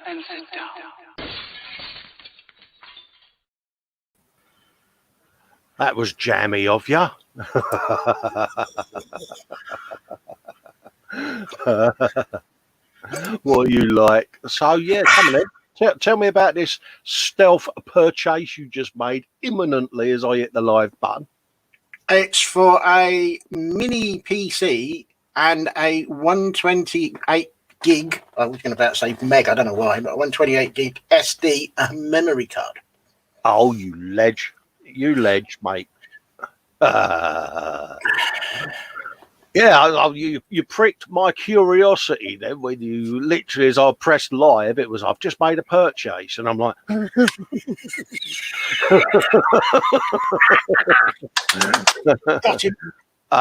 and sit down. That was jammy of you. What you like? So yeah, come on then. Tell me about this stealth purchase you just made imminently as I hit the live button. It's for a mini PC and a 128 gig. I was going to about say meg. I don't know why, but 128 gig SD memory card. Oh, you ledge, mate. Yeah, you pricked my curiosity then when you literally, as I pressed live, it was I've just made a purchase, and I'm like, Gotcha.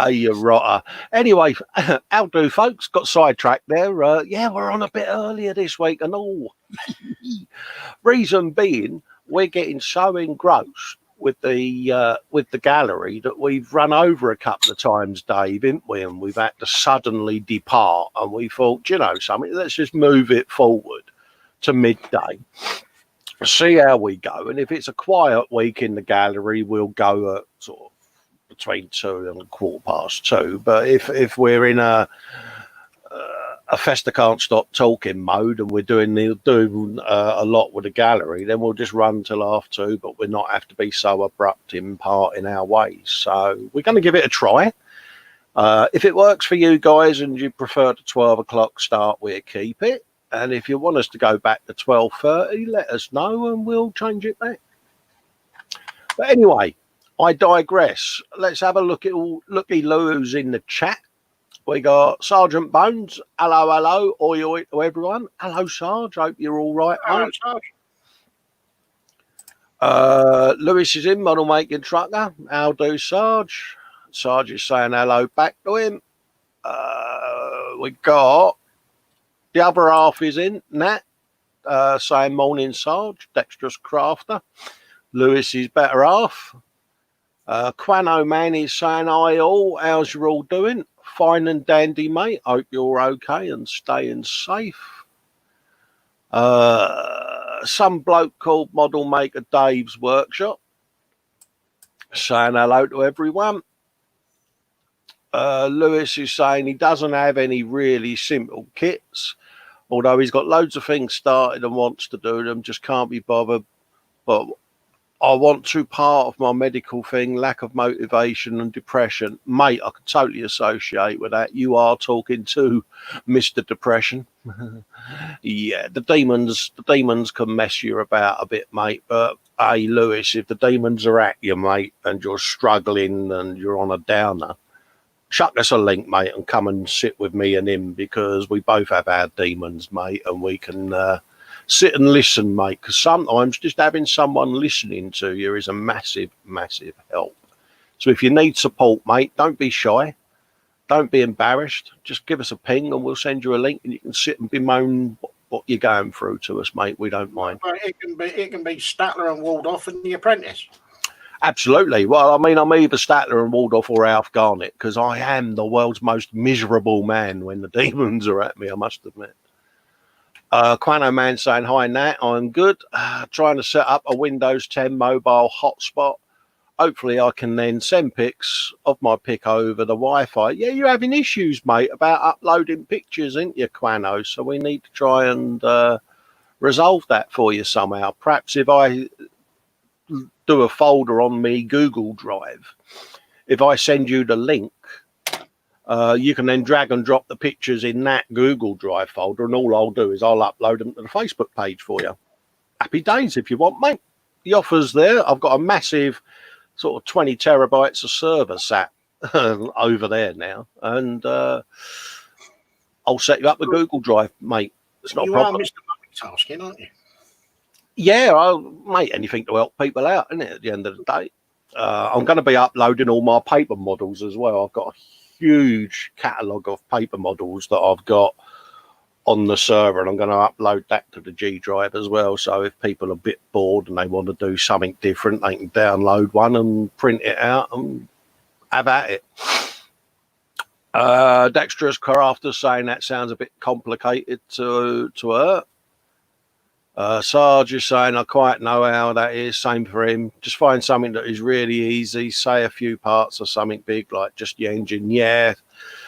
You rotter. Anyway, how do folks? Got sidetracked there. Yeah, we're on a bit earlier this week, and all. Reason being, we're getting so engrossed with the gallery that we've run over a couple of times, Dave, haven't we? And we've had to suddenly depart, and we thought, you know something, let's just move it forward to midday, see how we go, and if it's a quiet week in the gallery, we'll go at sort of between 2 and 2:15. But if we're in a festa can't stop talking mode and we're doing a lot with the gallery, then we'll just run till 2:30, but we'll not have to be so abrupt in parting our ways. So we're going to give it a try. If it works for you guys and you prefer the 12 o'clock start, we'll keep it. And if you want us to go back to 12:30, let us know and we'll change it back. But anyway, I digress. Let's have a look at all looky-loos in the chat. We got Sergeant Bones. Hello, oi to everyone. Hello, Sarge. Hope you're all right. Hello, Sarge. Lewis is in, model making trucker. How do, Sarge? Sarge is saying hello back to him. We got the other half is in, Nat, saying morning, Sarge. Dexterous crafter. Lewis is better half. Quano Man is saying hi all. How's you all doing? Fine and dandy, mate. Hope you're okay and staying safe. Some bloke called Model Maker Dave's Workshop saying hello to everyone. Lewis is saying he doesn't have any really simple kits, although he's got loads of things started and wants to do them, just can't be bothered. But I want to, part of my medical thing, lack of motivation and depression. Mate, I can totally associate with that. You are talking to Mr. Depression. Yeah, the demons can mess you about a bit, mate. But hey, Lewis, if the demons are at you, mate, and you're struggling and you're on a downer, chuck us a link, mate, and come and sit with me and him, because we both have our demons, mate, and we can sit and listen, mate, because sometimes just having someone listening to you is a massive, massive help. So if you need support, mate, don't be shy. Don't be embarrassed. Just give us a ping and we'll send you a link and you can sit and bemoan what you're going through to us, mate. We don't mind. It can be Statler and Waldorf and The Apprentice. Absolutely. Well, I mean, I'm either Statler and Waldorf or Alf Garnett, because I am the world's most miserable man when the demons are at me, I must admit. Quano Man saying, hi, Nat, I'm good. Trying to set up a Windows 10 mobile hotspot. Hopefully I can then send pics of my pic over the Wi-Fi. Yeah, you're having issues, mate, about uploading pictures, ain't you, Quano? So we need to try and resolve that for you somehow. Perhaps if I do a folder on me Google Drive, if I send you the link, you can then drag and drop the pictures in that Google Drive folder, and all I'll do is I'll upload them to the Facebook page for you. Happy days if you want, mate. The offer's there. I've got a massive sort of 20 terabytes of server sat over there now, and I'll set you up with Google Drive, mate. It's not a problem. You are Mr. Multitasking, aren't you? Yeah, mate, anything to help people out, isn't it, at the end of the day? I'm going to be uploading all my paper models as well. I've got a huge catalogue of paper models that I've got on the server, and I'm going to upload that to the G Drive as well. So if people are a bit bored and they want to do something different, they can download one and print it out and have at it. Dexterous Crafter saying that sounds a bit complicated to her. Sarge is saying, I quite know how that is. Same for him. Just find something that is really easy. Say a few parts of something big, like just the engine. Yeah.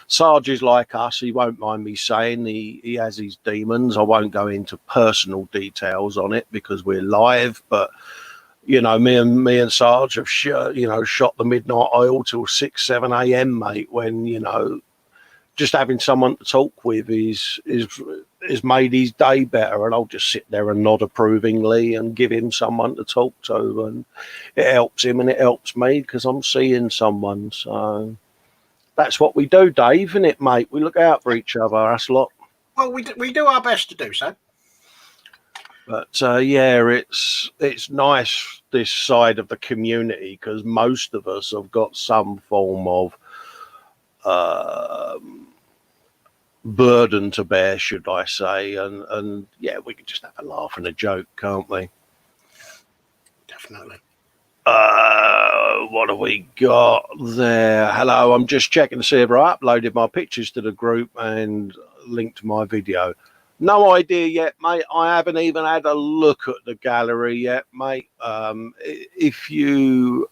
Sarge is like us. He won't mind me saying he has his demons. I won't go into personal details on it because we're live, but you know, me and Sarge have shot the midnight oil till 6, 7 a.m., mate, when, you know, just having someone to talk with is made his day better, and I'll just sit there and nod approvingly and give him someone to talk to, and it helps him and it helps me because I'm seeing someone. So that's what we do, Dave, isn't it, mate? We look out for each other, us lot. Well, we do our best to do so. But yeah, it's nice this side of the community because most of us have got some form of burden to bear, should I say, and yeah, we can just have a laugh and a joke, can't we? Definitely. What have we got there? Hello, I'm just checking to see if I uploaded my pictures to the group and linked my video. No idea yet, mate. I haven't even had a look at the gallery yet, mate. If you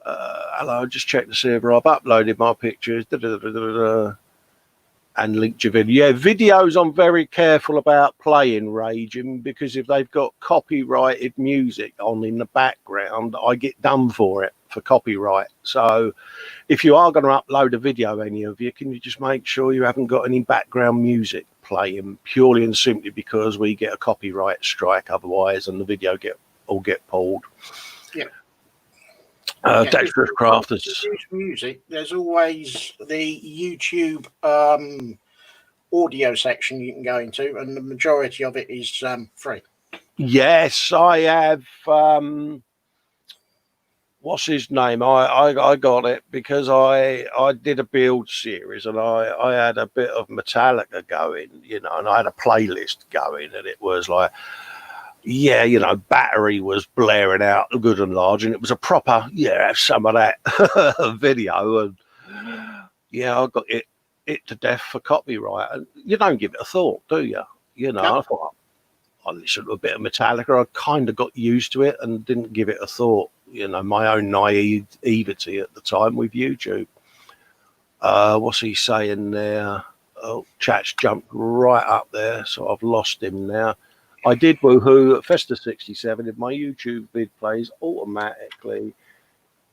hello, just check to see if I've uploaded my pictures and linked your video. Yeah, videos I'm very careful about playing, Raging, because if they've got copyrighted music on in the background, I get done for it for copyright. So if you are going to upload a video, any of you, can you just make sure you haven't got any background music playing, purely and simply because we get a copyright strike otherwise, and the video get pulled. Yeah. Dexterous Crafters. Music. There's always the YouTube audio section you can go into, and the majority of it is free. Yes, I have. What's his name? I got it because I did a build series and I had a bit of Metallica going, you know, and I had a playlist going, and it was like, yeah, you know, Battery was blaring out good and large, and it was a proper, yeah, have some of that video, and yeah, I got it to death for copyright, and you don't give it a thought, do you? You know, no. I thought I listened to a bit of Metallica, I kind of got used to it and didn't give it a thought. You know, my own naivety at the time with YouTube. What's he saying there? Oh, chat's jumped right up there, so I've lost him now. I did woohoo at Festa 67 if my YouTube vid plays automatically.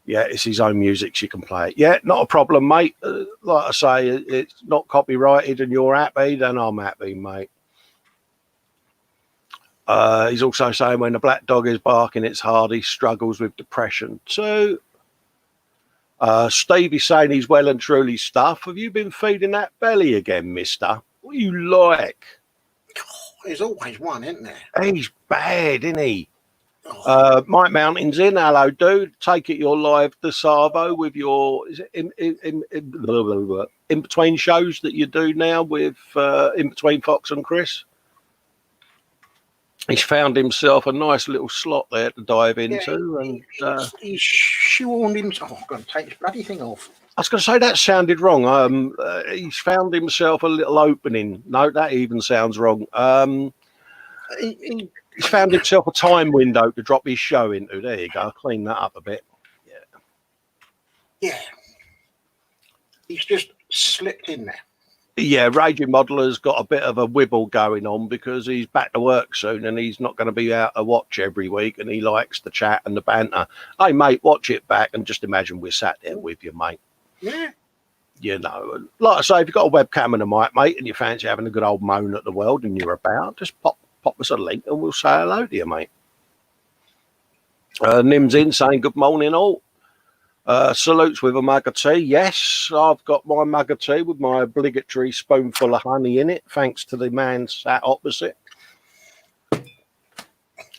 Yeah, it's his own music, so you can play it. Yeah, not a problem, mate. Like I say, it's not copyrighted and you're happy, then I'm happy, mate. He's also saying when the black dog is barking, it's hard. He struggles with depression too. Stevie's saying he's well and truly stuffed. Have you been feeding that belly again, mister? What do you like? There's always one, isn't there? He's bad, isn't he? Mike Mountain's in. Hello, dude. Take it you're live to Savo with your is it in between shows that you do now with in between Fox and Chris. He's found himself a nice little slot there to dive into, and he's shoehorned himself. Oh, I've got to take this bloody thing off. I was going to say that sounded wrong. He's found himself a little opening. No, that even sounds wrong. He's found himself a time window to drop his show into. There you go. Clean that up a bit. Yeah. Yeah. He's just slipped in there. Yeah, Raging Modeler's got a bit of a wibble going on because he's back to work soon and he's not going to be out to watch every week, and he likes the chat and the banter. Hey, mate, watch it back and just imagine we're sat there with you, mate. Yeah. You know, and like I say, if you've got a webcam and a mic, mate, and you fancy having a good old moan at the world and you're about, just pop us a link and we'll say hello to you, mate. Nim's in saying good morning all. Salutes with a mug of tea. Yes, I've got my mug of tea with my obligatory spoonful of honey in it, thanks to the man sat opposite.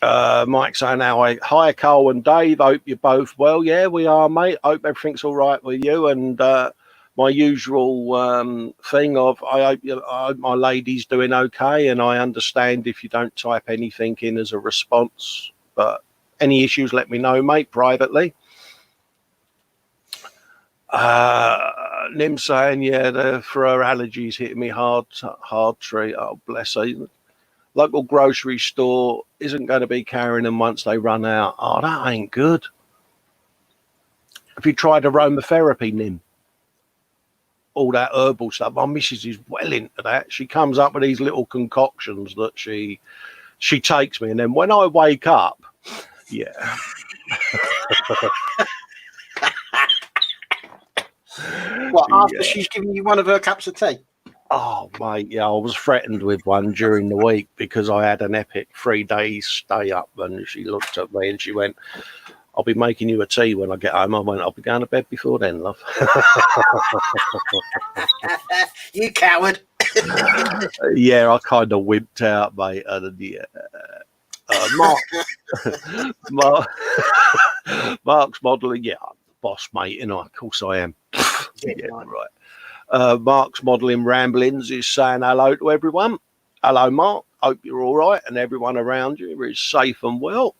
Mike saying now, hi, Carl and Dave. Hope you're both well. Yeah, we are, mate. Hope everything's all right with you. And my usual thing of I hope my lady's doing okay. And I understand if you don't type anything in as a response, but any issues, let me know, mate, privately. Nim saying, yeah, for her allergies hitting me hard treat. Oh, bless her. local grocery store isn't going to be carrying them once they run out. Oh, that ain't good. Have you tried aromatherapy, Nim? All that herbal stuff. My missus is well into that. She comes up with these little concoctions that she takes me, and then when I wake up, yeah. What, after she's given you one of her cups of tea? Oh, mate, yeah, I was threatened with one during the week because I had an epic 3-day stay up, and she looked at me and she went, I'll be making you a tea when I get home. I went, I'll be going to bed before then, love. You coward. Yeah, I kind of wimped out, mate. And yeah, Mark's modelling. Yeah, I'm the boss, mate. You know, of course I am. Yeah, right. Mark's modelling ramblings is saying hello to everyone. Hello, Mark. Hope you're all right and everyone around you is safe and well.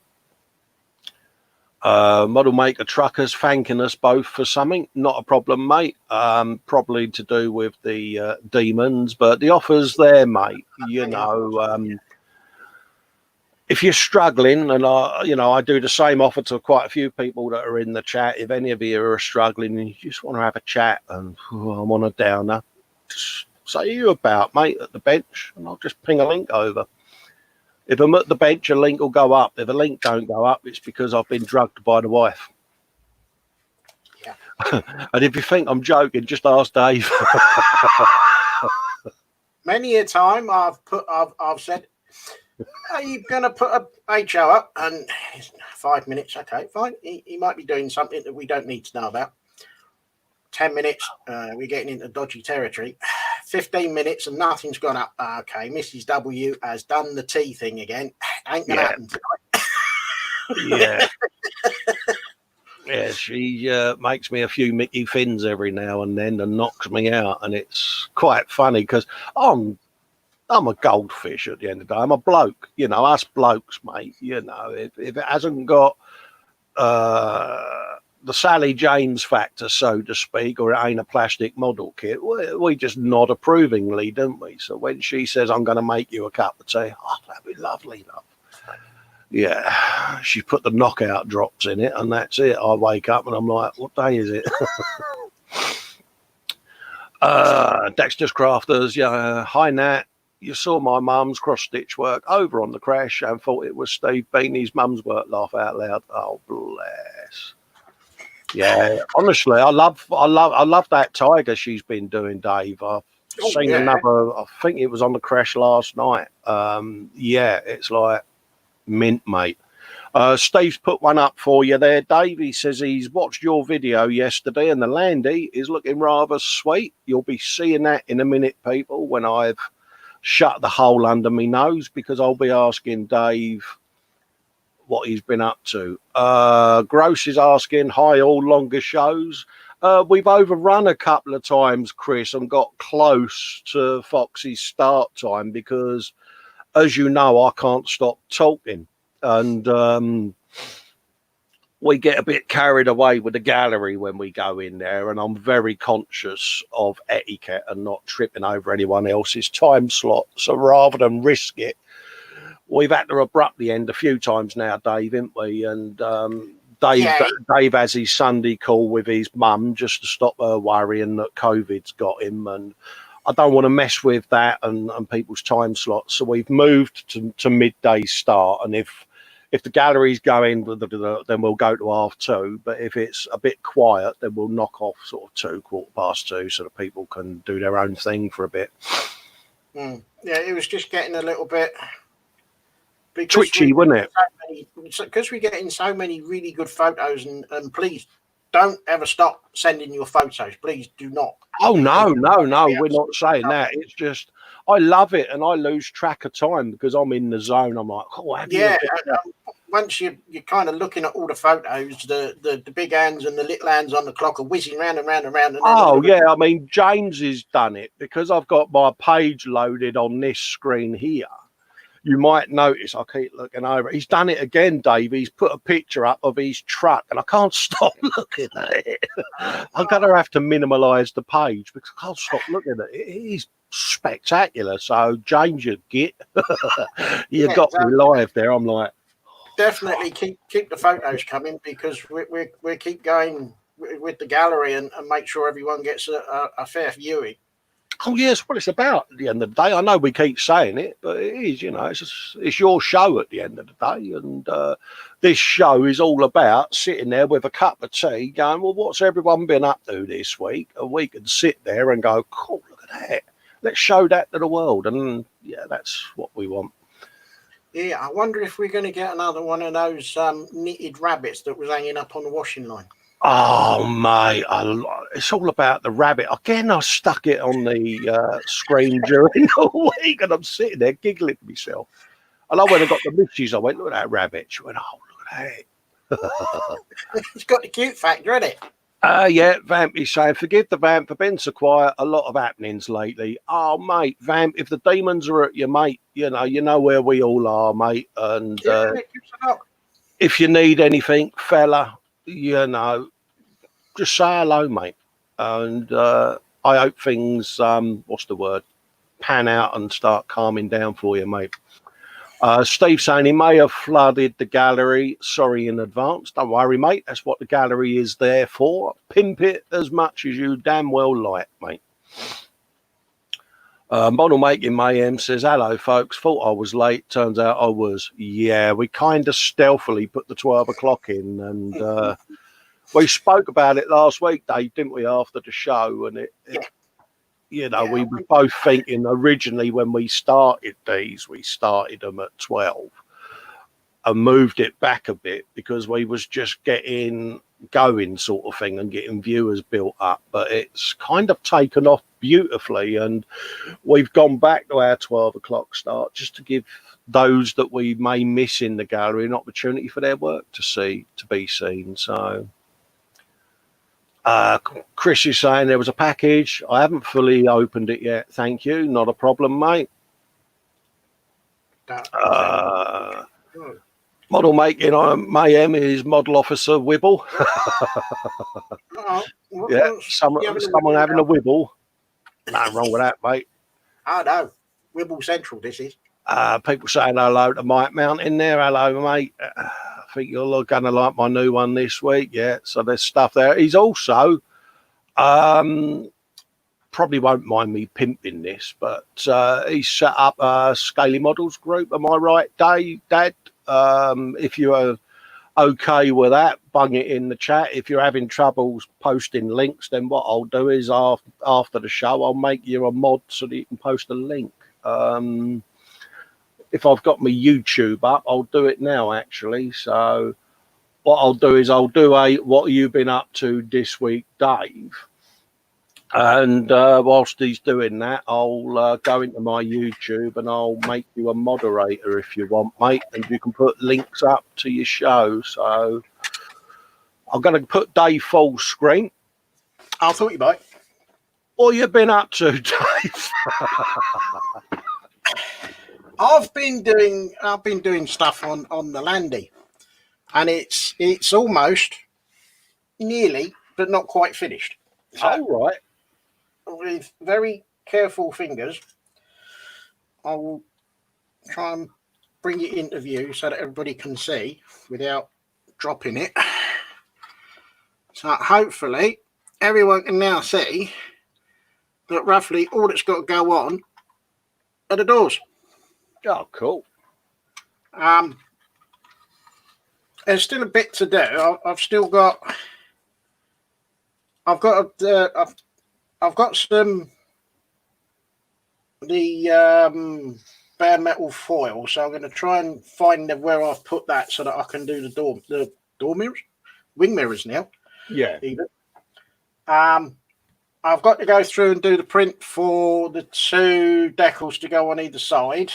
Model maker truckers thanking us both for something. Not a problem, mate. Probably to do with the demons, but the offer's there, mate. You know, if you're struggling, and I do the same offer to quite a few people that are in the chat. If any of you are struggling and you just want to have a chat and I'm on a downer, just say you about, mate, at the bench, and I'll just ping a link over. If I'm at the bench, a link will go up. If a link don't go up, it's because I've been drugged by the wife. Yeah. And if you think I'm joking, just ask Dave. Many a time I've said, are you going to put a HO up? And 5 minutes, okay, fine. He might be doing something that we don't need to know about. 10 minutes, we're getting into dodgy territory. 15 minutes and nothing's gone up. Okay, Mrs. W has done the tea thing again. Ain't gonna happen tonight. Yeah, she makes me a few Mickey Fins every now and then and knocks me out, and it's quite funny because I'm a goldfish at the end of the day. I'm a bloke, you know, us blokes, mate. You know, if it hasn't got the Sally James factor, so to speak, or it ain't a plastic model kit, we just nod approvingly, don't we? So when she says, I'm going to make you a cup of tea, oh, that'd be lovely, love. Yeah, she put the knockout drops in it, and that's it. I wake up and I'm like, what day is it? Dexter's Crafters, yeah. Hi, Nat. You saw my mum's cross-stitch work over on the crash and thought it was Steve Beanie's mum's work. Laugh out loud. Oh, bless. Yeah, honestly, I love that tiger she's been doing, Dave. I've seen another. I think it was on the crash last night. Yeah, it's like mint, mate. Steve's put one up for you there, Dave. He says he's watched your video yesterday, and the landy is looking rather sweet. You'll be seeing that in a minute, people, when I've shut the hole under me nose, because I'll be asking Dave what he's been up to. Gross is asking, hi all, longer shows. We've overrun a couple of times, Chris, and got close to Foxy's start time because, as you know, I can't stop talking, and we get a bit carried away with the gallery when we go in there, and I'm very conscious of etiquette and not tripping over anyone else's time slot. So rather than risk it, we've had to abruptly end a few times now, Dave, haven't we? And Dave has his Sunday call with his mum just to stop her worrying that COVID's got him, and I don't want to mess with that and people's time slots. So we've moved to midday start, and if the gallery's going, then we'll go to 2:30. But if it's a bit quiet, then we'll knock off sort of 2:15, so that people can do their own thing for a bit. Yeah, it was just getting a little bit twitchy, wasn't it? Because we're getting so many really good photos, and please don't ever stop sending your photos. Please do not. Oh, no, we're not saying that. It's just, I love it, and I lose track of time because I'm in the zone. I'm like, oh, once you're kind of looking at all the photos, the big hands and the little hands on the clock are whizzing round and round and round. I mean, James has done it because I've got my page loaded on this screen here. You might notice I keep looking over. He's done it again, Dave. He's put a picture up of his truck, and I can't stop looking at it. I'm going to have to minimalise the page because I can't stop looking at it. It is spectacular. So James, you get you Yeah, got me live there. I'm like, definitely keep the photos coming, because we keep going with the gallery and make sure everyone gets a fair viewing. oh yes, what it's about at the end of the day. I know we keep saying it, but it is, it's your show at the end of the day. And this show is all about sitting there with a cup of tea going, well, what's everyone been up to this week? And we can sit there and go, cool, look at that. Let's show that to the world. And yeah, that's what we want. Yeah, I wonder if we're going to get another one of those knitted rabbits that was hanging up on the washing line. Oh, mate, it's all about the rabbit. Again, I stuck it on the screen during the week, and I'm sitting there giggling to myself. And I went and got the missus. I went, look at that rabbit. She went, oh, look at that. It's got the cute factor, hasn't it? Yeah, Vamp is saying, forgive the Vamp for being so quiet. A lot of happenings lately. Oh, mate, Vamp, if the demons are at you, mate, you know where we all are, mate. And if you need anything, fella, just say hello, mate. And I hope things, pan out and start calming down for you, mate. Steve saying he may have flooded the gallery. Sorry in advance. Don't worry, mate. That's what the gallery is there for. Pimp it as much as you damn well like, mate. Model Making Mayhem says, hello, folks. Thought I was late. Turns out I was. Yeah, we kind of stealthily put the 12 o'clock in. And we spoke about it last week, Dave, didn't we, after the show? And we were both thinking originally when we started these, we started them at 12 and moved it back a bit because we was just getting going sort of thing and getting viewers built up. But it's kind of taken off beautifully, and we've gone back to our 12 o'clock start just to give those that we may miss in the gallery an opportunity for their work to be seen. So Chris is saying there was a package. I haven't fully opened it yet. Thank you. Not a problem, mate. Model Making Mayhem is Model Officer Wibble. Someone having a wibble. Nothing wrong with that, mate. Oh, no. Wibble Central, this is. People saying hello to Mike Mountain there. Hello, mate. I think you're going to like my new one this week. Yeah, so there's stuff there. He's also, probably won't mind me pimping this, but he's set up a Scaly Models group. Am I right, Dad? If you are okay with that, bung it in the chat. If you're having troubles posting links, then what I'll do is after the show, I'll make you a mod so that you can post a link. If I've got my YouTube up, I'll do it now, actually. So what I'll do is I'll do what have you been up to this week, Dave? And whilst he's doing that, I'll go into my YouTube and I'll make you a moderator if you want, mate. And you can put links up to your show. So I'm going to put Dave full screen. I thought you might. What have you been up to, Dave? I've been doing stuff on the Landy, and it's almost nearly, but not quite finished. So, right. With very careful fingers, I will try and bring it into view so that everybody can see without dropping it. So hopefully everyone can now see that roughly all that's got to go on are the doors. Oh, cool. There's still a bit to do. I've got some bare metal foil, so I'm going to try and find where I've put that so that I can do the door mirrors, wing mirrors now. Yeah. Even. I've got to go through and do the print for the two decals to go on either side.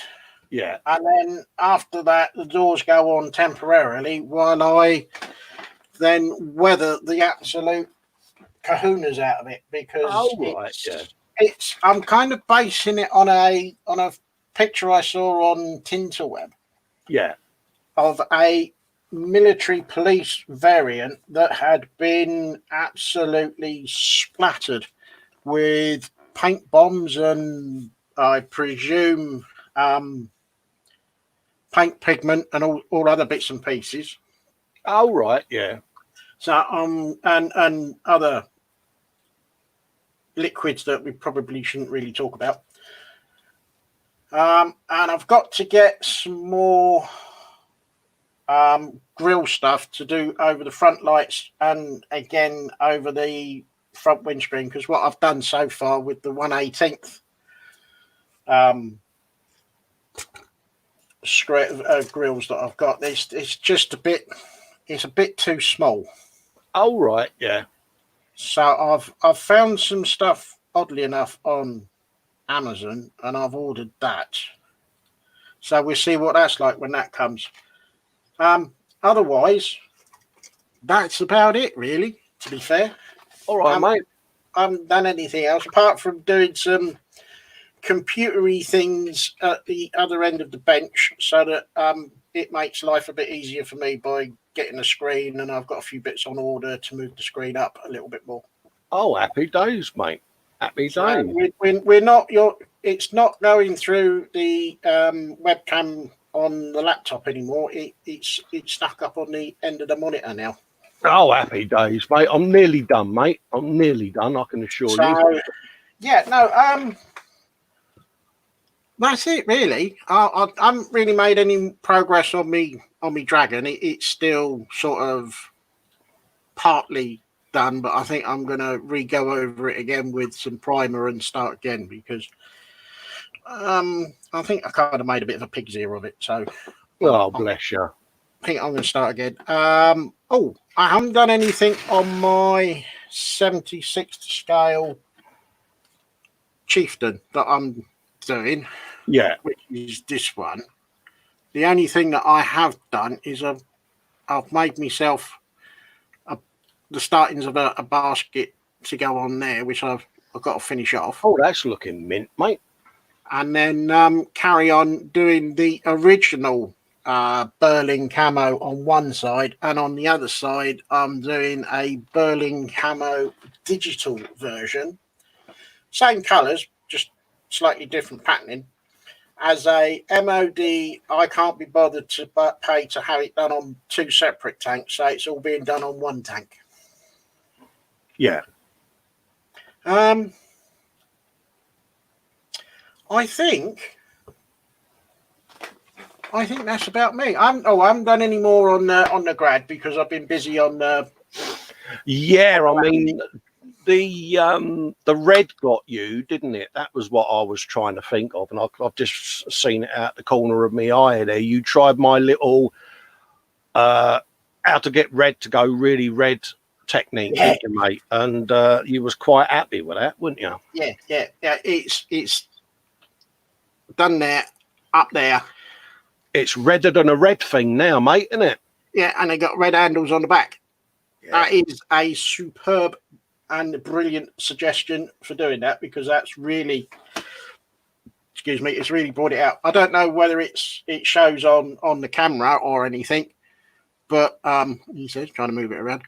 Yeah. And then after that, the doors go on temporarily while I then weather the absolute kahunas out of it, because I'm kind of basing it on a picture I saw on Tinterweb. Yeah. Of a military police variant that had been absolutely splattered with paint bombs and I presume paint pigment and all other bits and pieces. Oh, right, yeah. So and other liquids that we probably shouldn't really talk about. And I've got to get some more grill stuff to do over the front lights and again over the front windscreen, because what I've done so far with the 1/18th grills that I've got, it's just a bit too small. Oh, right, yeah. So I've found some stuff, oddly enough, on Amazon, and I've ordered that. So we'll see what that's like when that comes. Otherwise, that's about it, really, to be fair. All right, mate. I haven't done anything else apart from doing some computery things at the other end of the bench so that it makes life a bit easier for me by getting a screen, and I've got a few bits on order to move the screen up a little bit more. Oh, happy days, mate. Happy days. We're not it's not going through the webcam on the laptop anymore. It's stuck up on the end of the monitor now. Oh, happy days, mate. I'm nearly done, mate. I'm nearly done, I can assure you. Yeah, no, that's it, really. I haven't really made any progress on me dragon. It's still sort of partly done, but I think I'm going to re-go over it again with some primer and start again, because I think I kind of made a bit of a pig's ear of it. So, Oh, bless you. I think I'm going to start again. Oh, I haven't done anything on my 76th scale chieftain that I'm doing. Yeah. Which is this one. The only thing that I have done is I've made myself the startings of a basket to go on there, which I've got to finish off. Oh, that's looking mint, mate. And then carry on doing the original Berlin camo on one side, and on the other side I'm doing a Berlin camo digital version, same colours, just slightly different patterning. As a MOD, I can't be bothered to pay to have it done on two separate tanks, so it's all being done on one tank. Yeah. I think that's about me. I haven't done any more on the grad because I've been busy on the. Yeah, I mean, the red got you, didn't it? That was what I was trying to think of, and I've just seen it out the corner of my eye there. You tried my little how to get red to go really red technique, didn't you, mate? And you was quite happy with that, weren't you? Yeah. It's done there, up there. It's redder than a red thing now, mate, isn't it? Yeah, and they got red handles on the back. Yeah. That is a superb and brilliant suggestion for doing that, because that's really, it's really brought it out. I don't know whether it shows on the camera or anything, but he says trying to move it around.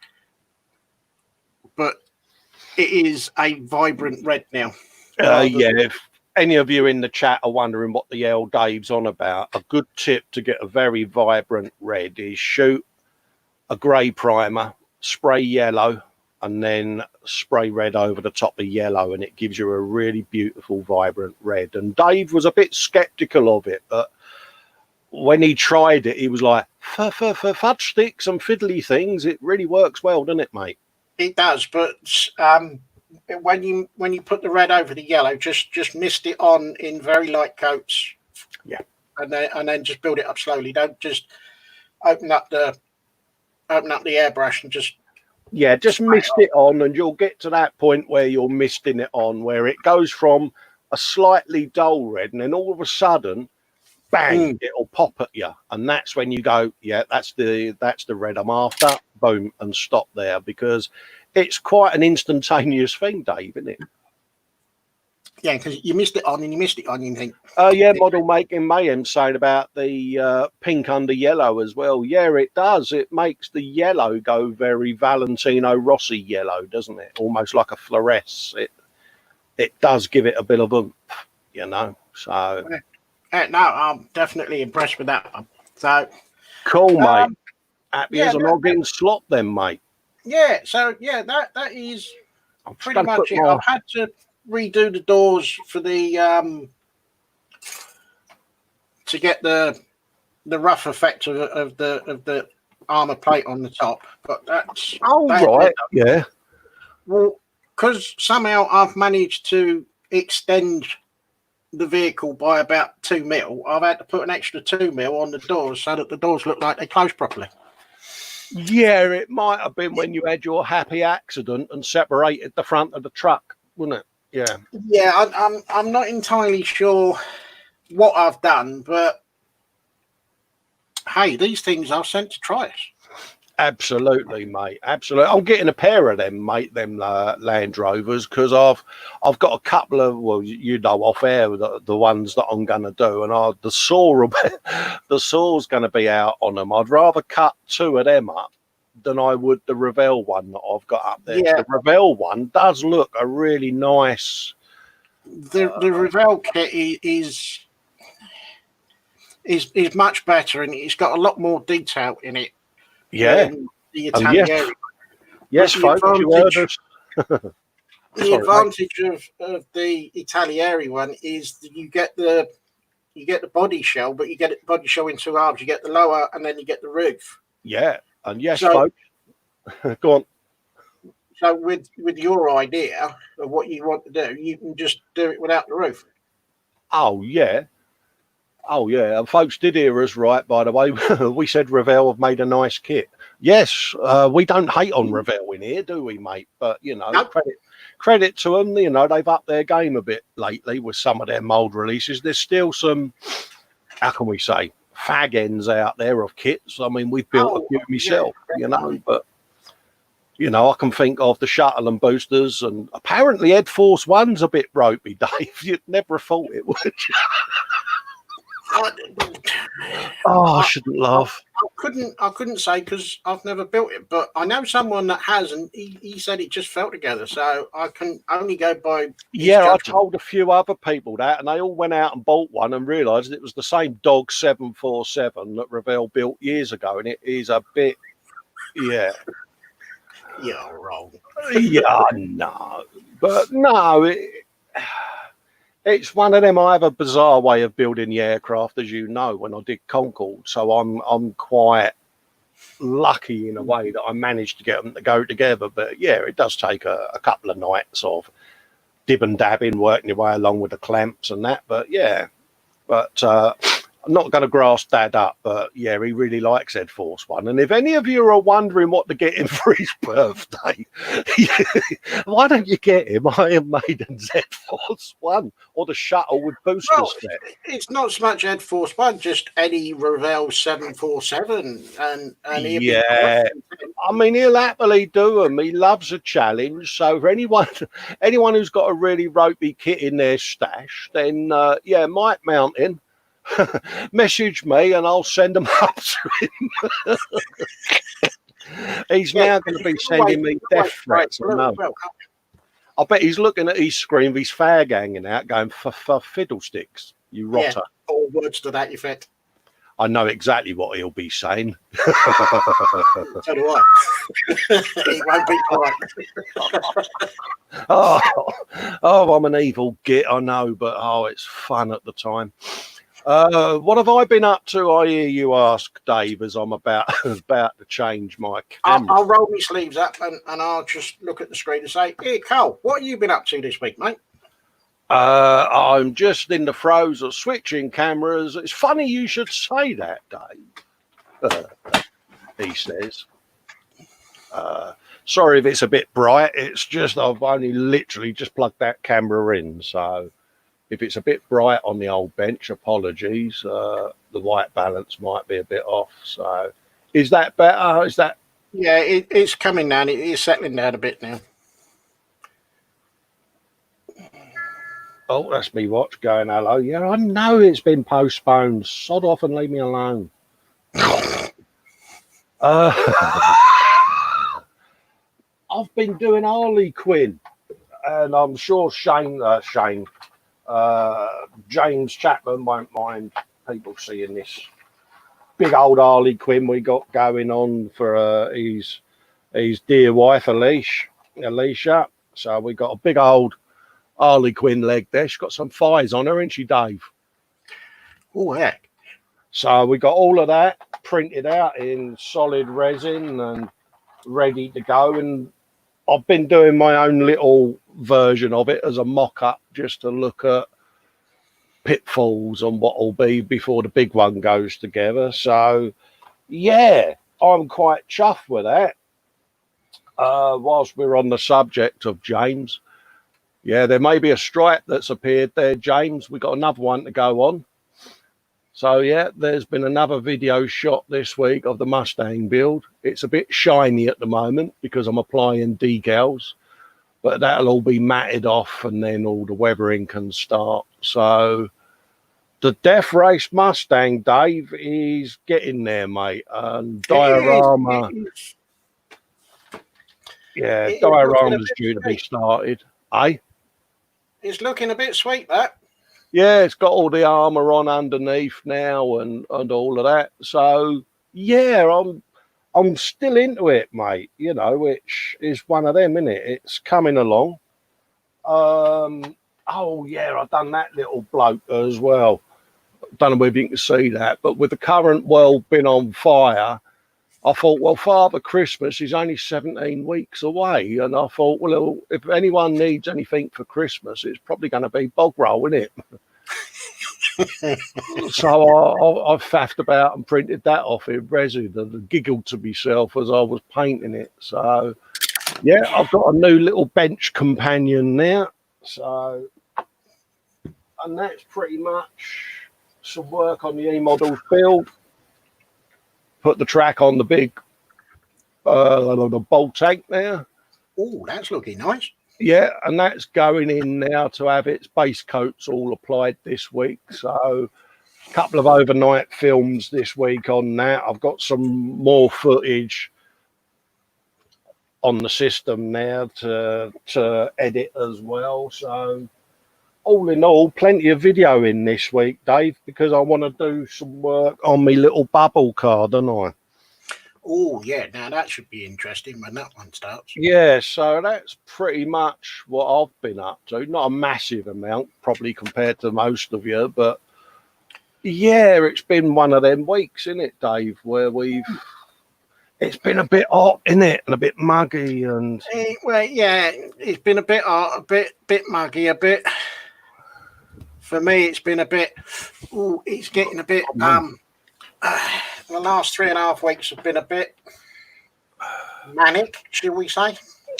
But it is a vibrant red now. Yeah, if any of you in the chat are wondering what the hell Dave's on about, a good tip to get a very vibrant red is shoot a grey primer, spray yellow, and then spray red over the top of yellow, and it gives you a really beautiful, vibrant red. And Dave was a bit sceptical of it, but when he tried it, he was like, fudge sticks and fiddly things, it really works well, doesn't it, mate? It does, but when you put the red over the yellow, just mist it on in very light coats. Yeah. And then just build it up slowly. Don't just open up the airbrush and just mist it on, and you'll get to that point where you're misting it on, where it goes from a slightly dull red, and then all of a sudden, bang, it'll pop at you, and that's when you go, yeah, that's the red I'm after. Boom, and stop there, because it's quite an instantaneous thing, Dave, isn't it? Yeah, because you missed it on and you missed it on, you think. Yeah, model making mayhem saying about the pink under yellow as well. Yeah, it does. It makes the yellow go very Valentino Rossi yellow, doesn't it? Almost like a fluoresce. it does give it a bit of oomph, you know. So No, I'm definitely impressed with that one. So cool, mate. Happy yeah, as a noggin slop, then, mate. yeah. So yeah, that is I'm just pretty going to much put it. my. I've had to redo the doors for the to get the rough effect of the armor plate on the top, but that's Oh, that. right. Yeah. Well, because somehow I've managed to extend the vehicle by about 2 mil, I've had to put an extra 2 mil on the doors so that the doors look like they close properly. Yeah, it might have been when you had your happy accident and separated the front of the truck, wouldn't it? Yeah. Yeah, I'm not entirely sure what I've done, but hey, these things are sent to try us. Absolutely, mate. Absolutely. I'm getting a pair of them, mate. Them Land Rovers, because I've got a couple of, well, you know, off air the ones that I'm going to do, and the saw the saw's going to be out on them. I'd rather cut 2 of them up than I would the Revell one that I've got up there. Yeah, The Revell one does look a really nice. the Revell kit is much better, and it's got a lot more detail in it Yeah. than the And Italieri. yes, the folks, you heard us. The advantage of the Italieri one is that you get the body shell, but you get the body shell in 2 halves. You get the lower, and then you get the roof. Yeah, and yes, So, folks. Go on. so with your idea of what you want to do, you can just do it without the roof. Oh yeah. Oh yeah, and folks did hear us right. By the way, we said Revell have made a nice kit. Yes, we don't hate on Revell in here, do we, mate? But you know, No. credit to them. You know, they've upped their game a bit lately with some of their mould releases. There's still some, how can we say, fag ends out there of kits. I mean, we've built a few myself, you know, but you know, I can think of the shuttle and boosters, and apparently Ed Force One's a bit ropey, Dave. You'd never have thought it would. I shouldn't laugh. I couldn't say because I've never built it, but I know someone that has, and he said it just fell together. So I can only go by. Yeah, I told a few other people that, and they all went out and bought one and realised it was the same Dog 747 that Revell built years ago, and it is a bit, yeah. You're wrong. Yeah, no, but no, it's one of them. I have a bizarre way of building the aircraft, as you know, when I did Concorde. So I'm quite lucky in a way that I managed to get them to go together. But yeah, it does take a couple of nights of dib and dabbing, working your way along with the clamps and that. But yeah, but I'm not going to grass Dad up, but yeah, he really likes Ed Force One. And if any of you are wondering what to get him for his birthday, why don't you get him Iron Maiden's Ed Force One or the shuttle with boosters? Well, it's not so much Ed Force One, just any Revell 747, and yeah. I mean, he'll happily do them. He loves a challenge. So for anyone who's got a really ropey kit in their stash, then yeah, Mike Mountain. Message me and I'll send them up to him. He's now going to be sending me death threats. I bet he's looking at his screen with his fag hanging out going, for fiddlesticks, you rotter. Yeah, all words to that effect. I know exactly what he'll be saying. So do I. He won't be quiet. Oh, I'm an evil git, I know, but it's fun at the time. What have I been up to? I hear you ask, Dave, as I'm about to change my camera. I'll roll my sleeves up and I'll just look at the screen and say, "Here, Cole, what have you been up to this week, mate?" I'm just in the throes of switching cameras. It's funny you should say that, Dave. He says. Sorry if it's a bit bright. It's just I've only literally just plugged that camera in, so. If it's a bit bright on the old bench, apologies. The white balance might be a bit off. So, is that better? Is that? Yeah, it's coming down. It's settling down a bit now. Oh, that's me watch going hello. Yeah, I know it's been postponed. Sod off and leave me alone. I've been doing Harley Quinn. and I'm sure James Chapman won't mind people seeing this big old Harley Quinn we got going on for his dear wife Alicia. So we got a big old Harley Quinn leg there. She's got some thighs on her, ain't she, Dave? Oh, heck. So we got all of that printed out in solid resin and ready to go. And I've been doing my own little version of it as a mock-up just to look at pitfalls on what will be before the big one goes together. So, yeah, I'm quite chuffed with that. Whilst we're on the subject of James, yeah, there may be a stripe that's appeared there, James. We've got another one to go on. So, yeah, there's been another video shot this week of the Mustang build. It's a bit shiny at the moment because I'm applying decals, but that'll all be matted off and then all the weathering can start. So the Death Race Mustang, Dave, is getting there, mate. And diorama, diorama's due to be started. Eh? It's looking a bit sweet, that. Yeah, it's got all the armour on underneath now and all of that. So, yeah, I'm still into it, mate, you know, which is one of them, innit? It's coming along. Oh, yeah, I've done that little bloke as well. Don't know if you can see that, but with the current world being on fire, I thought, well, Father Christmas is only 17 weeks away. And I thought, well, if anyone needs anything for Christmas, it's probably going to be bog roll, isn't it? So I faffed about and printed that off in resin and giggled to myself as I was painting it. So, yeah, I've got a new little bench companion there. So, and that's pretty much some work on the E-Models build. Put the track on the big the bolt tank there. Oh, that's looking nice. Yeah, and that's going in now to have its base coats all applied this week. So a couple of overnight films this week on that. I've got some more footage on the system now to edit as well. So all in all, plenty of video in this week, Dave, because I want to do some work on my little bubble car, don't I? Oh, yeah. Now, that should be interesting when that one starts. Yeah, so that's pretty much what I've been up to. Not a massive amount, probably compared to most of you, but yeah, it's been one of them weeks, isn't it, Dave, where it's been a bit hot, isn't it, and a bit muggy and... Well, yeah, it's been a bit hot, a bit muggy, a bit... For me, it's been a bit... Oh, it's getting a bit... the last 3.5 weeks have been a bit manic, shall we say?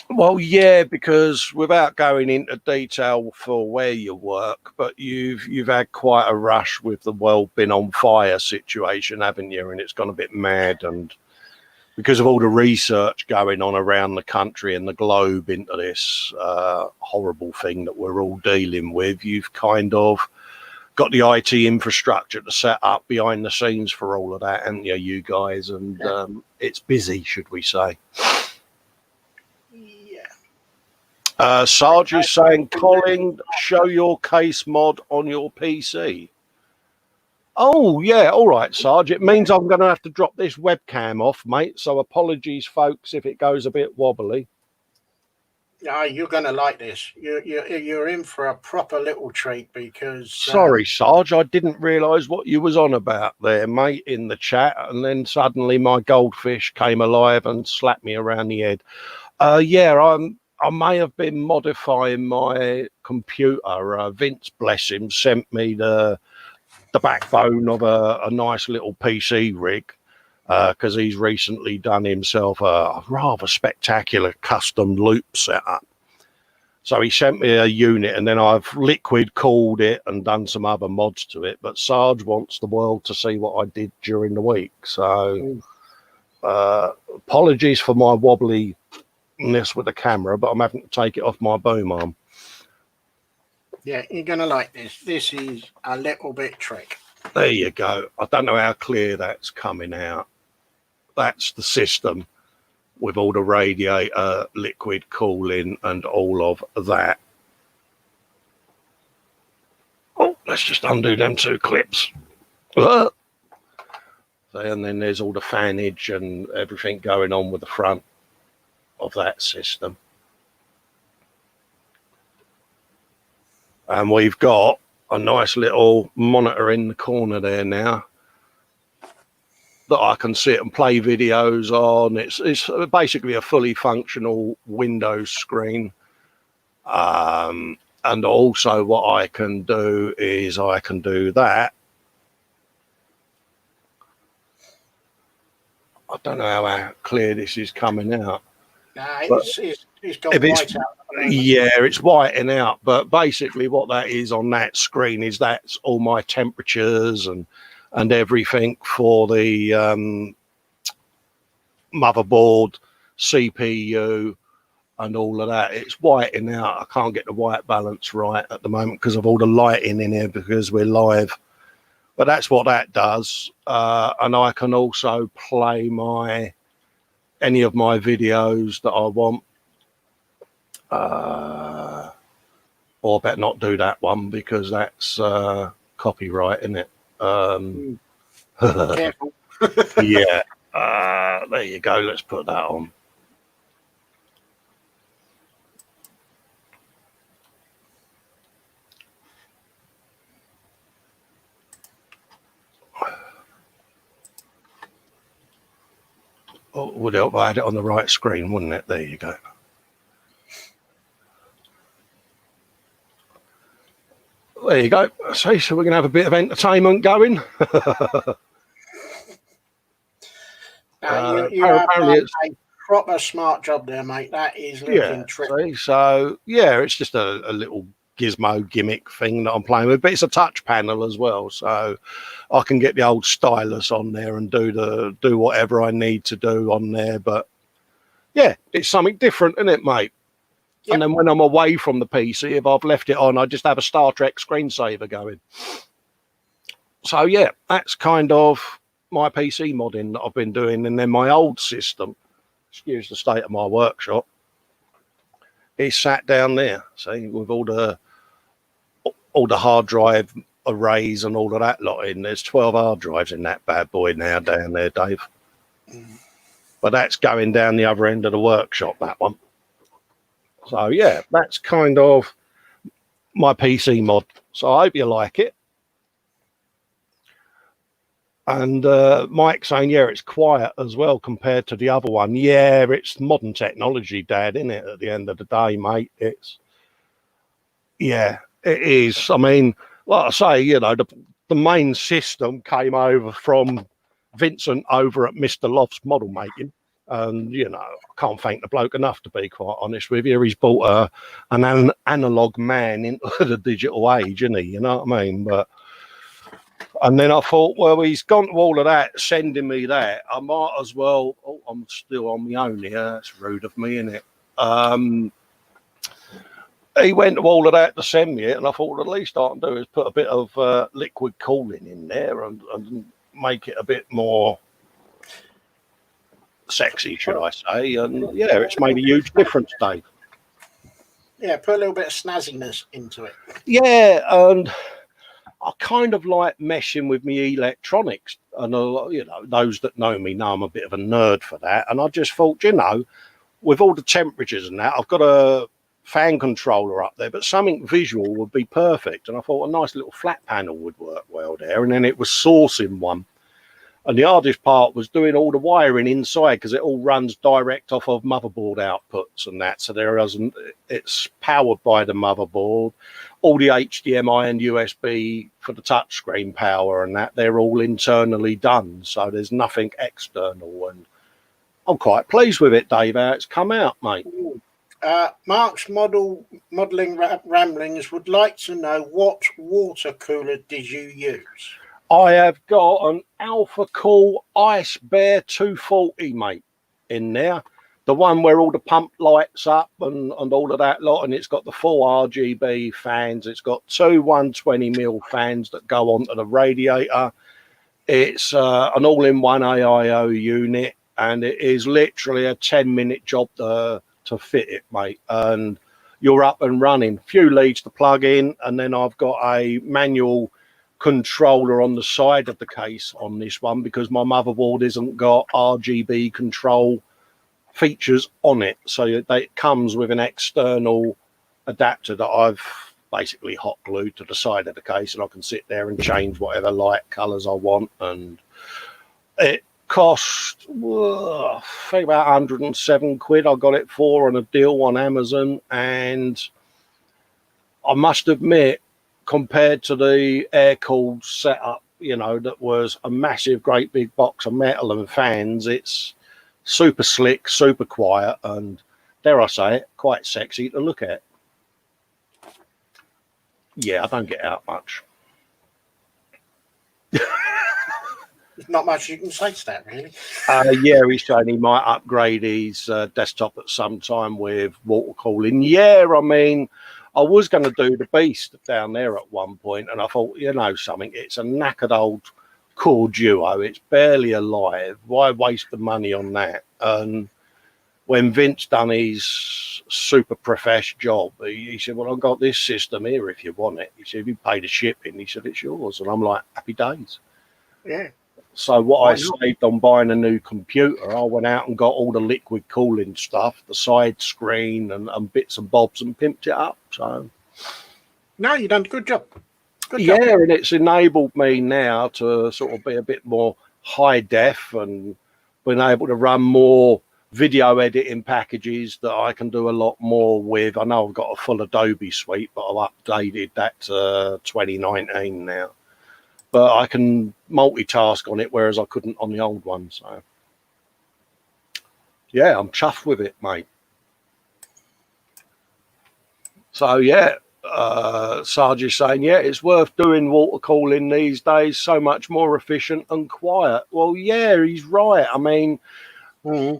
Well, yeah, because without going into detail for where you work, but you've had quite a rush with the world being on fire situation, haven't you? And it's gone a bit mad, and because of all the research going on around the country and the globe into this horrible thing that we're all dealing with, you've kind of got the IT infrastructure to set up behind the scenes for all of that, haven't you guys? And it's busy, should we say. Yeah. Sarge is saying, Colin, show your case mod on your PC. Oh, yeah, all right, Sarge. It means I'm going to have to drop this webcam off, mate. So apologies, folks, if it goes a bit wobbly. No, you're going to like this. You're in for a proper little treat because... Sorry, Sarge, I didn't realise what you was on about there, mate, in the chat. And then suddenly my goldfish came alive and slapped me around the head. Yeah, I may have been modifying my computer. Vince, bless him, sent me the backbone of a nice little PC rig because he's recently done himself a rather spectacular custom loop setup. So he sent me a unit and then I've liquid cooled it and done some other mods to it. But Sarge wants the world to see what I did during the week. So apologies for my wobbliness with the camera, but I'm having to take it off my boom arm. Yeah, you're going to like this. This is a little bit trick. There you go. I don't know how clear that's coming out. That's the system. with all the radiator liquid cooling and all of that. Oh, let's just undo them 2 clips. And then there's all the fanage and everything going on with the front of that system. And we've got a nice little monitor in the corner there now that I can sit and play videos on. It's basically a fully functional Windows screen. And also what I can do is I can do that. I don't know how clear this is coming out. Nah, it's got white out. Yeah, it's whiting out. But basically what that is on that screen is that's all my temperatures and everything for the motherboard, CPU, and all of that. It's whiting out. I can't get the white balance right at the moment because of all the lighting in here because we're live. But that's what that does. And I can also play any of my videos that I want. Or I better not do that one because that's copyright, isn't it? Careful. Yeah. There you go. Let's put that on. Oh, would help if I had it on the right screen, wouldn't it? There you go. There you go. See, so we're going to have a bit of entertainment going. You have done a proper smart job there, mate. That is looking tricky. So, yeah, it's just a little gizmo gimmick thing that I'm playing with, but it's a touch panel as well, so I can get the old stylus on there and do whatever I need to do on there. But yeah, it's something different, isn't it, mate? Yep. And then when I'm away from the PC, if I've left it on, I just have a Star Trek screensaver going. So yeah, that's kind of my PC modding that I've been doing. And then my old system, excuse the state of my workshop, is sat down there, see, with all the hard drive arrays and all of that lot in. There's 12 hard drives in that bad boy now down there, Dave. But that's going down the other end of the workshop, that one. So yeah, that's kind of my PC mod. So I hope you like it. And Mike saying, yeah, it's quiet as well compared to the other one. Yeah, it's modern technology, Dad, isn't it? At the end of the day, mate, yeah, it is. I mean, like I say, you know, the main system came over from Vincent over at Mr. Loft's model making. And, you know, I can't thank the bloke enough, to be quite honest with you. He's brought an analog man into the digital age, isn't he? You know what I mean? And then I thought, well, he's gone to all of that, sending me that. I might as well. Oh, I'm still on my own here. That's rude of me, isn't it? He went to all of that to send me it, and I thought, well, the least I can do is put a bit of liquid cooling in there and make it a bit more sexy, should I say. And yeah, it's made a huge difference, Dave. Yeah, put a little bit of snazziness into it. Yeah, and I kind of like meshing with me electronics, and you know, those that know me know I'm a bit of a nerd for that. And I just thought, you know, with all the temperatures and that, I've got a fan controller up there, but something visual would be perfect. And I thought a nice little flat panel would work well there. And then it was sourcing one. And the hardest part was doing all the wiring inside because it all runs direct off of motherboard outputs and that. So it's powered by the motherboard. All the HDMI and USB for the touchscreen power and that, they're all internally done. So there's nothing external. And I'm quite pleased with it, Dave, how it's come out, mate. Mark's modelling ramblings would like to know, what water cooler did you use? I have got an Alpha Cool Ice Bear 240, mate, in there. The one where all the pump lights up and all of that lot, and it's got the full RGB fans. It's got two 120mm fans that go onto the radiator. It's an all-in-one AIO unit. and it is literally a 10-minute job to fit it, mate. And you're up and running. Few leads to plug in, and then I've got a manual controller on the side of the case on this one because my motherboard hasn't got RGB control features on it. So it comes with an external adapter that I've basically hot glued to the side of the case, and I can sit there and change whatever light colours I want. And it cost, I think, about 107 quid. I got it for on a deal on Amazon, and I must admit, compared to the air-cooled setup, that was a massive, great big box of metal and fans, it's super slick, super quiet, and dare I say it, quite sexy to look at. Yeah, I don't get out much. There's not much you can say to that, really. Yeah, he's saying he might upgrade his desktop at some time with water cooling. Yeah, I mean, I was going to do the Beast down there at one point, and I thought, something, it's a knackered old Core Duo. It's barely alive. Why waste the money on that? And when Vince done his super profesh job, he said, well, I've got this system here if you want it. He said, if you pay the shipping, he said, it's yours. And I'm like, happy days. Yeah. So what I saved on buying a new computer, I went out and got all the liquid cooling stuff, the side screen and bits and bobs, and pimped it up. So no, you've done a good job. Yeah, and it's enabled me now to sort of be a bit more high def and been able to run more video editing packages that I can do a lot more with. I know I've got a full Adobe suite, but I've updated that to 2019 now. But I can multitask on it, whereas I couldn't on the old one. So, yeah, I'm chuffed with it, mate. So, yeah, Sarge is saying, yeah, it's worth doing water cooling these days. So much more efficient and quiet. Well, yeah, he's right. I mean, I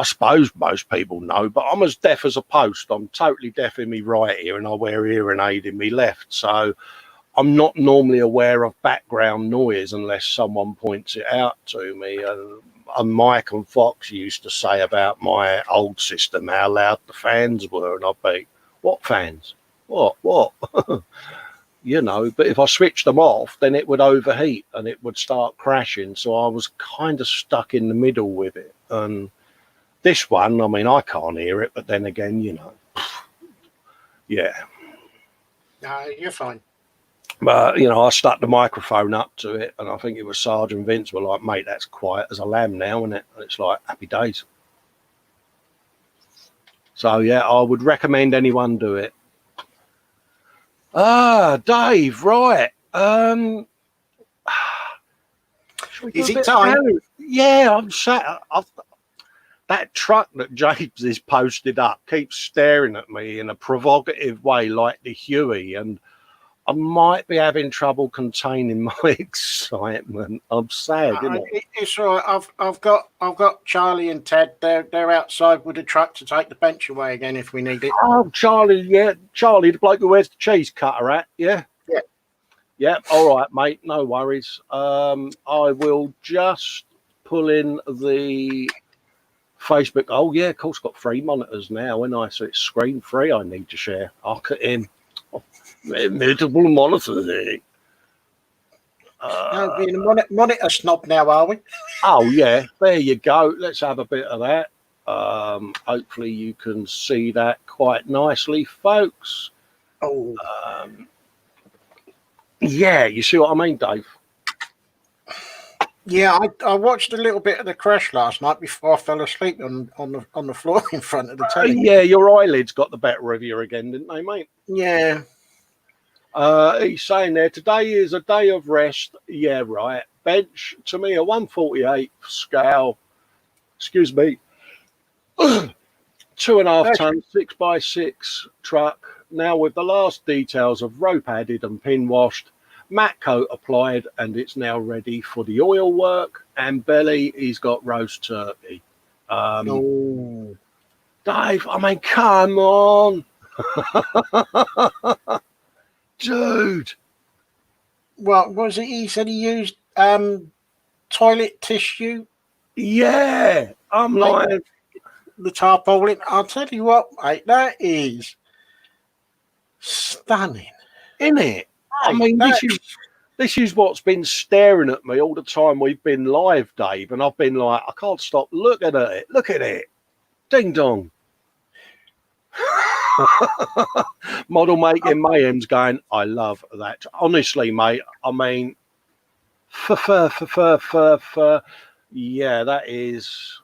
suppose most people know, but I'm as deaf as a post. I'm totally deaf in me right ear, and I wear hearing aid in me left. So I'm not normally aware of background noise unless someone points it out to me. And Mike and Fox used to say about my old system how loud the fans were, and I'd be, what fans? What? But if I switched them off, then it would overheat and it would start crashing. So I was kind of stuck in the middle with it. And this one, I mean, I can't hear it, but then again, yeah. No, you're fine. But, I stuck the microphone up to it, and I think it was Sarge and Vince were like, mate, that's quiet as a lamb now, isn't it? And it's like, happy days. So, yeah, I would recommend anyone do it. Dave, right. Is it time? Yeah, I'm sat. That truck that James has posted up keeps staring at me in a provocative way, like the Huey, and I might be having trouble containing my excitement. I'm sad, It's all right. I've got Charlie and Ted. They're outside with a truck to take the bench away again if we need it. Oh, Charlie, yeah, Charlie, the bloke who wears the cheese cutter hat, yeah. Yeah. All right, mate. No worries. I will just pull in the Facebook. Oh yeah, of course, got 3 monitors now, and so it's screen free. I need to share. I'll cut in. Multiple monitors there. Being a monitor snob now, are we? Oh yeah, there you go. Let's have a bit of that. Hopefully you can see that quite nicely, folks. Yeah, you see what I mean, Dave? Yeah, I watched a little bit of the crash last night before I fell asleep on the floor in front of the telly. Yeah, your eyelids got the better of you again, didn't they, mate? Yeah. He's saying there, today is a day of rest. Yeah, right. Bench, to me, a 148 scale, excuse me, 2.5 ton, 6x6 truck. Now with the last details of rope added and pin washed, matte coat applied, and it's now ready for the oil work. And belly, he's got roast turkey. Dave, I mean, come on. Dude. Well, was it? He said he used toilet tissue Yeah, I'm Like, like, the tarpaulin, I'll tell you what, mate, that is stunning. in it. I Hey, mean, this is what's been staring at me all the time we've been live, Dave, and I've been like, I can't stop looking at it. Look at it, ding dong. Model making mayhem's going, I love that. Honestly, mate, I mean, yeah, that is,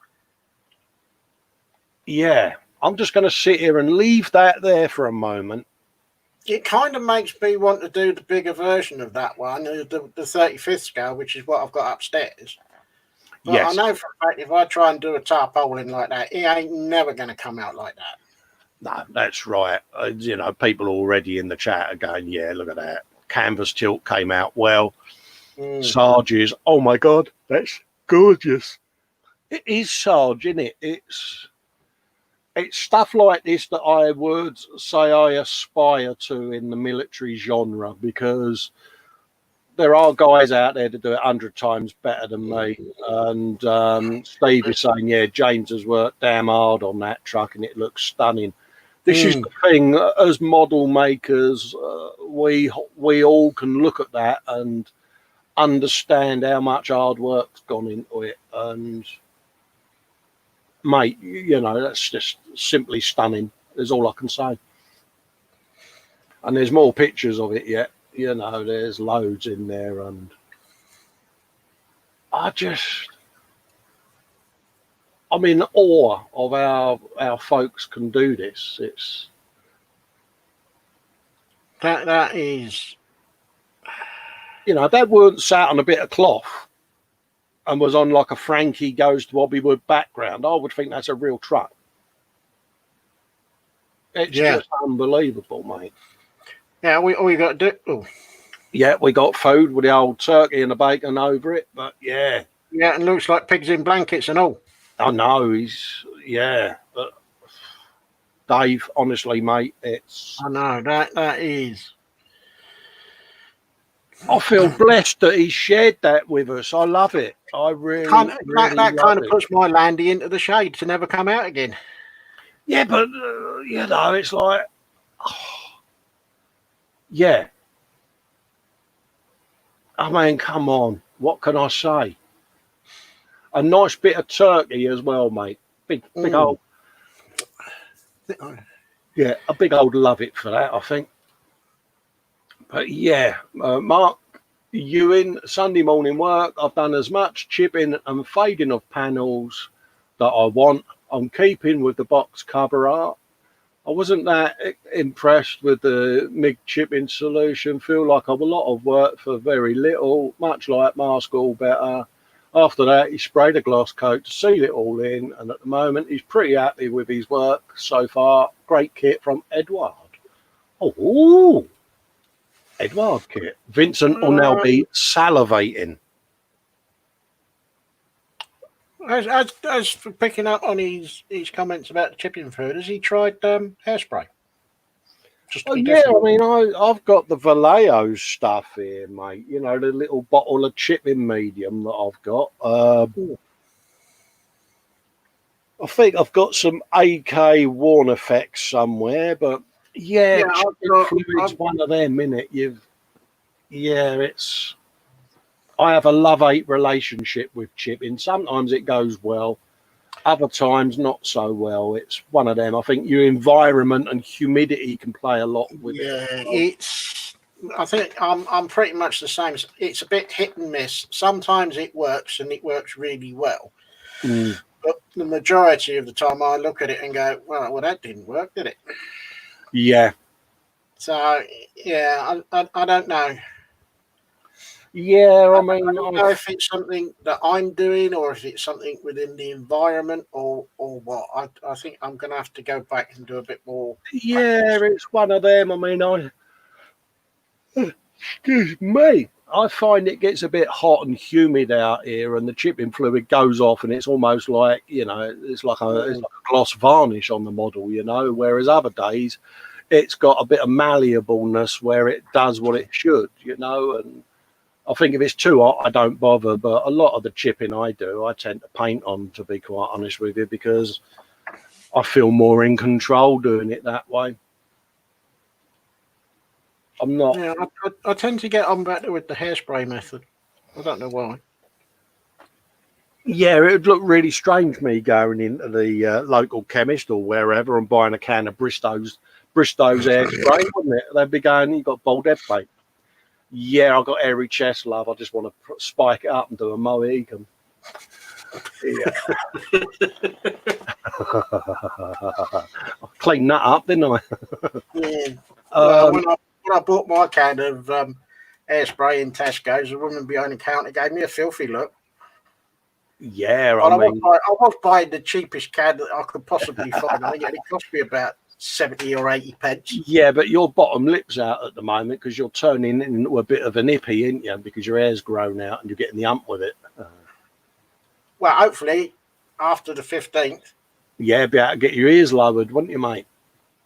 yeah. I'm just going to sit here and leave that there for a moment. it kind of makes me want to do the bigger version of that one, the 35th scale, which is what I've got upstairs. But Yes. I know for a fact if I try and do a tarpaulin like that, it ain't never going to come out like that. No, that's right. You know, people already in the chat are going, yeah, look at that. Canvas tilt came out well. Sarge's, oh my God, that's gorgeous. It is Sarge, isn't it? It's stuff like this that I would say I aspire to in the military genre, because there are guys out there to do it 100 times better than me. And Steve is saying, yeah, James has worked damn hard on that truck and it looks stunning. This is the thing, as model makers, we all can look at that and understand how much hard work's gone into it. And mate, you know, that's just simply stunning, is all I can say. And there's more pictures of it yet, you know, there's loads in there. And I'm in awe of how our folks can do this. It's that is, you know, if that weren't sat on a bit of cloth and was on like a Frankie Goes to Bobbywood background, I would think that's a real truck. It's just unbelievable, mate. Yeah, we got to do. Oh. Yeah, we got food with the old turkey and the bacon over it, but yeah. Yeah, and looks like pigs in blankets and all. I know, but Dave, honestly, mate, I know, that is. I feel blessed that he shared that with us. I love it. I really, that kind of puts my Landy into the shade to never come out again. Yeah, but you know, it's like, yeah. I mean, come on. What can I say? A nice bit of turkey as well, mate. Big old. Yeah, a big old love it for that, I think. But yeah, Mark Ewan, Sunday morning work. I've done as much chipping and fading of panels that I want. I'm keeping with the box cover art. I wasn't that impressed with the MIG chipping solution. Feel like I've a lot of work for very little, much like Mask All Better. After that, he sprayed a gloss coat to seal it all in, and at the moment, he's pretty happy with his work so far. Great kit from Edward. Oh, Edward kit. Vincent will now be salivating. As for picking up on his comments about the chipping food, has he tried hairspray? Oh yeah, I mean, I've got the Vallejo stuff here, mate. You know, the little bottle of chipping medium that I've got. I think I've got some AK Worn effects somewhere, but yeah, fluid's one of them, innit? It's. I have a love-hate relationship with chipping. Sometimes it goes well, other times not so well. It's one of them. I think your environment and humidity can play a lot with it. It's. I think I'm pretty much the same. It's a bit hit and miss. Sometimes it works and it works really well, but the majority of the time I look at it and go, well, that didn't work, did it? Yeah. So yeah, I don't know. Yeah, I mean, I don't know if it's something that I'm doing or if it's something within the environment or what. I think I'm going to have to go back and do a bit more. Yeah, it's one of them. I mean, excuse me. I find it gets a bit hot and humid out here, and the chipping fluid goes off, and it's almost like, you know, it's like a gloss varnish on the model, you know. Whereas other days, it's got a bit of malleableness where it does what it should, you know, and I think if it's too hot, I don't bother. But a lot of the chipping I do, I tend to paint on, to be quite honest with you, because I feel more in control doing it that way. I'm not. Yeah, I tend to get on better with the hairspray method. I don't know why. Yeah, it would look really strange me going into the local chemist or wherever and buying a can of Bristow's hairspray, wouldn't it? They'd be going, "You've got bald head, mate." Yeah, I've got airy chest, love. I just want to spike it up and do a Mohican. Yeah. I cleaned that up, didn't I? Yeah. Well, when I bought my can of hairspray in Tesco's, the woman behind the counter gave me a filthy look. Yeah, I was buying the cheapest can that I could possibly find. I think it cost me about 70 or 80 pence. Yeah, but your bottom lip's out at the moment because you're turning into a bit of an hippie, ain't you? Because your hair's grown out and you're getting the hump with it. Well, hopefully after the 15th. Yeah, be able to get your ears lowered, wouldn't you, mate?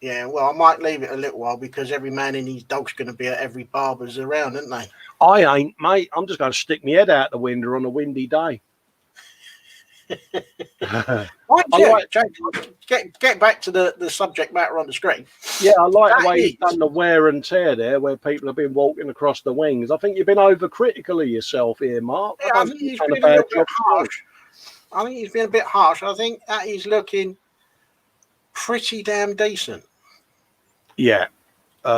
Yeah, well, I might leave it a little while because every man and his dog's going to be at every barber's around, aren't they? I ain't, mate. I'm just going to stick my head out the window on a windy day. Get back to the subject matter on the screen. Yeah, I like the way you've done the wear and tear there, where people have been walking across the wings. I think you've been overcritical of yourself here, Mark. Yeah, I think he's been a bit harsh. I think he's been a bit harsh. I think that he's looking pretty damn decent. Yeah,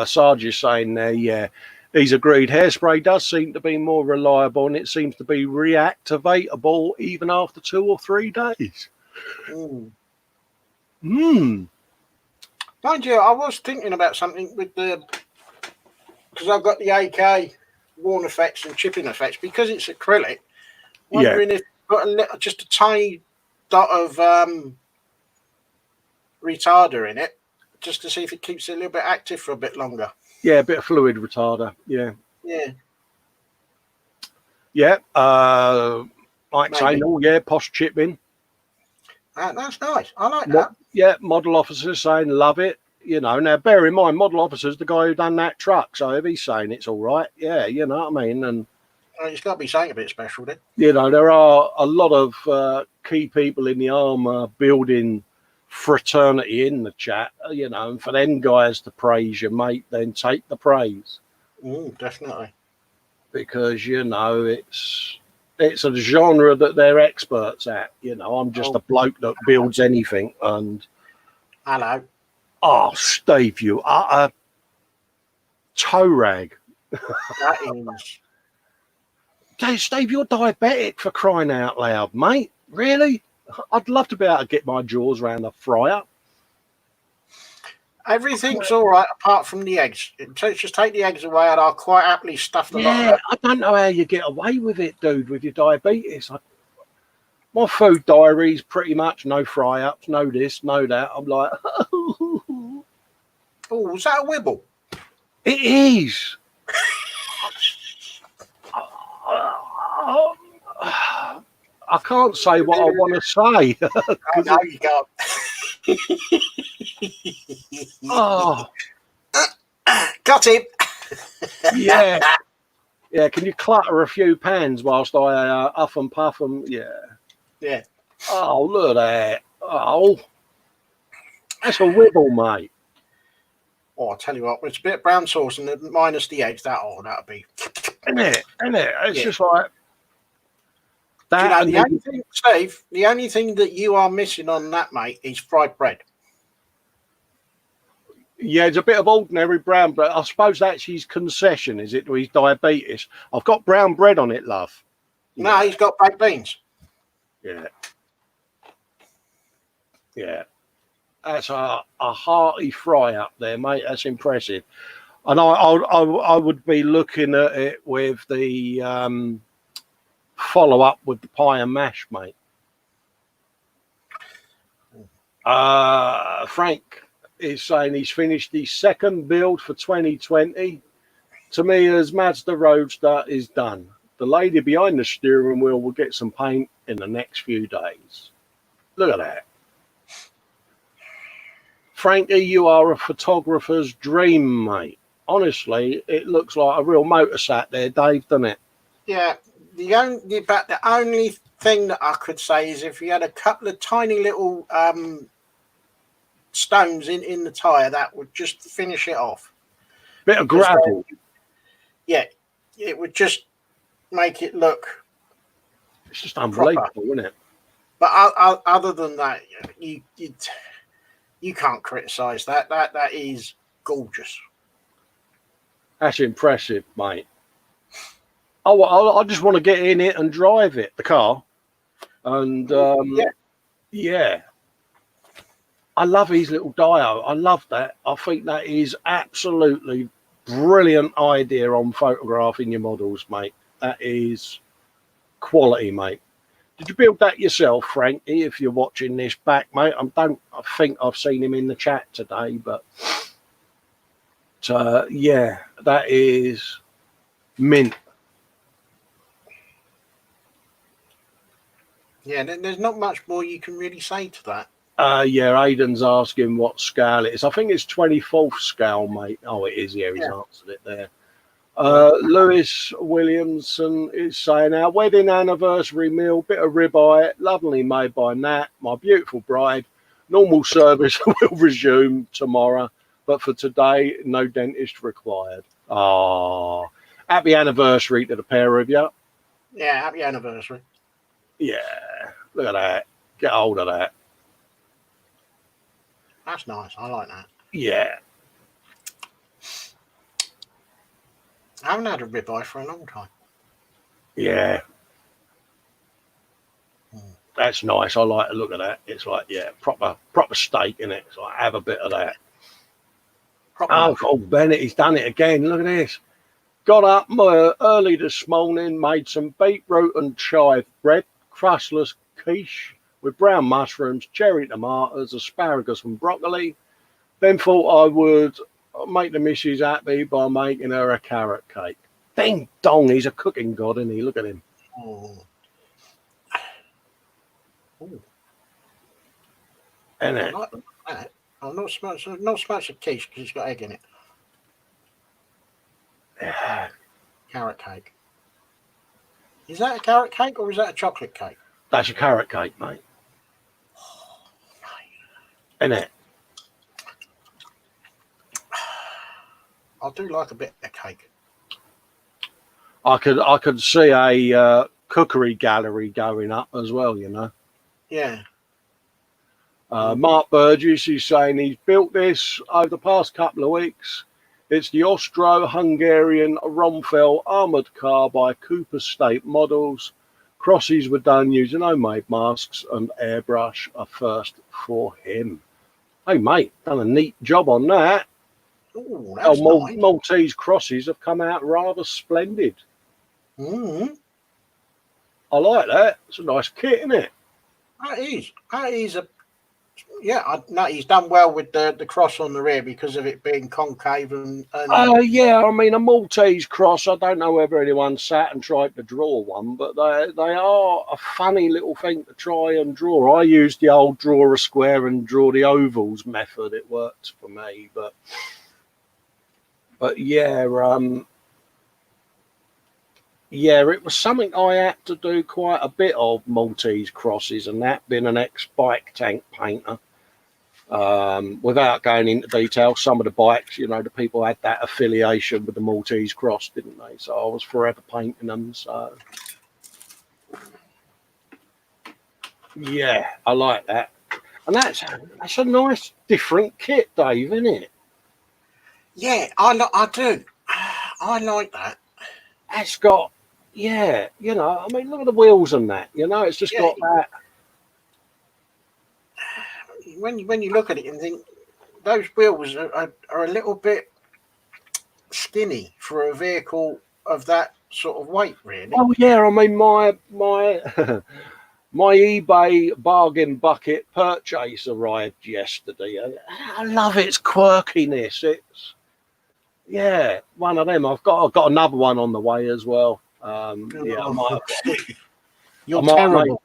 Sarge is saying there, yeah. He's agreed. Hairspray does seem to be more reliable and it seems to be reactivatable even after 2 or 3 days. Mind you, I was thinking about something with because I've got the AK worn effects and chipping effects because it's acrylic. Wondering if got just a tiny dot of retarder in it just to see if it keeps it a little bit active for a bit longer. Yeah, a bit of fluid retarder. Yeah. Like saying, oh yeah, posh chipping. That's nice. I like that. Yeah, model officers saying love it. You know, now bear in mind, model officer's the guy who done that truck. So if he's saying it's all right, yeah, you know what I mean. And it's got to be something a bit special then. You know, there are a lot of key people in the armour building fraternity in the chat, you know, and for them guys to praise you, mate, then take the praise. Definitely. Because, you know, it's a genre that they're experts at. You know, I'm just a bloke that builds anything. And hello. Oh, Steve, you are a toe rag. That is. Steve, you're diabetic for crying out loud, mate. Really? I'd love to be able to get my jaws around the fryer. Everything's all right apart from the eggs. Just take the eggs away and I'll quite happily stuff them. Yeah, I don't know how you get away with it, dude, with your diabetes. My food diary's pretty much no fry-ups, no this, no that. I'm like, oh, is that a wibble? It is. I can't say what I want to say. No, you can't. Got him. Yeah. Can you clutter a few pans whilst I huff and puff them? Yeah. Oh, look at that. Oh, that's a wibble, mate. Oh, I'll tell you what, it's a bit of brown sauce and minus the eggs. That'll be. Isn't it? It's just like that. You know, the only thing, Steve, the only thing that you are missing on that, mate, is fried bread. Yeah, it's a bit of ordinary brown bread. I suppose that's his concession, is it, to his diabetes? I've got brown bread on it, love. No, he's got baked beans. Yeah. That's a hearty fry up there, mate. That's impressive. And I would be looking at it with the follow-up with the pie and mash, mate. Frank is saying he's finished his second build for 2020. To me, as Mazda Roadster is done. The lady behind the steering wheel will get some paint in the next few days. Look at that. Frankie, you are a photographer's dream, mate. Honestly, it looks like a real motor sat there, Dave, doesn't it? Yeah, the only thing that I could say is if you had a couple of tiny little stones in the tyre, that would just finish it off. Bit of gravel. Yeah, it would just make it look It's just unbelievable, isn't it? But other than that, you can't criticise that. That is gorgeous. That's impressive, mate. I just want to get in it and drive it, the car. And yeah. I love his little dio. I love that. I think that is absolutely brilliant idea on photographing your models, mate. That is quality, mate. Did you build that yourself, Frankie? If you're watching this back, mate, I think I've seen him in the chat today, but yeah, that is mint. Yeah, there's not much more you can really say to that. Yeah, Aiden's asking what scale it is. I think it's 24th scale, mate. Oh, it is. Yeah, he's answered it there. Lewis Williamson is saying, our wedding anniversary meal, bit of ribeye, lovingly made by Nat, my beautiful bride. Normal service will resume tomorrow, but for today, no dentist required. Oh, happy anniversary to the pair of you. Yeah, happy anniversary. Yeah, look at that. Get hold of that. That's nice. I like that. Yeah. I haven't had a ribeye for a long time. Yeah. That's nice. I like to look at that. It's like, yeah, proper steak in it. So I have a bit of that. Oh, Bennett, he's done it again. Look at this. Got up early this morning, made some beetroot and chive bread, crustless quiche with brown mushrooms, cherry tomatoes, asparagus and broccoli. Then thought I would make the missus happy by making her a carrot cake. Ding dong, he's a cooking god, isn't he? Look at him. Oh. Isn't it? I like that. Oh, not so much a quiche because it's got egg in it. Yeah. Carrot cake. Is that a carrot cake or is that a chocolate cake? That's a carrot cake, mate. Oh, Isn't it? I do like a bit of cake. I could see a cookery gallery going up as well, you know. Yeah. Mark Burgess is saying he's built this over the past couple of weeks. It's the Austro-Hungarian Romfel armoured car by Cooper State Models. Crosses were done using homemade masks and airbrush, a first for him. Hey, mate, done a neat job on that. Ooh, that's nice. Maltese crosses have come out rather splendid. Mm-hmm. I like that. It's a nice kit, isn't it? That is a... Yeah, no, he's done well with the cross on the rear because of it being concave and yeah, I mean, a Maltese cross, I don't know whether anyone sat and tried to draw one, but they are a funny little thing to try and draw. I used the old draw a square and draw the ovals method. It worked for me, but yeah, yeah, it was something I had to do quite a bit of, Maltese crosses, and that being an ex-bike tank painter. Without going into detail, some of the bikes, you know, the people had that affiliation with the Maltese cross, didn't they? So I was forever painting them. So yeah, I like that, and that's a nice different kit, Dave, isn't it? yeah, I do. I like that. It's got, yeah, you know, I mean, look at the wheels and that, you know, it's just got that. When you look at it and think those wheels are a little bit skinny for a vehicle of that sort of weight, really. Oh yeah, I mean my my eBay bargain bucket purchase arrived yesterday. I love its quirkiness. It's one of them. I've got another one on the way as well. You're terrible.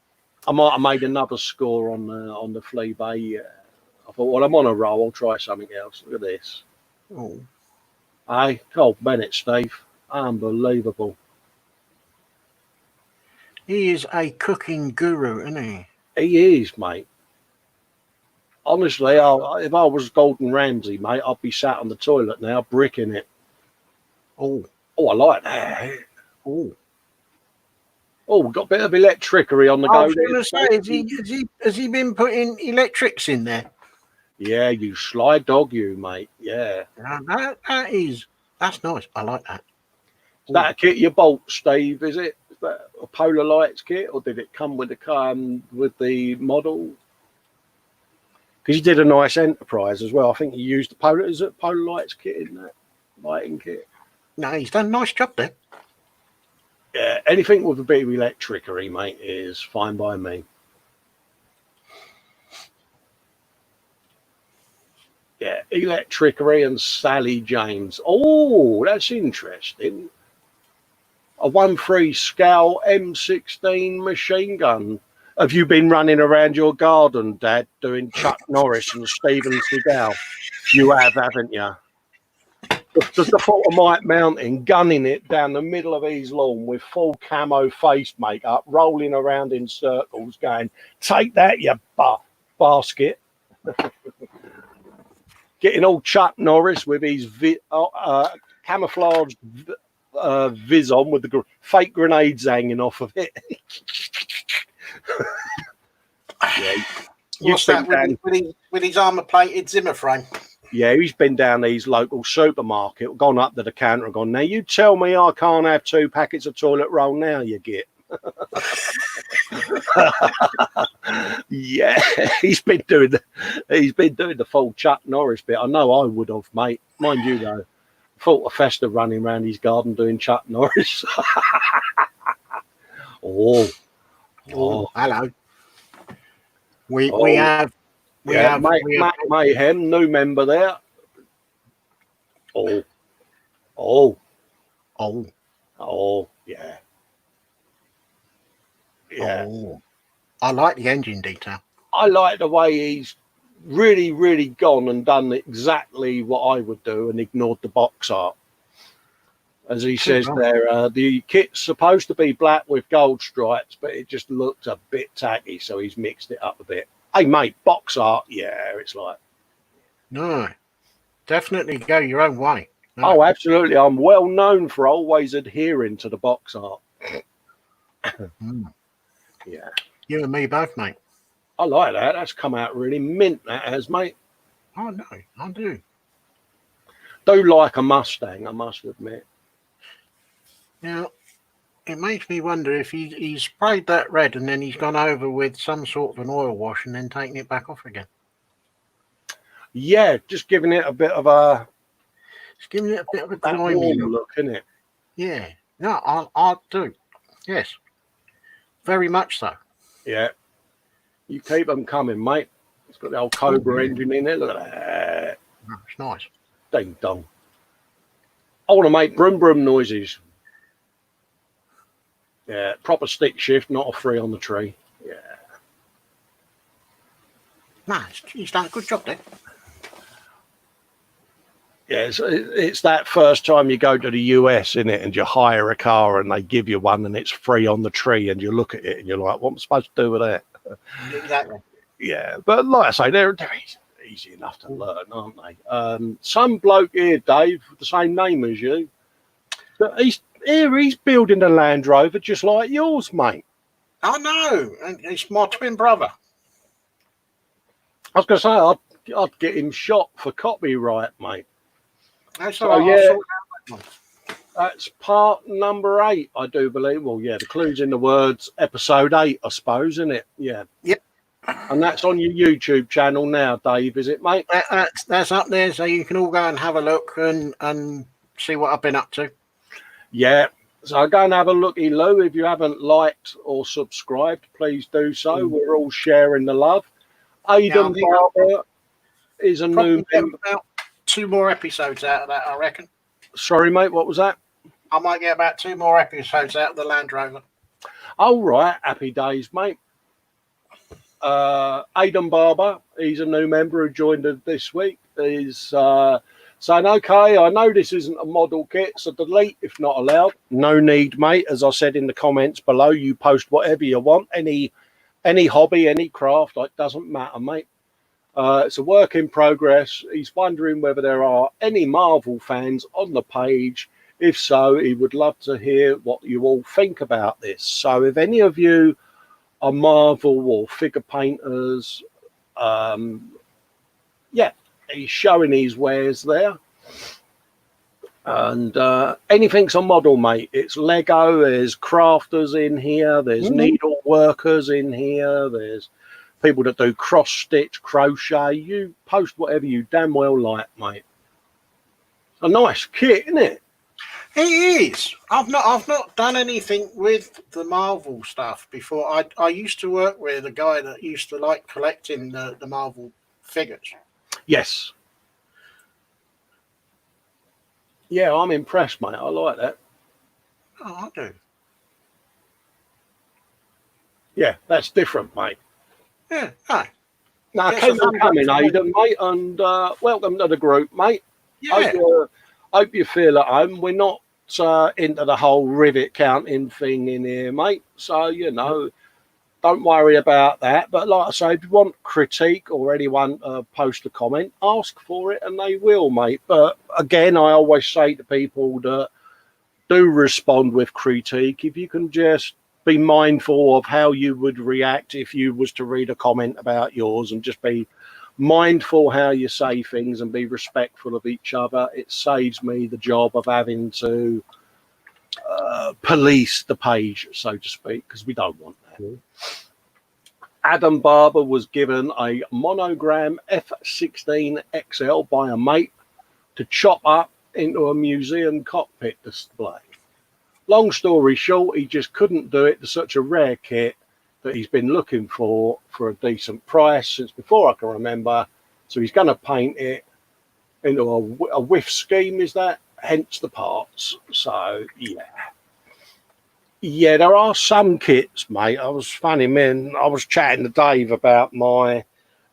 I might have made another score on the flea bay. I thought, well, I'm on a roll. I'll try something else. Look at this. Oh. Hey, Cole Bennett, Steve. Unbelievable. He is a cooking guru, isn't he? He is, mate. Honestly, if I was Gordon Ramsay, mate, I'd be sat on the toilet now, bricking it. Oh, I like that. oh. Oh, we've got a bit of electricity on the I go. was going to say, has he been putting electrics in there? Yeah, you sly dog, you, mate. Yeah. Now, that's nice. I like that. Is that a kit you bought, Steve? Is it? Is that a Polar Lights kit, or did it come with the model? Because you did a nice Enterprise as well. I think you used the Polar. Is it Polar Lights kit in that lighting kit? No, he's done a nice job there. Yeah, anything with a bit of electricity, mate, is fine by me. Yeah, electricity and Sally James. Oh, that's interesting. A 1.3 Scowl M16 machine gun. Have you been running around your garden, Dad, doing Chuck Norris and Steven Seagal? You have, haven't you? Just the thought of Mike Mountain gunning it down the middle of his lawn with full camo face makeup, rolling around in circles, going, "Take that, you basket!" Getting all Chuck Norris with his camouflaged viz on with the fake grenades hanging off of it. Yeah, What's that with his armour-plated Zimmer frame? Yeah, he's been down these local supermarket, gone up to the counter and gone, "Now you tell me I can't have 2 packets of toilet roll now, you get." Yeah, he's been doing the full Chuck Norris bit. I know I would have, mate. Mind you though, thought of Festa running around his garden doing Chuck Norris. Oh, hello. We have Mayhem, new member there. Oh, yeah. Yeah. Oh, I like the engine detail. I like the way he's really, really gone and done exactly what I would do and ignored the box art. As he says there, the kit's supposed to be black with gold stripes, but it just looks a bit tacky, so he's mixed it up a bit. Hey, mate, box art, yeah, it's like... No, definitely go your own way. No. Oh, absolutely. I'm well known for always adhering to the box art. Yeah. You and me both, mate. I like that. That's come out really mint, that has, mate. Oh, no, I do. Do like a Mustang, I must admit. Now, it makes me wonder if he's sprayed that red and then he's gone over with some sort of an oil wash and then taken it back off again. Yeah, just giving it a bit of a... It's giving it a bit of a grimy look, isn't it? Yeah. No, I do. Yes. Very much so. Yeah. You keep them coming, mate. It's got the old Cobra engine in it. Look at that. Oh, it's nice. Ding dong. I want to make brum brum noises. Yeah, proper stick shift, not a 3 on the tree. Yeah. Nice. He's done a good job there. Yeah, it's that first time you go to the US, innit, and you hire a car and they give you one and it's 3 on the tree and you look at it and you're like, what am I supposed to do with that? Exactly. Yeah, but like I say, they're easy enough to learn, aren't they? Some bloke here, Dave, with the same name as you, he's building a Land Rover just like yours, mate. Oh, no. And it's my twin brother. I was going to say, I'd get him shot for copyright, mate. That's part number 8, I do believe. Well, yeah, the clue's in the words, episode 8, I suppose, isn't it? Yeah. Yep. And that's on your YouTube channel now, Dave, is it, mate? That's up there, so you can all go and have a look and see what I've been up to. Yeah. So go and have a looky, Lou. If you haven't liked or subscribed, please do so. We're all sharing the love. Aidan Barber is a new member. About 2 more episodes out of that, I reckon. Sorry, mate, what was that? I might get about 2 more episodes out of the Land Rover. All right, happy days, mate. Aidan Barber, he's a new member who joined us this week. He's saying, okay, I know this isn't a model kit, so delete if not allowed. No need, mate. As I said in the comments below, you post whatever you want, any hobby, any craft, it doesn't matter, mate. It's a work in progress. He's wondering whether there are any Marvel fans on the page. If so, he would love to hear what you all think about this. So if any of you are Marvel or figure painters, yeah, he's showing his wares there. And anything's a model, mate. It's Lego, there's crafters in here, there's needle workers in here, there's people that do cross stitch, crochet. You post whatever you damn well like, mate. It's a nice kit, isn't it? It is. I've not done anything with the Marvel stuff before. I used to work with a guy that used to like collecting the Marvel figures. Yes. Yeah, I'm impressed, mate. I like that. Oh, I do. Yeah, that's different, mate. Yeah. Hi. Now, Yes, keep I on coming, Aidan, mate, and welcome to the group, mate. Yeah. Hope you feel at home. We're not into the whole rivet counting thing in here, mate. So, you know, don't worry about that. But like I say, if you want critique or anyone post a comment, ask for it and they will, mate. But again, I always say to people that do respond with critique. If you can just be mindful of how you would react if you was to read a comment about yours, and just be mindful how you say things and be respectful of each other. It saves me the job of having to police the page, so to speak, because we don't want that. Adam Barber was given a monogram F16 XL by a mate to chop up into a museum cockpit display. Long story short, he just couldn't do it to such a rare kit that he's been looking for a decent price since before I can remember. So he's going to paint it into a whiff scheme, is that? Hence the parts. So, yeah. Yeah, there are some kits, mate. I was chatting to Dave about my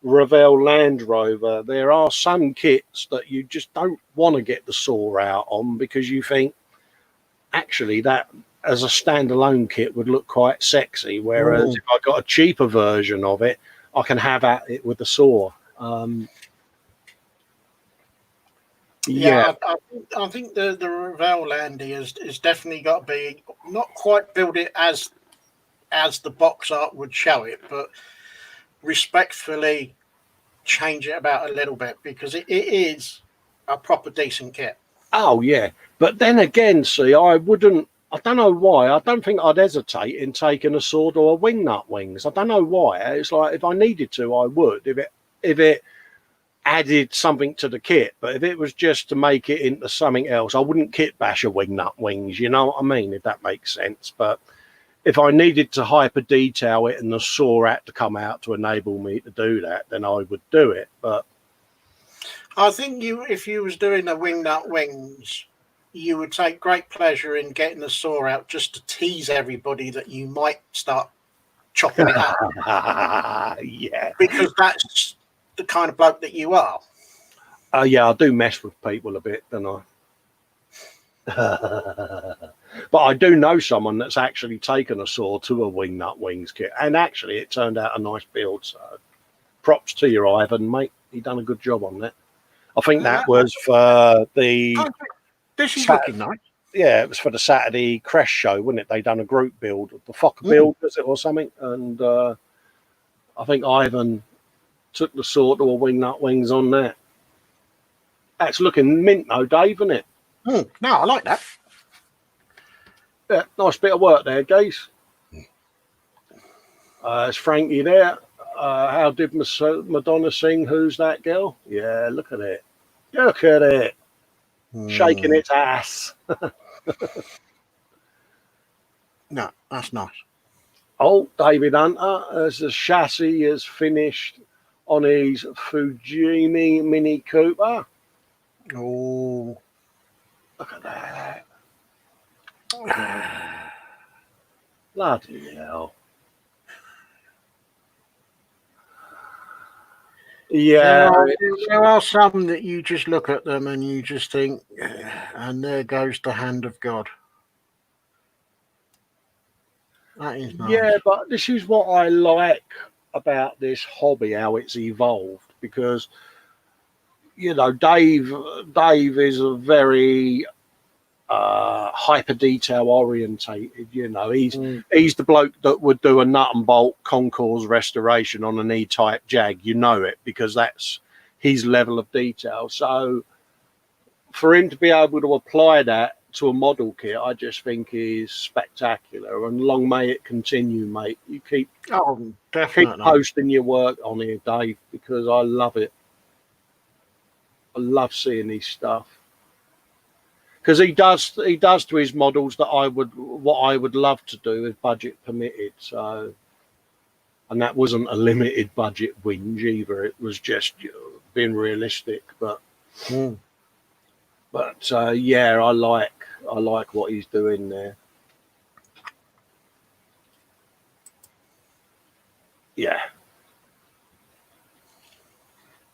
Revell Land Rover. There are some kits that you just don't want to get the saw out on because you think, actually, that as a standalone kit would look quite sexy. Whereas if I got a cheaper version of it, I can have at it with the saw. Yeah, I think the Revell Landy is definitely got to be not quite build it as the box art would show it, but respectfully change it about a little bit because it is a proper decent kit. Oh, yeah. But then again, see, I don't know why. I don't think I'd hesitate in taking a sword or a wingnut wings. I don't know why. It's like if I needed to, I would. If it added something to the kit, but if it was just to make it into something else, I wouldn't kit bash a wingnut wings. You know what I mean? If that makes sense. But if I needed to hyper detail it and the saw had to come out to enable me to do that, then I would do it. But I think if you was doing the wingnut wings, you would take great pleasure in getting the saw out just to tease everybody that you might start chopping it up. Yeah. Because that's the kind of bloke that you are. Yeah, I do mess with people a bit, don't I? But I do know someone that's actually taken a saw to a wingnut wings kit, and actually it turned out a nice build. So props to you, Ivan, mate. You done a good job on that. I think that was for the. This is looking nice. Yeah, it was for the Saturday Crash show, wasn't it? They done a group build, the Fokker build, was it, or something? And I think Ivan took the saw to a wingnut wings on that. That's looking mint, though, Dave, isn't it? No, I like that. Yeah, nice bit of work there, guys. It's Frankie there. How did Madonna sing? Who's that girl? Yeah, look at it. Look at it. Shaking its ass. No, that's nice. Oh, David Hunter, as the chassis is finished on his Fujimi Mini Cooper. Oh, Look at that. Bloody hell. Yeah, There are some that you just look at them and you just think, and there goes the hand of God. That is nice. yeah, but this is what I like about this hobby, how it's evolved, because Dave is a very hyper detail orientated. He's the bloke that would do a nut and bolt concours restoration on an E-type Jag. It because that's his level of detail. So for him to be able to apply that to a model kit, I just think is spectacular. And long may it continue, mate. You keep Definitely posting your work on here, Dave, because I love it. I love seeing his stuff. Because he does to his models what I would love to do if budget permitted. So, and that wasn't a limited budget whinge either. It was just being realistic. But yeah, I like what he's doing there. Yeah,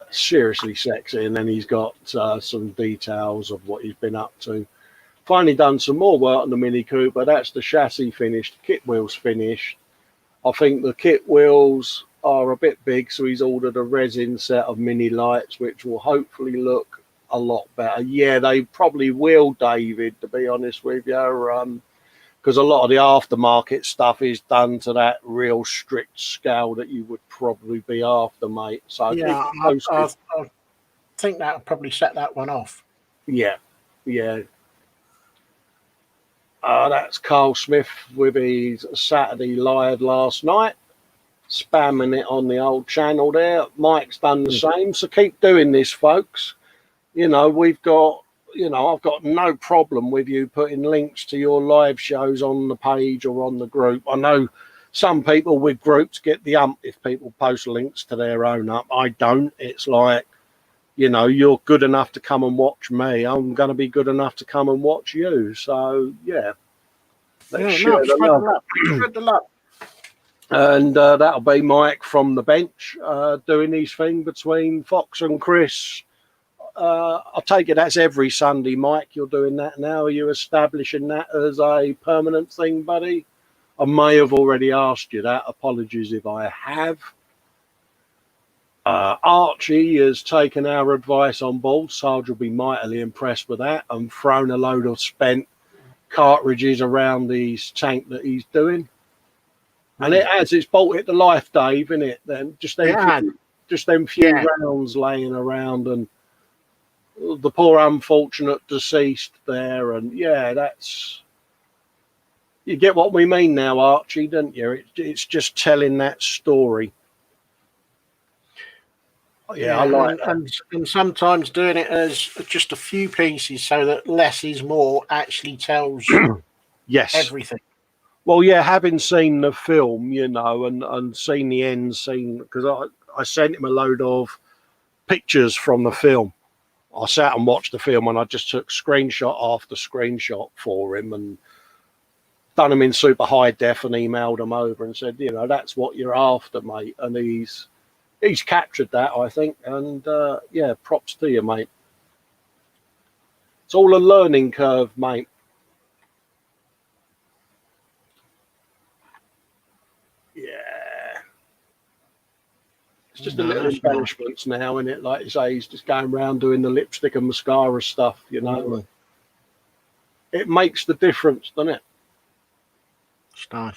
seriously sexy. And then he's got some details of what he's been up to. Finally done some more work on the Mini Cooper. That's the chassis finished, kit wheels finished. I think the kit wheels are a bit big, so he's ordered a resin set of mini lights, which will hopefully look a lot better. Yeah, they probably will, David, to be honest with you, because a lot of the aftermarket stuff is done to that real strict scale that you would probably be after, mate. So yeah, I think that'll probably set that one off. Yeah. That's Carl Smith with his Saturday live last night, spamming it on the old channel there. Mike's done the same, so keep doing this, folks. I've got no problem with you putting links to your live shows on the page or on the group. I know some people with groups get the ump if people post links to their own up. I don't. It's like, you're good enough to come and watch me. I'm going to be good enough to come and watch you. So, yeah. Let's share the love. And that'll be Mike from the bench doing his thing between Fox and Chris. I take it that's every Sunday, Mike. You're doing that now. Are you establishing that as a permanent thing, buddy? I may have already asked you that. Apologies if I have. Archie has taken our advice on board. Sarge will be mightily impressed with that and thrown a load of spent cartridges around his tank that he's doing. And it's brought it to life, Dave, isn't it? Then just them few rounds laying around and the poor unfortunate deceased there. And yeah, you get what we mean now, Archie, don't you? It's just telling that story. Yeah, I like that. And sometimes doing it as just a few pieces so that less is more actually tells everything. Well, yeah, having seen the film, and seen the end scene, because I sent him a load of pictures from the film. I sat and watched the film and I just took screenshot after screenshot for him and done them in super high def and emailed them over and said, that's what you're after, mate. And he's captured that, I think. And yeah, props to you, mate. It's all a learning curve, mate. Yeah. It's just a little embellishments now, isn't it? Like you say, he's just going around doing the lipstick and mascara stuff, It makes the difference, doesn't it? It's nice.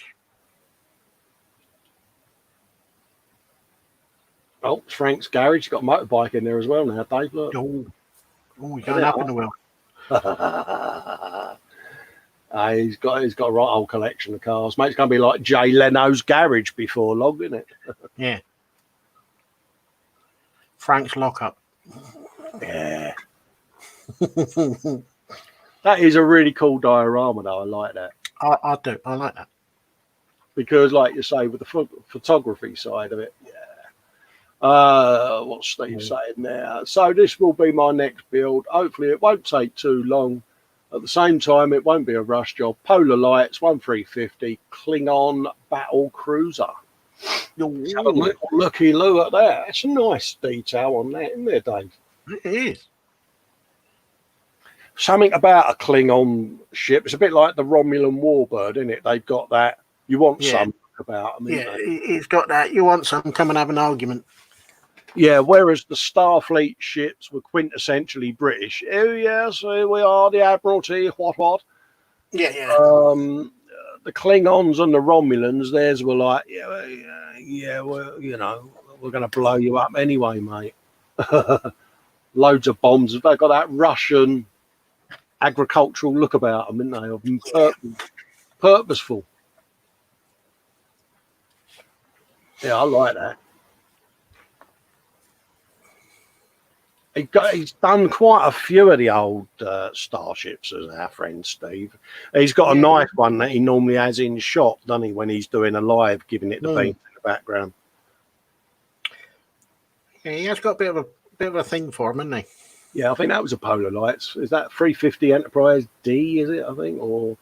Oh, it's Frank's garage. He's got a motorbike in there as well now, Dave. Look. Oh, he's going up in the wheel. He's got a right old collection of cars, mate. It's going to be like Jay Leno's garage before long, isn't it? Yeah. Frank's lockup. Yeah. That is a really cool diorama, though. I like that. I do. I like that. Because, like you say, with the photography side of it, yeah. What's Steve saying there? So this will be my next build. Hopefully it won't take too long. At the same time, it won't be a rush job. Polar Lights, 1350, Klingon Battle Cruiser. Have a little looky loo at that. That's a nice detail on that, isn't there, Dave? It is. Something about a Klingon ship. It's a bit like the Romulan Warbird, isn't it? They've got that. You want something about them, Yeah, he's got that. You want some, come and have an argument. Yeah, whereas the Starfleet ships were quintessentially British. Oh, yes, here we are, the Admiralty, what. Yeah, yeah. The Klingons and the Romulans, theirs were like, well, you know, we're going to blow you up anyway, mate. Loads of bombs. They've got that Russian agricultural look about them, haven't they? Of purposeful. Yeah, I like that. He's done quite a few of the old starships, as our friend Steve. He's got a nice one that he normally has in shot, doesn't he, when he's doing a live, giving it the beam in the background. Yeah, he has got a bit of a thing for him, hasn't he? Yeah, I think that was Apollo Lights. Is that 350 Enterprise D, is it, I think? Or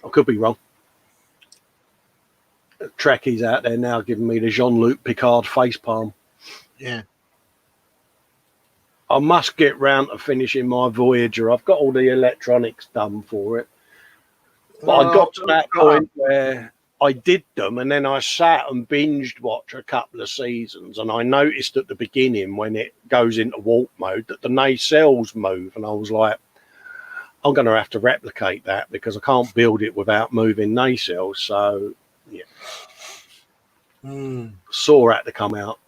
I could be wrong. Trekkie's out there now giving me the Jean-Luc Picard facepalm. Yeah. I must get round to finishing my Voyager. I've got all the electronics done for it. But I got to that point where I did them, and then I sat and binged watch a couple of seasons, and I noticed at the beginning when it goes into warp mode that the nacelles move, and I was like, I'm going to have to replicate that because I can't build it without moving nacelles. So, yeah. Saw had to come out.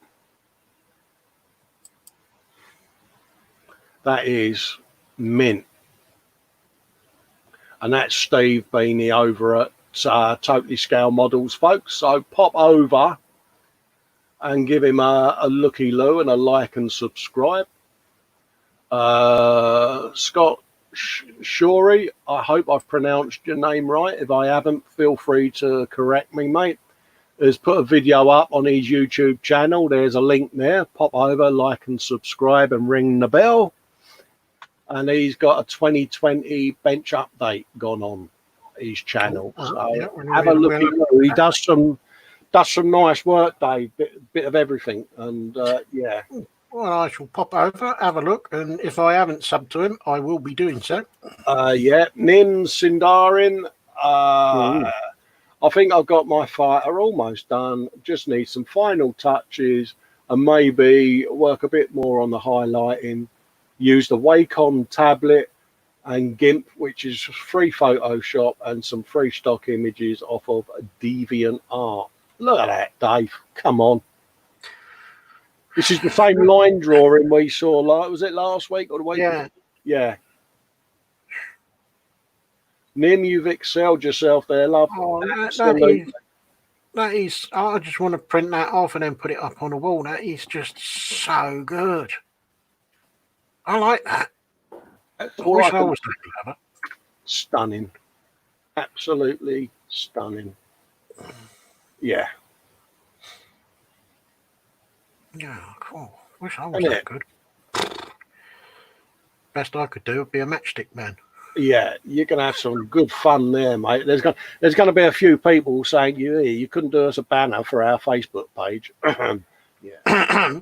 That is mint. And that's Steve Beanie over at Totally Scale Models, folks. So pop over and give him a looky-loo and a like and subscribe. Scott Shorey, I hope I've pronounced your name right. If I haven't, feel free to correct me, mate. Has put a video up on his YouTube channel. There's a link there. Pop over, like and subscribe and ring the bell. And he's got a 2020 bench update gone on his channel. So have a look. He does some nice work, Dave. Bit of everything, and yeah. Well, I shall pop over, have a look, and if I haven't subbed to him, I will be doing so. Yeah, Nim Sindarin. I think I've got my fighter almost done. Just need some final touches and maybe work a bit more on the highlighting. Use the Wacom tablet and GIMP, which is free Photoshop and some free stock images off of DeviantArt. Look at that, Dave. Come on. This is the same line drawing we saw, like, was it last week or the week? Yeah. Nim, you've excelled yourself there, love. Oh, that is, I just want to print that off and then put it up on the wall. That is just so good. I like that. That's I wish I was thinking of it. Stunning. Absolutely stunning. Yeah. Yeah, cool. Wish I was that good. Best I could do would be a matchstick man. Yeah, you're going to have some good fun there, mate. There's going to be a few people saying you couldn't do us a banner for our Facebook page. Yeah.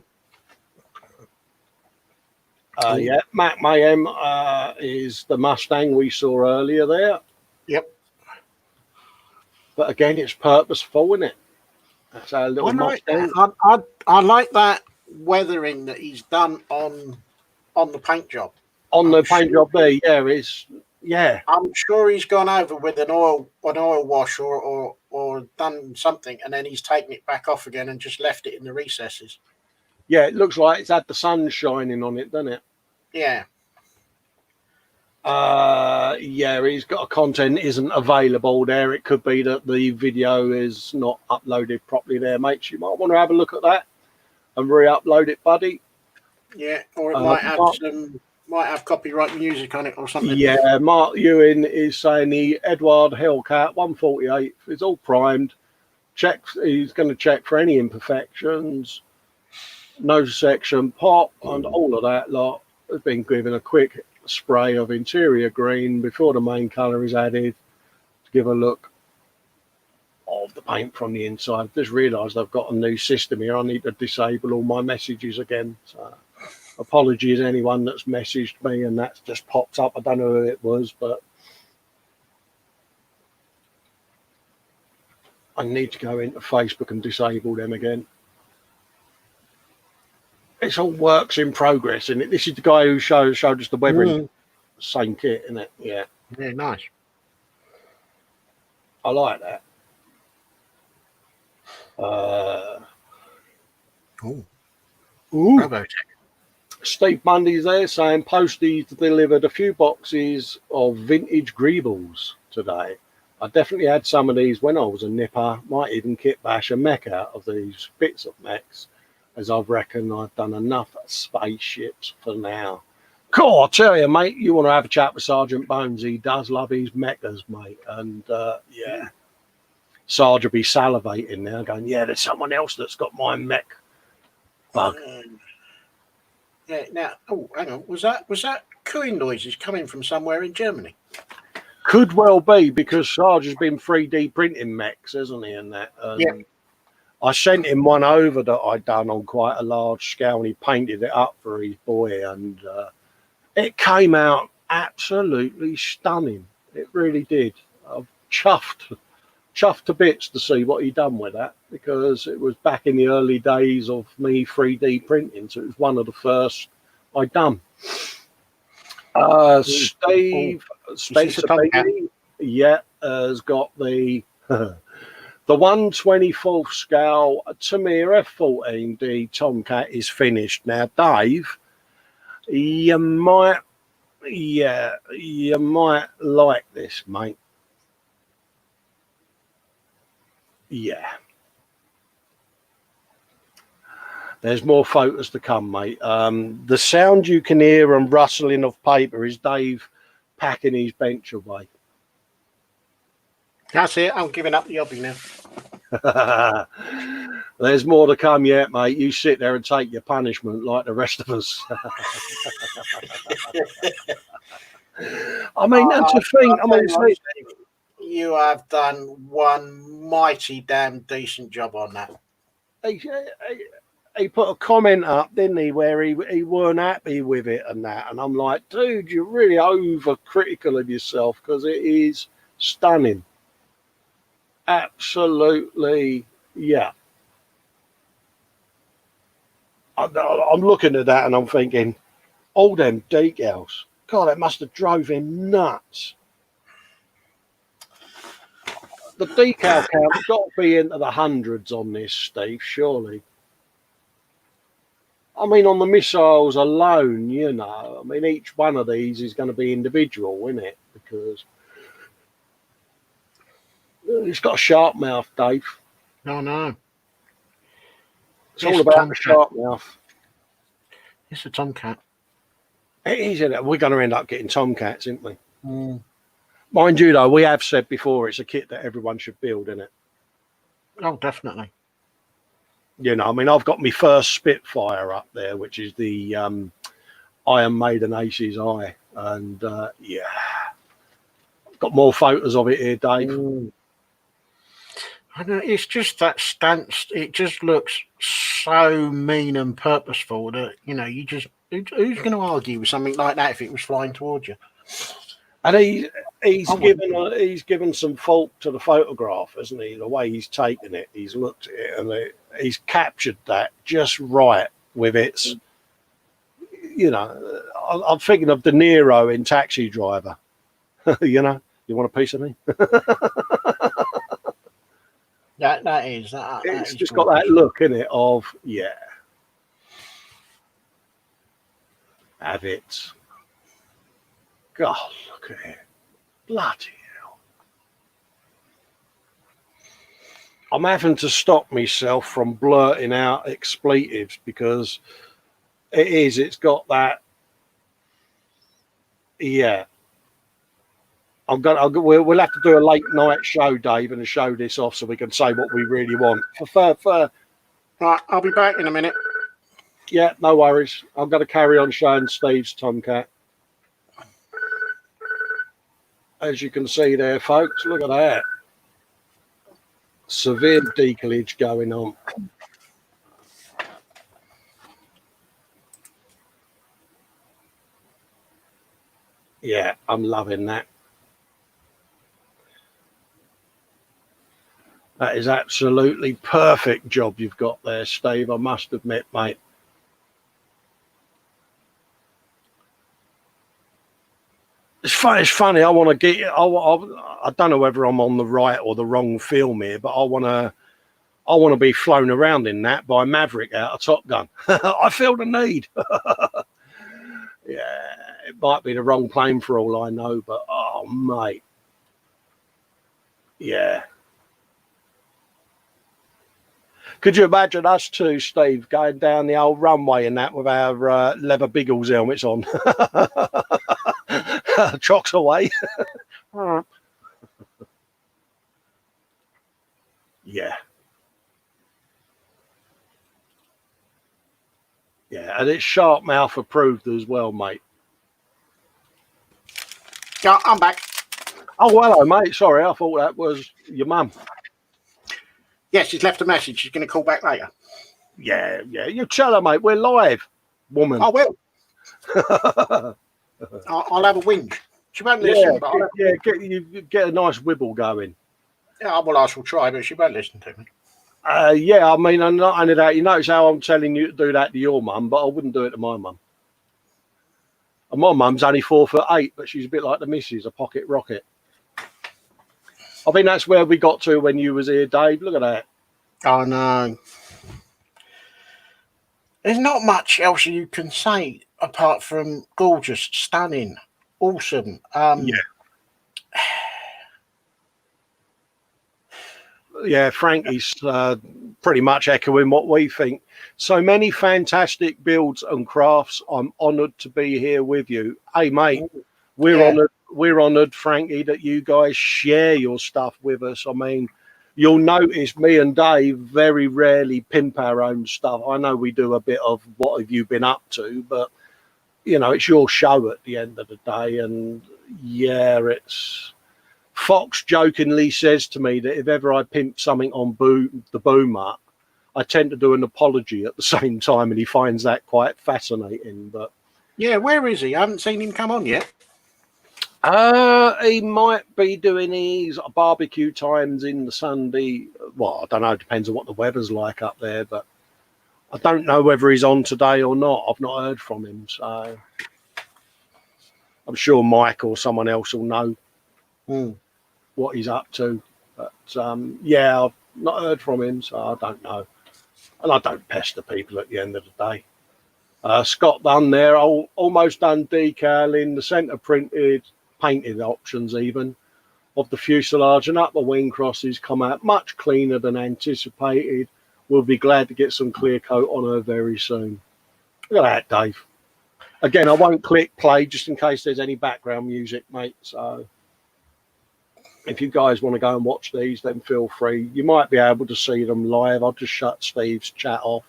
Yeah, Mac Mayhem is the Mustang we saw earlier there. Yep. But again, it's purposeful, isn't it? That's our little Mustang. I like that weathering that he's done on the paint job. On the paint job there, yeah. I'm sure he's gone over with an oil wash or done something, and then he's taken it back off again and just left it in the recesses. Yeah, it looks like it's had the sun shining on it, doesn't it? Yeah. Yeah, he's got a content isn't available there. It could be that the video is not uploaded properly there, mates. You might want to have a look at that and re-upload it, buddy. Yeah, or it might have copyright music on it or something. Yeah, Mark Ewan is saying the Edward Hellcat 148 is all primed. He's going to check for any imperfections. Nose section pop and all of that lot has been given a quick spray of interior green before the main colour is added to give a look of lot of the paint from the inside. I've just realised I've got a new system here. I need to disable all my messages again. So apologies anyone that's messaged me and that's just popped up. I don't know who it was, but I need to go into Facebook and disable them again. It's all works in progress, isn't it? This is the guy who showed us the weathering. Same kit, isn't it? Yeah. Yeah, nice. I like that. Bravo. Steve Mundy's there saying Posties delivered a few boxes of vintage greebles today. I definitely had some of these when I was a nipper. Might even kit bash a mech out of these bits of mechs, as I reckon I've done enough spaceships for now. Cool, I'll tell you, mate, you want to have a chat with Sergeant Bones. He does love his mechas, mate. And, yeah, Sarge will be salivating now, going, yeah, there's someone else that's got my mech bug. Yeah, now, oh, hang on. Was that cooing noises coming from somewhere in Germany? Could well be, because Sarge has been 3D printing mechs, hasn't he, and that. Yeah. I sent him one over that I'd done on quite a large scale, and he painted it up for his boy, and it came out absolutely stunning. It really did. I'm chuffed to bits to see what he done with that, because it was back in the early days of me 3D printing, so it was one of the first I done. Steve Spencer Bailey, yeah, has got the the 1/24th scale Tamir F14D Tomcat is finished. Now, Dave, you might like this, mate. Yeah. There's more photos to come, mate. The sound you can hear and rustling of paper is Dave packing his bench away. That's it. I'm giving up the hobby now. There's more to come yet, mate. You sit there and take your punishment like the rest of us. I mean, and to think, I mean, you have done one mighty damn decent job on that. He put a comment up, didn't he, where he weren't happy with it and that. And I'm like, dude, you're really overcritical of yourself, because it is stunning. Absolutely, yeah. I'm looking at that and I'm thinking, all them decals, God, it must have drove him nuts. The decal count's got to be into the hundreds on this, Steve, surely. I mean, on the missiles alone, you know, I mean, each one of these is going to be individual, isn't it? Because it's got a sharp mouth, Dave. No. It's all about the sharp mouth. It's a Tomcat. It is, isn't it? We're going to end up getting Tomcats, aren't we? Mind you, though, we have said before it's a kit that everyone should build, isn't it? Oh, definitely. You know, I mean, I've got my first Spitfire up there, which is the Iron Maiden Ace's Eye. And, yeah, I've got more photos of it here, Dave. I know, it's just that stance. It just looks so mean and purposeful that, you know, you just, who's going to argue with something like that if it was flying towards you? And he's given some fault to the photograph, hasn't he? The way he's taken it, he's looked at it, and he's captured that just right with its. You know, I'm thinking of De Niro in Taxi Driver. You know, you want a piece of me? That is. It's just got that look in it of, yeah. Have it. God, look at it. Bloody hell. I'm having to stop myself from blurting out expletives, because it's got that, yeah. We'll have to do a late night show, Dave, and show this off so we can say what we really want. Right, I'll be back in a minute. Yeah, no worries. I'm going to carry on showing Steve's Tomcat. As you can see there, folks, look at that. severe decalage going on. Yeah, I'm loving that. That is absolutely perfect job you've got there, Steve. I must admit, mate. It's funny. I want to get. I don't know whether I'm on the right or the wrong film here, but I want to be flown around in that by Maverick out of Top Gun. I feel the need. Yeah, it might be the wrong plane for all I know, but oh, mate. Yeah. Could you imagine us two, Steve, going down the old runway and that with our leather Biggles helmets on? Chocks away. Yeah. Yeah, and it's sharp mouth approved as well, mate. Yeah, I'm back. Oh, hello, mate. Sorry, I thought that was your mum. Yeah, she's left a message. She's going to call back later. Yeah. You tell her, mate. We're live, woman. I will. I'll have a whinge. She won't listen. Get a nice wibble going. Yeah, well, I shall try, but she won't listen to me. Yeah, I mean, and not only that, you notice how I'm telling you to do that to your mum, but I wouldn't do it to my mum. And my mum's only 4'8", but she's a bit like the missus, a pocket rocket. I think that's where we got to when you was here, Dave. Look at that. Oh, no. There's not much else you can say apart from gorgeous, stunning, awesome. Yeah, Frankie's pretty much echoing what we think. So many fantastic builds and crafts. I'm honoured to be here with you. Hey, mate, we're honoured, Frankie, that you guys share your stuff with us. I mean, you'll notice me and Dave very rarely pimp our own stuff. I know we do a bit of what have you been up to, but, you know, it's your show at the end of the day. And, yeah, it's... Fox jokingly says to me that if ever I pimp something on the Boomer, I tend to do an apology at the same time, and he finds that quite fascinating. But yeah, where is he? I haven't seen him come on yet. He might be doing his barbecue times in the Sunday. Well, I don't know. It depends on what the weather's like up there, but I don't know whether he's on today or not. I've not heard from him, so I'm sure Mike or someone else will know what he's up to. But yeah, I've not heard from him, so I don't know. And I don't pester people at the end of the day. Scott done there, almost done decaling, the centre printed, painted options even, of the fuselage and upper wing crosses come out much cleaner than anticipated. We'll be glad to get some clear coat on her very soon. Look at that, Dave. Again, I won't click play just in case there's any background music, mate. So if you guys want to go and watch these, then feel free. You might be able to see them live. I'll just shut Steve's chat off.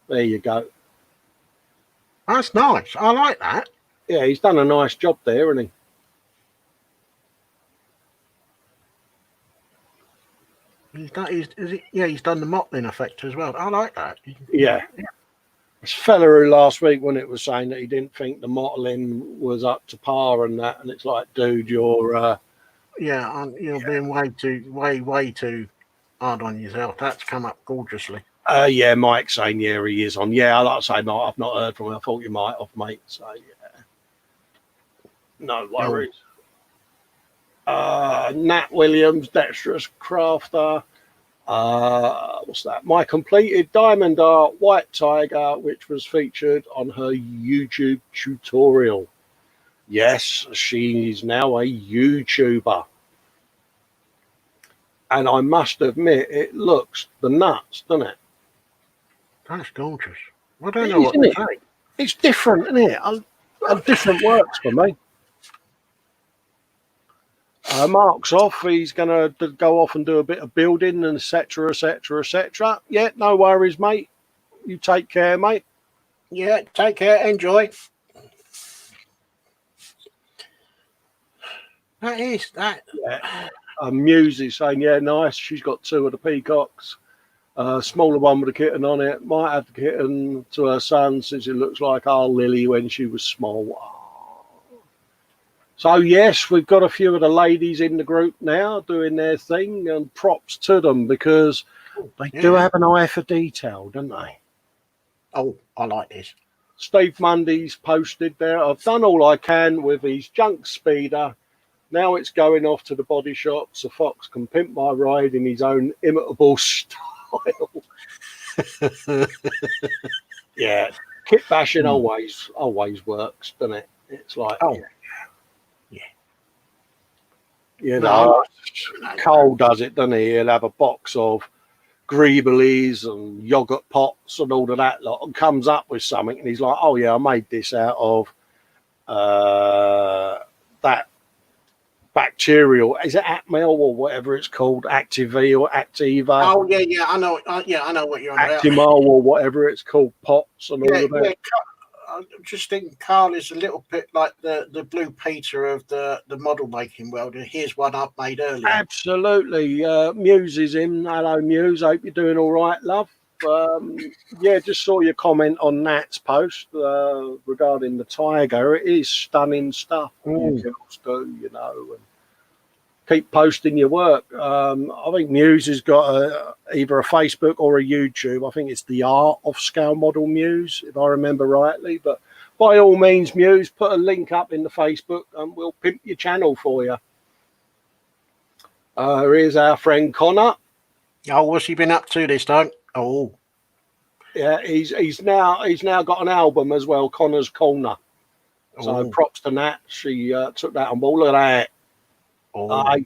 There you go. That's nice. I like that. Yeah, he's done a nice job there, hasn't he? He's done the mottling effect as well. I like that. Yeah. This fella who last week when it was saying that he didn't think the mottling was up to par and that, and it's like, dude, you're being way too hard on yourself. That's come up gorgeously. Yeah, Mike saying, yeah, he is on. Yeah, like I say, Mike, I've not heard from him. I thought you might have, mate. So, yeah. No worries. Nat Williams, Dexterous Crafter. What's that? My completed Diamond Art White Tiger, which was featured on her YouTube tutorial. Yes, she's now a YouTuber. And I must admit, it looks the nuts, doesn't it? That's gorgeous. I don't know what to say. It's different, isn't it? Different works for me. Mark's off. He's going to go off and do a bit of building and etc., etc., etc. Yeah, no worries, mate. You take care, mate. Yeah, take care. Enjoy. That is that. Yeah. Muse is saying, yeah, nice. She's got 2 of the peacocks. Smaller one with a kitten on it. Might have the kitten to her son since it looks like our Lily when she was small. So, yes, we've got a few of the ladies in the group now doing their thing, and props to them because they do have an eye for detail, don't they? Oh, I like this. Steve Mundy's posted there. I've done all I can with his junk speeder. Now it's going off to the body shop so Fox can pimp my ride in his own imitable style. Yeah, kit bashing always works, doesn't it? It's like, you know, Cole does it, doesn't he? He'll have a box of Greeblies and yogurt pots and all of that lot, and comes up with something, and he's like, "Oh yeah, I made this out of that bacterial. Is it Atmel or whatever it's called, Active or Activa? Oh yeah, I know. I know what you're on about. Actimol or whatever it's called, pots and all of that." Yeah, I'm just thinking Carl is a little bit like the Blue Peter of the model making world. And here's one I've made earlier. Absolutely. Muse is in. Hello, Muse. Hope you're doing all right, love. Yeah, just saw your comment on Nat's post regarding the tiger. It is stunning stuff. You girls do, you know. And keep posting your work. I think Muse has got either a Facebook or a YouTube. I think it's the Art of Scale Model Muse, if I remember rightly. But by all means, Muse, put a link up in the Facebook and we'll pimp your channel for you. Here's our friend Connor. Oh, what's he been up to this time? Oh, yeah, he's now got an album as well, Connor's Corner. So props to Nat. She took that on board. Look at that.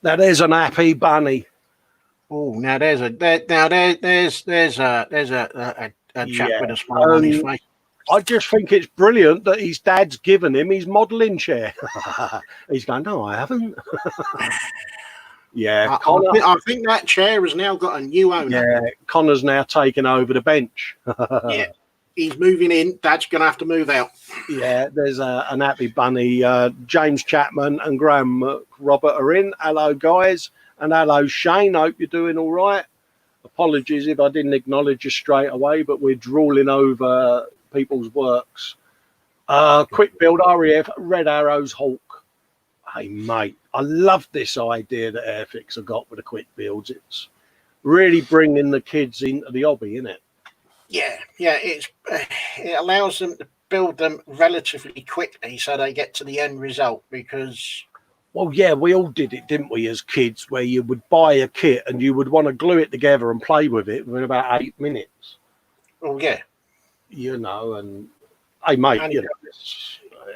Now there's an happy bunny. Oh, now there's a chap with a smile on his face. I just think it's brilliant that his dad's given him his modelling chair. He's going, no, I haven't. Yeah, I think that chair has now got a new owner. Yeah, Connor's now taking over the bench. Yeah, he's moving in. Dad's going to have to move out. Yeah, there's an happy bunny. James Chapman and Graham Robert are in. Hello, guys. And hello, Shane. Hope you're doing all right. Apologies if I didn't acknowledge you straight away, but we're drooling over people's works. Quick build REF, Red Arrows Hawk. Hey, mate, I love this idea that Airfix have got with the quick builds. It's really bringing the kids into the hobby, isn't it? Yeah, it allows them to build them relatively quickly so they get to the end result because... Well, yeah, we all did it, didn't we, as kids, where you would buy a kit and you would want to glue it together and play with it within about 8 minutes. Oh, yeah. You know, and, hey, mate, you know,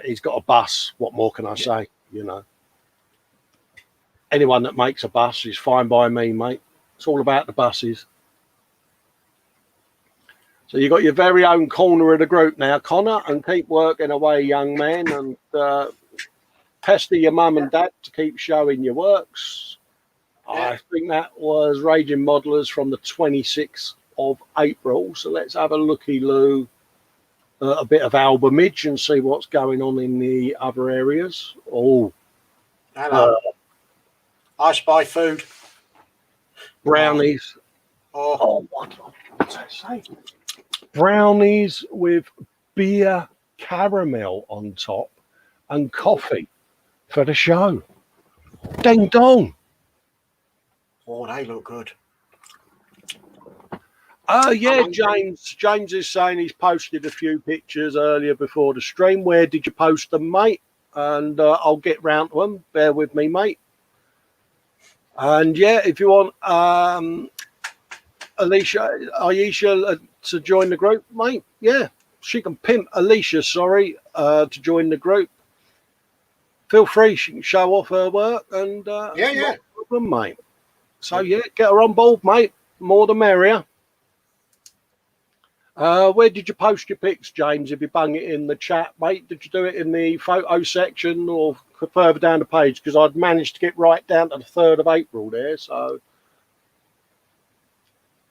he's got a bus. What more can I say, you know? Anyone that makes a bus is fine by me, mate. It's all about the buses. So you've got your very own corner of the group now, Connor, and keep working away, young man, and pester your mum and dad to keep showing your works. I think that was Raging Modelers from the 26th of April. So let's have a looky-loo, a bit of albumage and see what's going on in the other areas. Oh, hello. I spy food. Brownies. Oh, what's that say? Brownies with beer caramel on top and coffee for the show. Ding dong. Oh, they look good. Yeah, James is saying he's posted a few pictures earlier before the stream. Where did you post them, mate? And I'll get round to them. Bear with me, mate. And yeah, if you want Aisha to join the group, mate, yeah, she can pimp Alicia, to join the group. Feel free, she can show off her work and no problem, mate. So yeah, get her on board, mate. More the merrier. Where did you post your pics, James? If you bung it in the chat, mate, did you do it in the photo section or further down the page? Because I'd managed to get right down to the 3rd of April there. So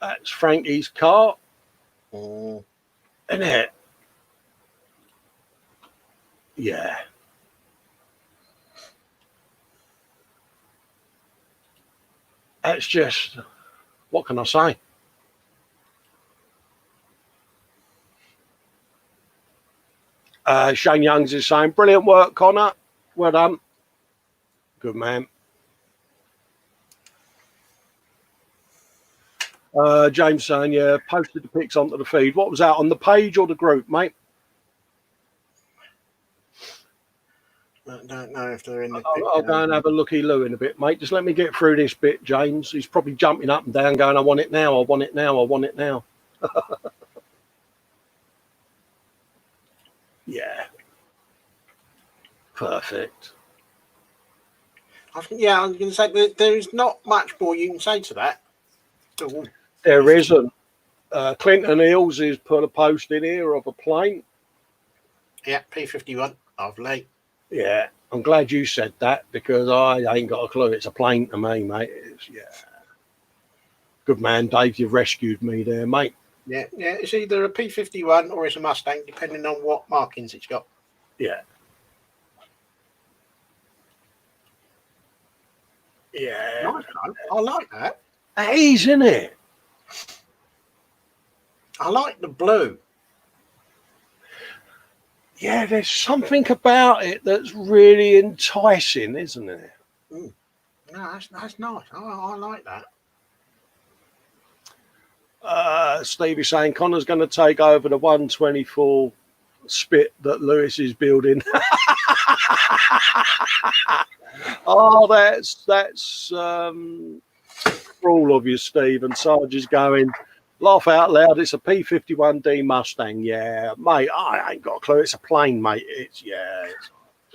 that's Frankie's car. Isn't it? Yeah. That's just, what can I say? Shane Youngs is saying, brilliant work, Connor. Well done. Good man. James saying, yeah, posted the pics onto the feed. What was that, on the page or the group, mate? I don't know if they're in the I'll go and have a looky-loo in a bit, mate. Just let me get through this bit, James. He's probably jumping up and down going, I want it now, I want it now, I want it now. Yeah. Perfect. I was going to say there's not much more you can say to that. Ooh. There isn't. Clinton Hills has put a post in here of a plane. Yeah, P-51, lovely. Yeah, I'm glad you said that because I ain't got a clue. It's a plane to me, mate. Yeah. Good man, Dave. You've rescued me there, mate. Yeah. It's either a P-51 or it's a Mustang, depending on what markings it's got. Yeah. Yeah. Nice, I like that. That is, isn't it? I like the blue. Yeah, there's something about it that's really enticing, isn't it? No, that's nice. I like that. Stevie's saying Connor's going to take over the 124 spit that Lewis is building. Oh, that's cruel of you, Steve. And Sarge is going, laugh out loud. It's a P-51D Mustang. Yeah, mate, I ain't got a clue. It's a plane, mate.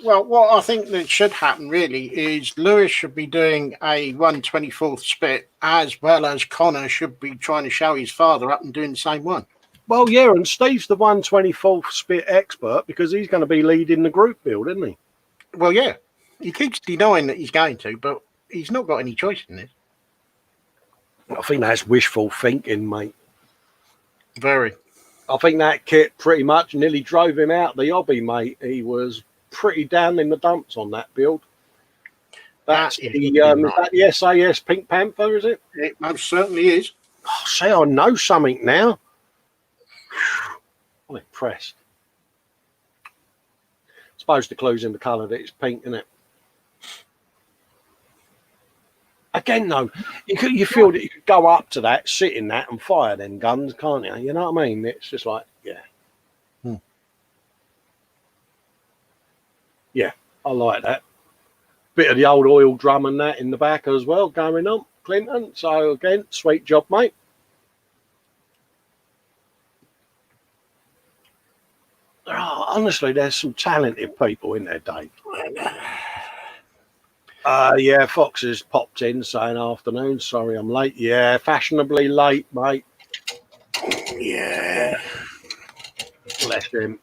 Well, what I think that should happen really is Lewis should be doing a 124th spit as well as Connor should be trying to show his father up and doing the same one. Well, yeah, and Steve's the 124th spit expert because he's going to be leading the group build, isn't he? Well, yeah. He keeps denying that he's going to, but he's not got any choice in this. I think that's wishful thinking, mate. Very. I think that kit pretty much nearly drove him out the hobby, mate. He was pretty down in the dumps on that build. That's is that the SAS Pink Panther, is it? It most certainly is. Oh, see, I know something now. I'm impressed. I suppose the clue's in the colour that it's pink, isn't it? Again, though, you feel that you could go up to that, sit in that, and fire them guns, can't you? You know what I mean? It's just like, yeah. Yeah, I like that. Bit of the old oil drum and that in the back as well going on, Clinton. So, again, sweet job, mate. Honestly, there's some talented people in there, Dave. Yeah, Fox has popped in saying afternoon. Sorry, I'm late. Yeah, fashionably late, mate. Yeah. Bless him.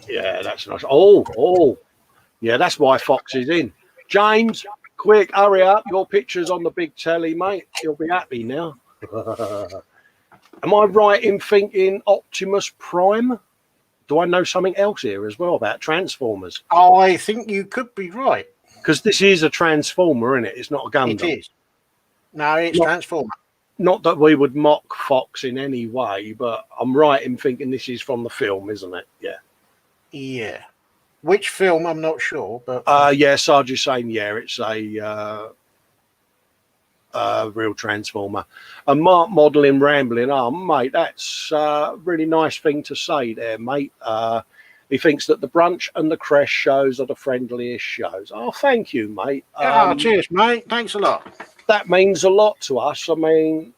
Yeah, that's nice. Oh. Yeah, that's why Fox is in. James, quick, hurry up. Your picture's on the big telly, mate. He'll be happy now. Am I right in thinking Optimus Prime? Do I know something else here as well about Transformers? Oh, I think you could be right. Because this is a Transformer, isn't it? It's not a Gundam. It is. No, it's Transformer. Not that we would mock Fox in any way, but I'm right in thinking this is from the film, isn't it? Yeah. Yeah. Which film, I'm not sure, but... yeah, Sarge is saying, yeah, it's a real Transformer. And Mark modelling rambling, oh, mate, that's a really nice thing to say there, mate. He thinks that the brunch and the creche shows are the friendliest shows. Oh, thank you, mate. Cheers, mate. Thanks a lot. That means a lot to us. I mean,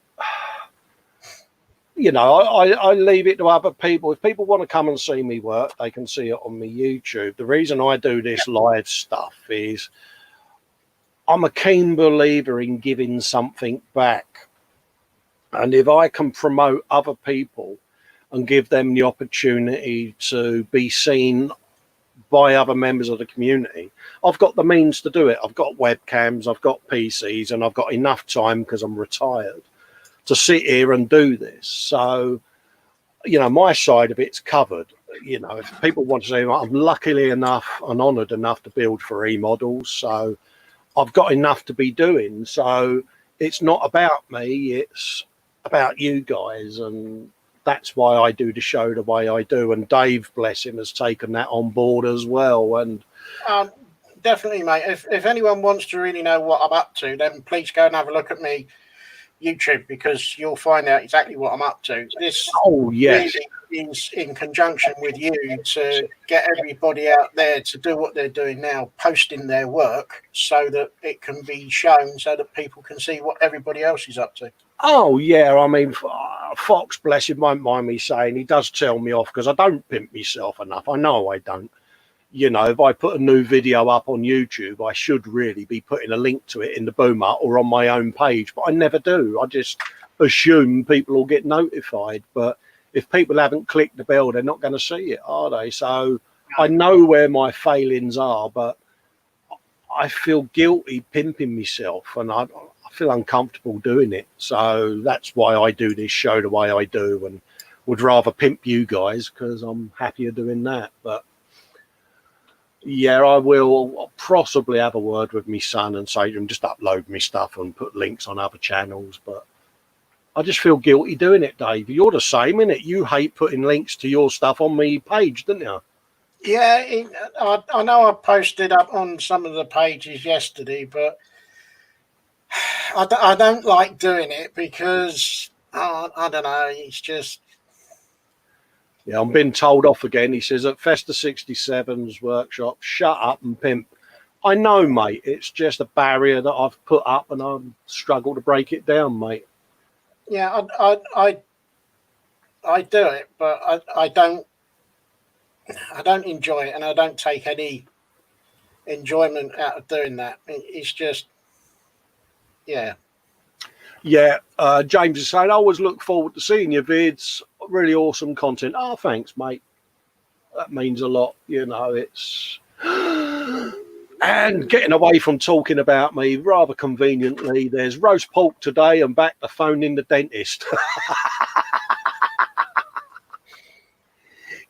you know, I leave it to other people. If people want to come and see me work, they can see it on my YouTube. The reason I do this live stuff is I'm a keen believer in giving something back. And if I can promote other people and give them the opportunity to be seen by other members of the community, I've got the means to do it. I've got webcams, I've got PCs, and I've got enough time because I'm retired to sit here and do this. So, you know, my side of it's covered. you know, if people want to say, I'm luckily enough and honoured enough to build 3 models, so I've got enough to be doing. So it's not about me, it's about you guys, and that's why I do the show the way I do. And Dave, bless him, has taken that on board as well. And definitely, mate. If anyone wants to really know what I'm up to, then please go and have a look at me YouTube, because you'll find out exactly what I'm up to. This really is in conjunction with you to get everybody out there to do what they're doing now, posting their work so that it can be shown, so that people can see what everybody else is up to. Oh, yeah. I mean, Fox, bless him, won't mind me saying, he does tell me off because I don't pimp myself enough. I know I don't. You know, if I put a new video up on YouTube, I should really be putting a link to it in the boomer or on my own page, but I never do. I just assume people will get notified. But if people haven't clicked the bell, they're not going to see it, are they? So I know where my failings are, but I feel guilty pimping myself, and I feel uncomfortable doing it. So that's why I do this show the way I do, and would rather pimp you guys because I'm happier doing that. But yeah, I will possibly have a word with my son and say to him, just upload me stuff and put links on other channels. But I just feel guilty doing it, Dave. You're the same, innit? You hate putting links to your stuff on my page, don't you? Yeah, I know I posted up on some of the pages yesterday, but I don't like doing it because, I don't know, it's just... Yeah, I'm being told off again. He says at Festa 67's workshop, shut up and pimp. I know, mate. It's just a barrier that I've put up, and I struggle to break it down, mate. Yeah, I do it, but I don't enjoy it, and I don't take any enjoyment out of doing that. It's just, yeah. Yeah, James is saying, I always look forward to seeing your vids. Really awesome content. Oh, thanks, mate. That means a lot. You know, it's... And getting away from talking about me, rather conveniently, there's roast pork today and back to phoning the dentist.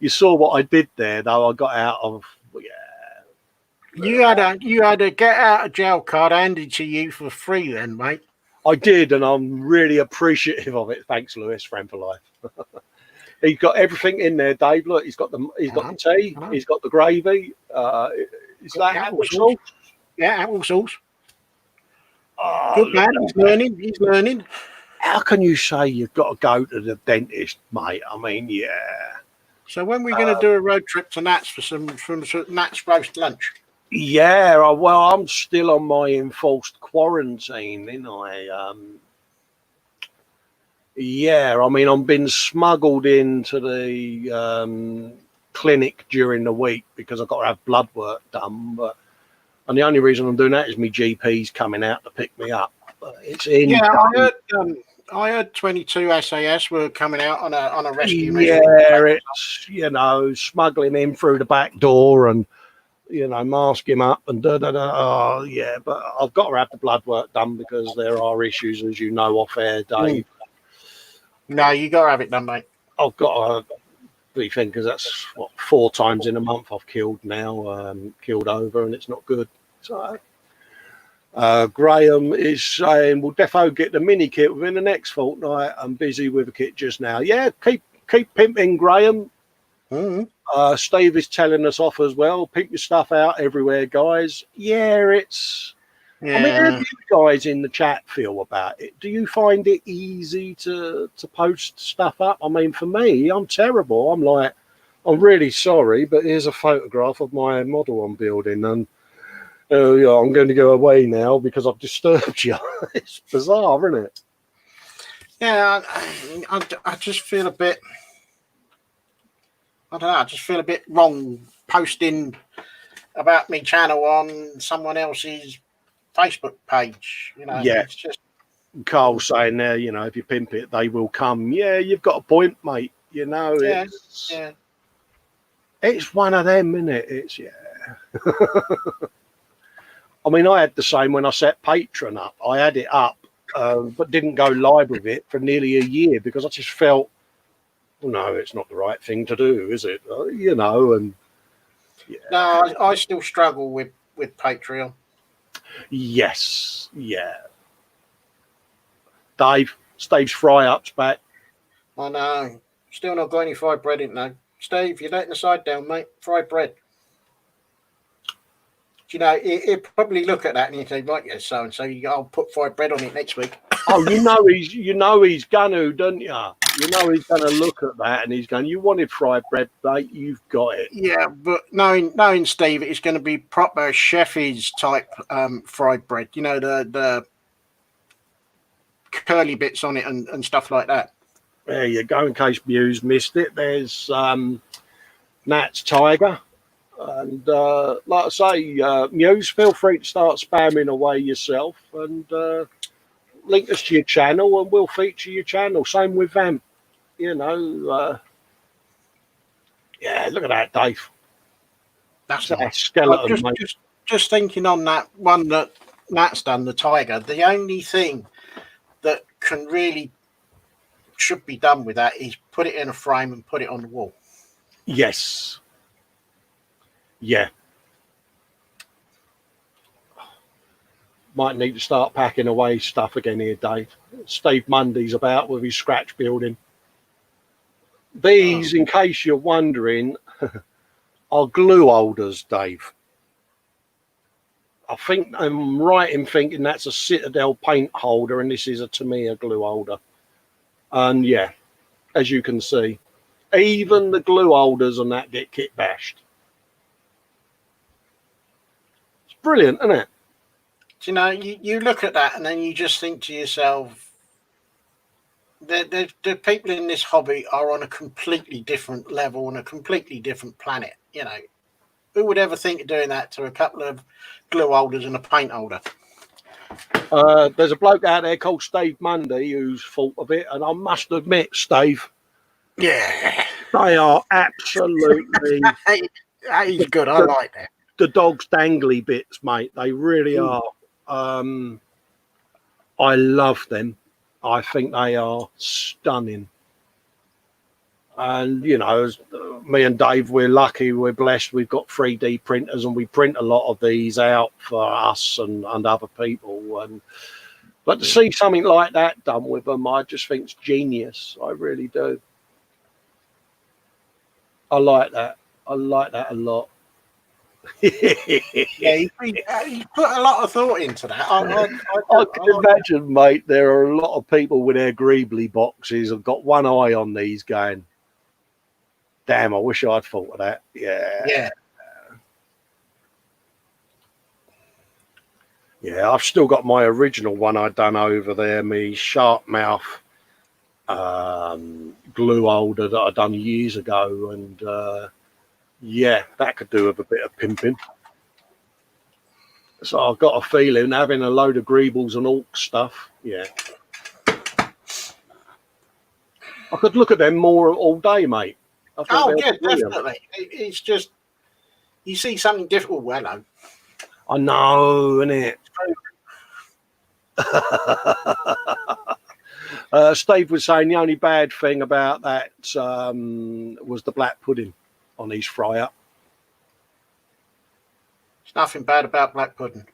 You saw what I did there, though. I got out of... Yeah. You had a get out of jail card handed to you for free then, mate. I did, and I'm really appreciative of it. Thanks, Lewis, friend for life. He's got everything in there, Dave. Look, he's got the tea, he's got the gravy. Is that apple sauce? Yeah, apple sauce. Oh, good man. He's learning. How can you say you've got to go to the dentist, mate? I mean, yeah. So when we're going to do a road trip to Nats for some Nats roast lunch? Yeah, well, I'm still on my enforced quarantine, ain't I? Yeah, I mean, I've been smuggled into the clinic during the week because I've got to have blood work done. And the only reason I'm doing that is my GP's coming out to pick me up. But it's in. Yeah, I heard 22 SAS were coming out on a rescue mission. Yeah, it's, you know, smuggling him through the back door and, you know, mask him up and da-da-da. Oh, yeah, but I've got to have the blood work done because there are issues, as you know, off air, Dave. No, you got to have it done, mate. I've got to be thinking, because that's, 4 times in a month I've killed now, killed over, and it's not good. So, Graham is saying, we'll defo get the mini kit within the next fortnight. I'm busy with a kit just now. Yeah, keep pimping, Graham. Mm-hmm. Steve is telling us off as well. Pimp your stuff out everywhere, guys. Yeah, it's... Yeah. I mean, how do you guys in the chat feel about it? Do you find it easy to post stuff up? I mean, for me, I'm terrible. I'm like, I'm really sorry, but here's a photograph of my model I'm building, and yeah, I'm going to go away now because I've disturbed you. It's bizarre, isn't it? Yeah, I just feel a bit... I don't know, I just feel a bit wrong posting about me channel on someone else's Facebook page. You know, yeah. It's just... Carl saying there, you know, if you pimp it, they will come. Yeah, you've got a point, mate. You know, it's one of them, isn't it? It's, yeah. I mean, I had the same when I set Patreon up. I had it up, but didn't go live with it for nearly a year because I just felt Well, no, it's not the right thing to do, is it? You know, and yeah. No, I still struggle with Patreon. Yes, yeah. Dave, Steve's fry up's back. I know. Still not got any fried bread in though. Steve, you're letting the side down, mate. Fried bread. You know, he'll probably look at that and he'll say, right, yeah, so and so, I'll put fried bread on it next week. Oh, you know he's gonna, don't you? You know he's gonna look at that and he's going, "You wanted fried bread, mate? You've got it." Yeah, but knowing Steve, it's going to be proper Sheffy's type fried bread. You know, the curly bits on it and stuff like that. There you go. In case Muse missed it, there's Nat's Tiger. And like I say, Muse, feel free to start spamming away yourself and link us to your channel and we'll feature your channel. Same with Vamp. You know, yeah, look at that, Dave. That's that nice. skeleton, mate. Just thinking on that one that Nat's done, the Tiger, the only thing that should be done with that is put it in a frame and put it on the wall. Yes. Yeah. Might need to start packing away stuff again here, Dave. Steve Mundy's about with his scratch building. These, in case you're wondering, are glue holders, Dave. I think I'm right in thinking that's a Citadel paint holder and this is a Tamiya glue holder. And yeah, as you can see, even the glue holders on that get kit bashed. It's brilliant, isn't it? You know, you look at that and then you just think to yourself, the people in this hobby are on a completely different level and a completely different planet. You know, who would ever think of doing that to a couple of glue holders and a paint holder? There's a bloke out there called Steve Mundy who's thought of it, and I must admit, Steve, yeah, they are absolutely he's good. I like that. The dog's dangly bits, mate. They really are. I love them. I think they are stunning. And, you know, me and Dave, we're lucky, we're blessed. We've got 3D printers and we print a lot of these out for us and other people. But to see something like that done with them, I just think it's genius. I really do. I like that. I like that a lot. Yeah, he put a lot of thought into that. I can imagine, mate, there are a lot of people with their Greebly boxes and got one eye on these going, damn, I wish I'd thought of that. Yeah. Yeah, I've still got my original one I done over there, me sharp mouth glue holder that I done years ago. And yeah, that could do with a bit of pimping. So I've got a feeling having a load of greebles and orc stuff, yeah. I could look at them more all day, mate. Oh, yeah, definitely. It's just, you see something different. Well, hello. I know, innit? Steve was saying the only bad thing about that was the black pudding on his fry up. There's nothing bad about black pudding.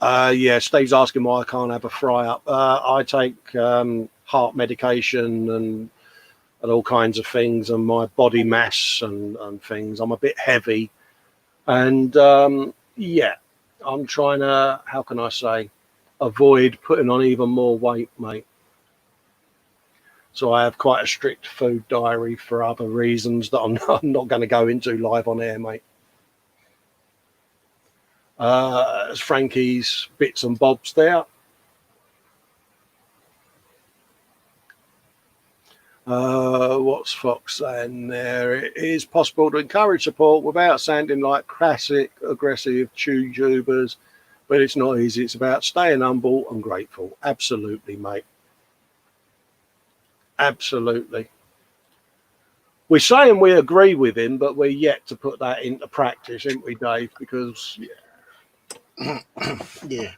Yeah, Steve's asking why I can't have a fry up. I take heart medication and all kinds of things, and my body mass and things. I'm a bit heavy, and yeah, I'm trying to, how can I say, avoid putting on even more weight, mate. So I have quite a strict food diary for other reasons that I'm not going to go into live on air, mate. It's Frankie's bits and bobs there. What's Fox saying there? It is possible to encourage support without sounding like classic aggressive YouTubers, but it's not easy. It's about staying humble and grateful. Absolutely, mate. Absolutely. We're saying we agree with him, but we're yet to put that into practice, aren't we, Dave? Because yeah.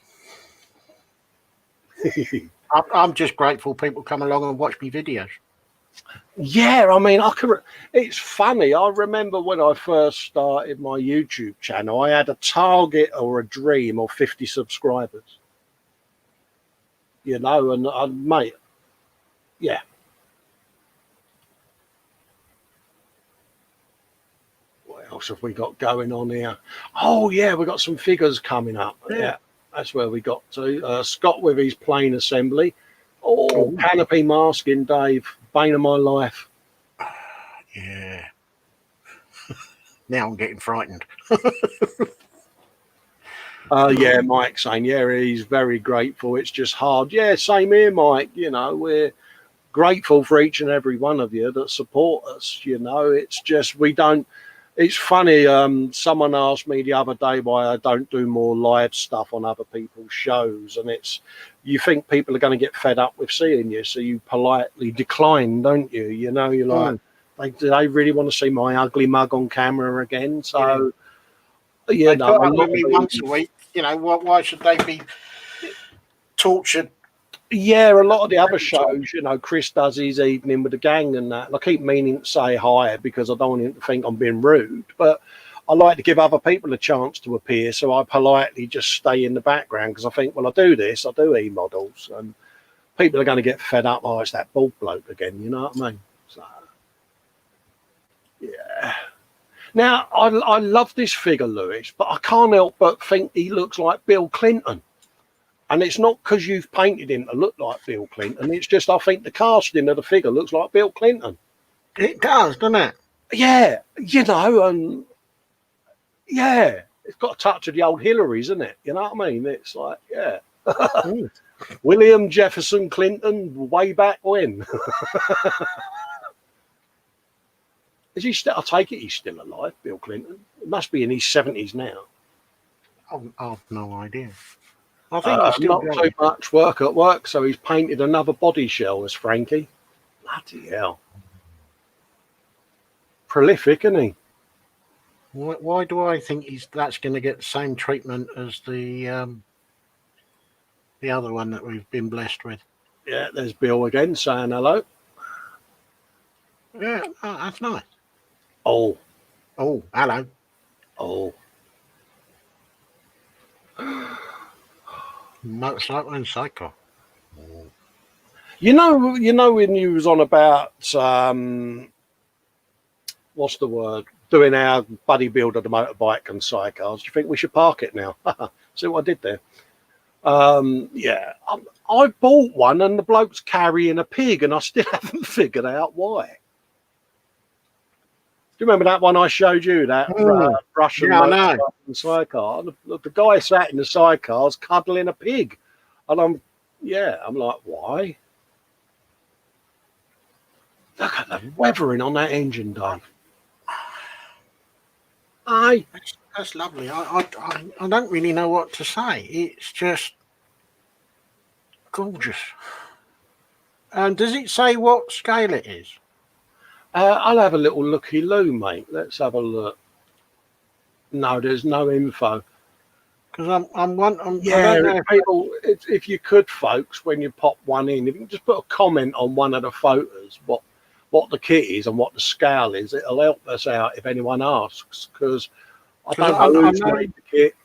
I'm just grateful people come along and watch me videos. Yeah, I mean, it's funny. I remember when I first started my YouTube channel, I had a target or a dream of 50 subscribers. You know, and mate, yeah. What else have we got going on here? Oh, yeah, we got some figures coming up. Yeah, that's where we got to. Scott with his plane assembly. Oh, canopy masking, Dave. Bane of my life. Yeah. Now I'm getting frightened. Yeah, Mike saying, yeah, he's very grateful. It's just hard. Yeah, same here, Mike. You know, we're grateful for each and every one of you that support us. You know, it's just we don't. It's funny. Someone asked me the other day why I don't do more live stuff on other people's shows, and it's you think people are going to get fed up with seeing you, so you politely decline, don't you? You know, you're like, do they really want to see my ugly mug on camera again? So, yeah, they put up with me once a week. You know, why should they be tortured? Yeah, a lot of the other shows, you know, Chris does his evening with the gang and that. And I keep meaning to say hi because I don't want him to think I'm being rude. But I like to give other people a chance to appear, so I politely just stay in the background because I think, well, I do this, I do e-models, and people are going to get fed up. Oh, it's that bald bloke again, you know what I mean? So, yeah. Now, I love this figure, Lewis, but I can't help but think he looks like Bill Clinton. And it's not because you've painted him to look like Bill Clinton. It's just I think the casting of the figure looks like Bill Clinton. It does, doesn't it? Yeah, you know, and yeah, it's got a touch of the old Hillary's, isn't it? You know what I mean? It's like, yeah. William Jefferson Clinton way back when. Is he still? I take it he's still alive, Bill Clinton. It must be in his 70s now. I've no idea. I think he's still not too much work at work, so he's painted another body shell as Frankie. Bloody hell. Prolific, isn't he? Why do I think that's going to get the same treatment as the other one that we've been blessed with? Yeah, there's Bill again saying hello. Yeah, that's nice. Oh, hello. Oh. Motorcycle and cycle. You know when you was on about what's the word? Doing our buddy build of the motorbike and sidecars. Do you think we should park it now? See what I did there? Yeah, I bought one and the bloke's carrying a pig, and I still haven't figured out why. Do you remember that one I showed you? That Russian sidecar. The guy sat in the sidecars cuddling a pig, and I'm like, why? Look at the weathering on that engine, Dave. That's lovely. I don't really know what to say. It's just gorgeous. Does it say what scale it is? I'll have a little looky-loo, mate. Let's have a look. No, there's no info. Because I'm people, if you could, folks, when you pop one in, if you can just put a comment on one of the photos, what the kit is and what the scale is, it'll help us out if anyone asks. Because I don't know who's made the kit.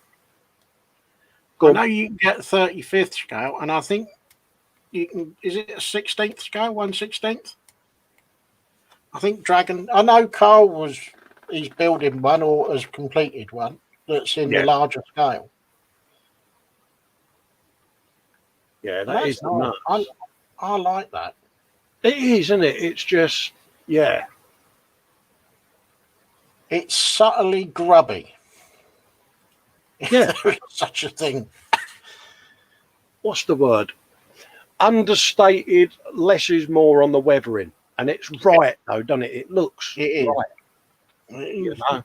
I know you can get 35th scale, and I think you can. Is it a 16th scale? 1/16th? I think Dragon. I know Carl he's building one or has completed one that's in the larger scale. Yeah, that is nuts. I like that. It is, isn't it? It's just, yeah. It's subtly grubby. Yeah. There's such a thing. What's the word? Understated, less is more on the weathering. And it's right, though, doesn't it? It looks right. You know?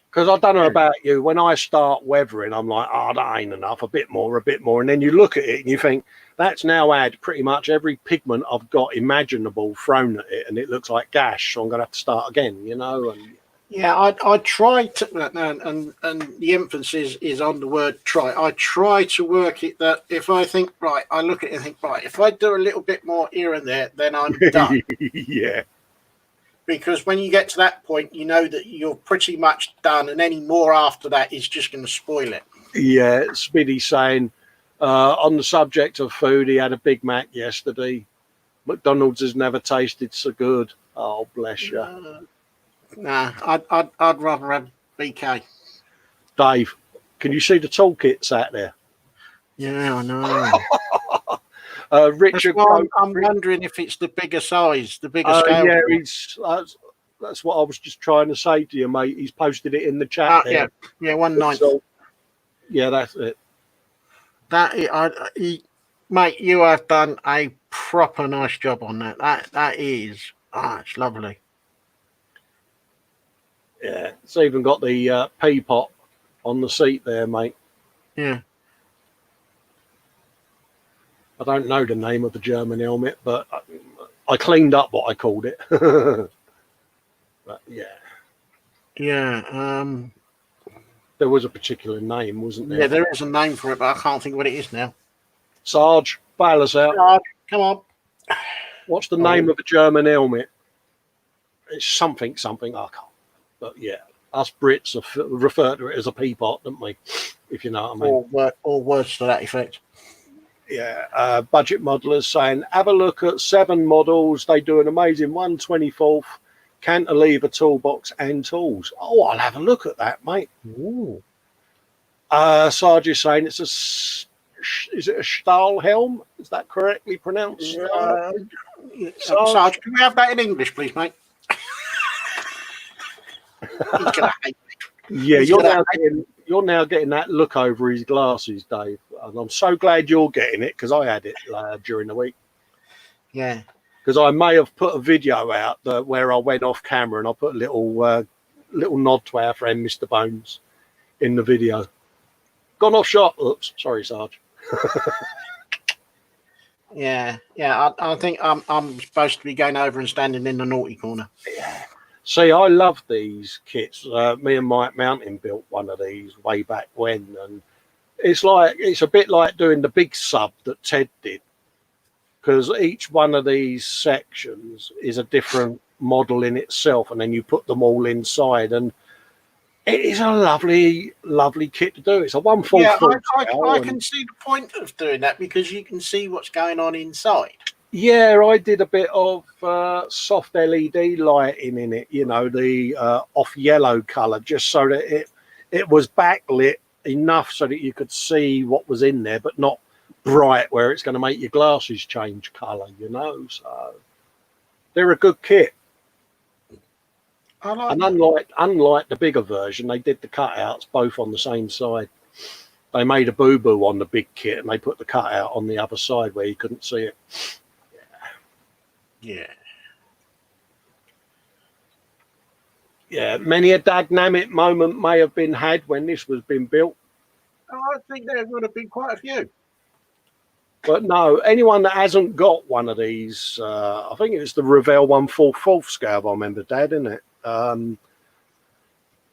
Because I don't know about you, when I start weathering, I'm like, that ain't enough, a bit more. And then you look at it and you think, that's now had pretty much every pigment I've got imaginable thrown at it, and it looks like gash, so I'm going to have to start again, you know? And Yeah, I try to, and the emphasis is on the word try. I try to work it that if I think, right, I look at it and think, right, if I do a little bit more here and there, then I'm done. Yeah. Because when you get to that point, you know that you're pretty much done, and any more after that is just going to spoil it. Yeah, Speedy saying on the subject of food, he had a Big Mac yesterday. McDonald's has never tasted so good. Oh, bless you. Nah, I'd rather have BK. Dave, can you see the toolkits out there? Yeah, I know. Richard, I'm wondering if it's the bigger size, the bigger scale. yeah, that's what I was just trying to say to you, mate. He's posted it in the chat there. Yeah, 1/9. So, yeah, that's it. Mate, you have done a proper nice job on that. That is, it's lovely. Yeah, it's even got the pea pot on the seat there, mate. Yeah. I don't know the name of the German helmet, but I cleaned up what I called it. But yeah. Yeah. There was a particular name, wasn't there? Yeah, there is a name for it, but I can't think what it is now. Sarge, bail us out. Sarge, come on. What's the name of the German helmet? It's something. I can't. But yeah, us Brits refer to it as a pea pot, don't we? If you know what I mean. Or words to that effect. Yeah, budget modelers saying, have a look at 7 models. They do an amazing 1/24 cantilever toolbox and tools. Oh, I'll have a look at that, mate. Ooh. Sarge is saying is it a Stahl helm? Is that correctly pronounced? Sarge, can we have that in English, please, mate? He's gonna hate me. Yeah, you're now getting that look over his glasses, Dave. And I'm so glad you're getting it because I had it during the week. Yeah. Because I may have put a video out where I went off camera and I put a little nod to our friend Mr. Bones in the video. Gone off shot. Oops, sorry, Sarge. Yeah. I think I'm supposed to be going over and standing in the naughty corner. Yeah. See, I love these kits. Me and Mike Mountain built one of these way back when, and it's a bit like doing the big sub that Ted did, because each one of these sections is a different model in itself, and then you put them all inside, and it is a lovely, lovely kit to do. It's a 1/4. Yeah, I can see the point of doing that because you can see what's going on inside. Yeah, I did a bit of soft LED lighting in it, the off yellow colour, just so that it was backlit enough so that you could see what was in there, but not bright where it's going to make your glasses change colour, So they're a good kit. And unlike the bigger version, they did the cutouts both on the same side. They made a boo-boo on the big kit and they put the cutout on the other side where you couldn't see it. Yeah, many a dynamic moment may have been had when this was being built. I think there would have been quite a few. But no, anyone that hasn't got one of these, I think it was the Revell 1/4 scale, I remember, Dad, isn't it?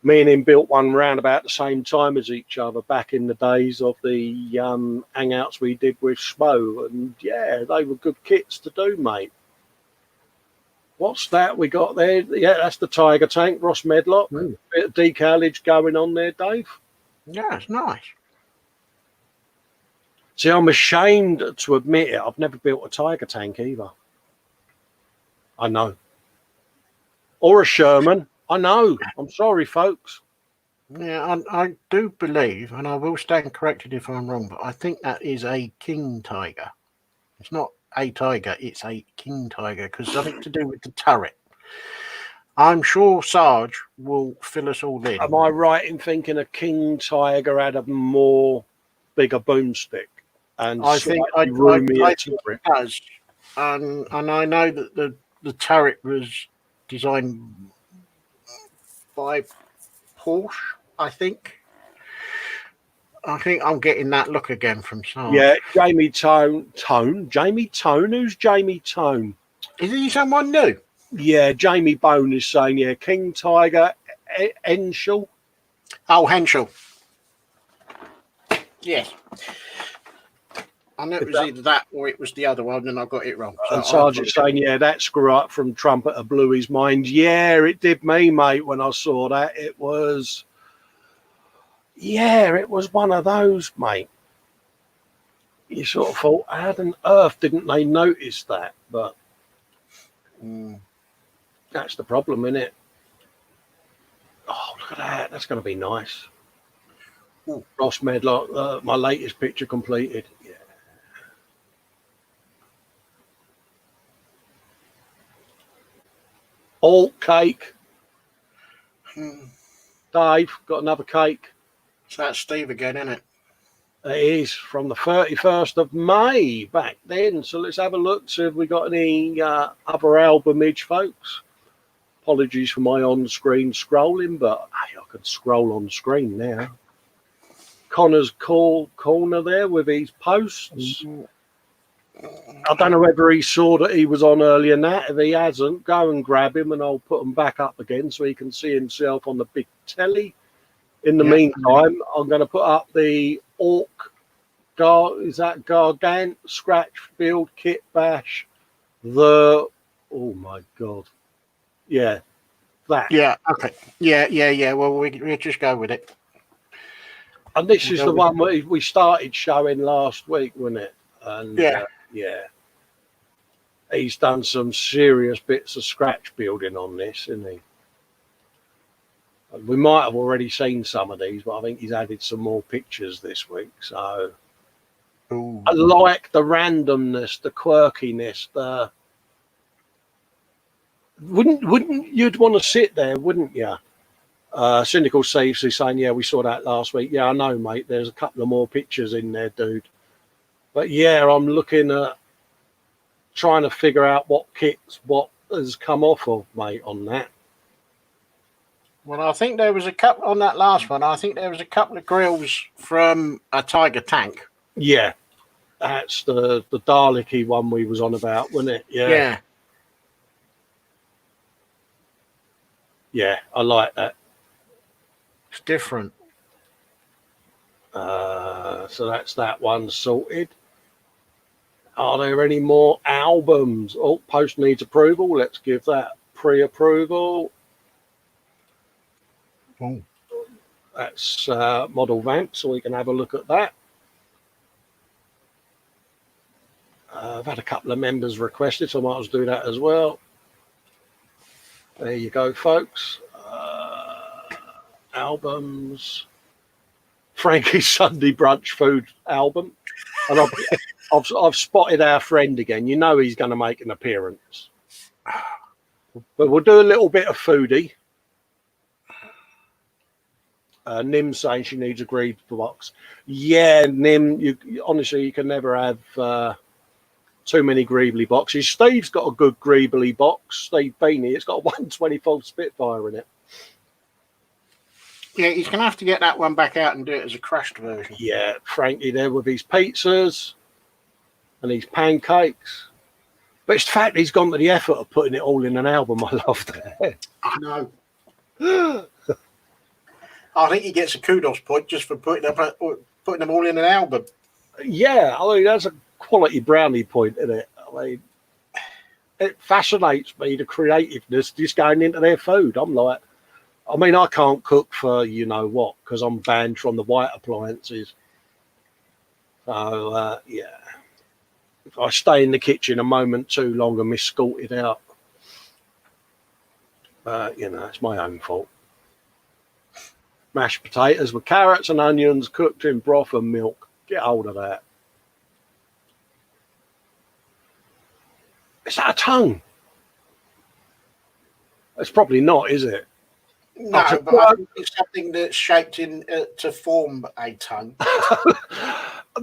Me and him built one round about the same time as each other back in the days of the hangouts we did with Smo. And yeah, they were good kits to do, mate. What's that we got there? Yeah, that's the Tiger tank, Ross Medlock. Bit of decalage going on there, Dave. Yeah, it's nice. See, I'm ashamed to admit it. I've never built a Tiger tank either. I know. Or a Sherman. I know. I'm sorry, folks. Yeah, I do believe, and I will stand corrected if I'm wrong, but I think that is a King Tiger. It's not a Tiger, it's a King Tiger, because something to do with the turret. I'm sure Sarge will fill us all in. Am I right in thinking a King Tiger had a bigger boomstick? And I think it does. And I know that the turret was designed by Porsche, I think. I think I'm getting that look again from Sarge. Yeah, Jamie Tone. Jamie Tone? Who's Jamie Tone? Is he someone new? Yeah, Jamie Bone is saying, yeah, King Tiger Henschel. Oh, Henschel. Yes. I knew it was either that or it was the other one, and I got it wrong. So And Sergeant's saying, yeah, that screw up from Trumpeter blew his mind. Yeah, it did me, mate, when I saw that. It was one of those, mate. You sort of thought, how on earth didn't they notice that? But that's the problem, isn't it? Oh, look at that. That's going to be nice. Ross Medlock, my latest picture completed. Yeah. All cake. Dave, got another cake. So that's Steve again, isn't it? It is from the 31st of May back then. So let's have a look, see if we got any other albumage, folks. Apologies for my on-screen scrolling, but hey, I can scroll on screen now. Connor's corner there with his posts. I don't know whether he saw that he was on earlier than that. If he hasn't, go and grab him and I'll put him back up again so he can see himself on the big telly. In the meantime, I'm going to put up the Gargant Scratch Field Kit Bash. Oh my God. Yeah, that. Yeah, okay. Yeah. Well, we'll just go with it. And this is the one we started showing last week, wasn't it? And yeah. He's done some serious bits of scratch building on this, isn't he? We might have already seen some of these, but I think he's added some more pictures this week. So I like the randomness, the quirkiness, wouldn't you'd want to sit there, wouldn't you? Cynical Saves is saying, yeah, we saw that last week. Yeah, I know, mate. There's a couple of more pictures in there, dude. But yeah, I'm looking at trying to figure out what has come off of, mate, on that. Well, I think there was a couple on that last one. I think there was a couple of grills from a Tiger tank. Yeah, that's the Dalek-y one we was on about, wasn't it? Yeah. Yeah, I like that. It's different. So that's that one sorted. Are there any more albums? Oh, post needs approval. Let's give that pre-approval. That's Model Vamp, so we can have a look at that. I've had a couple of members requested, so I might as well do that as well. There you go, folks. Albums. Frankie's Sunday Brunch food album. And I've spotted our friend again. You know he's going to make an appearance. But we'll do a little bit of foodie. Nim's saying she needs a greeb box. Yeah, Nim, honestly, you can never have too many greebly boxes. Steve's got a good greebly box. Steve Beanie, it's got a 124 Spitfire in it. Yeah, he's going to have to get that one back out and do it as a crushed version. Yeah, Frankie there with his pizzas and his pancakes. But it's the fact he's gone to the effort of putting it all in an album. I love that. I know. I think he gets a kudos point just for putting them all in an album. Yeah, I mean, that's a quality brownie point, isn't it? I mean, it fascinates me, the creativeness just going into their food. I'm like, I mean, I can't cook for you know what because I'm banned from the white appliances. So, yeah. If I stay in the kitchen a moment too long and miscalted out, you know, it's my own fault. Mashed potatoes with carrots and onions cooked in broth and milk. Get hold of that. Is that a tongue? It's probably not, is it? No, but I think it's something that's shaped in to form a tongue.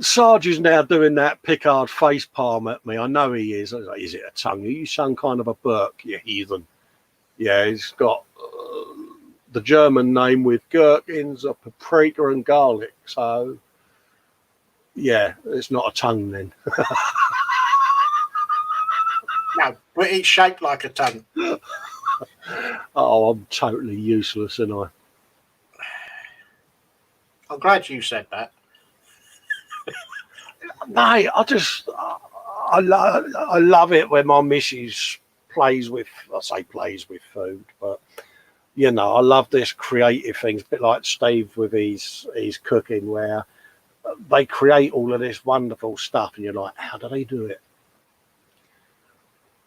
Sarge is now doing that Picard face palm at me. I know he is. I was like, is it a tongue? Are you some kind of a Burke, you heathen? Yeah, he's got the German name with gherkins, a paprika and garlic. So, yeah, it's not a tongue then. No, but it's shaped like a tongue. Oh, I'm totally useless, and I. I'm glad you said that. Mate, I love it when my missus plays with, I say plays with food, but you know, I love this creative things, a bit like Steve with his cooking, where they create all of this wonderful stuff, and you're like, how do they do it?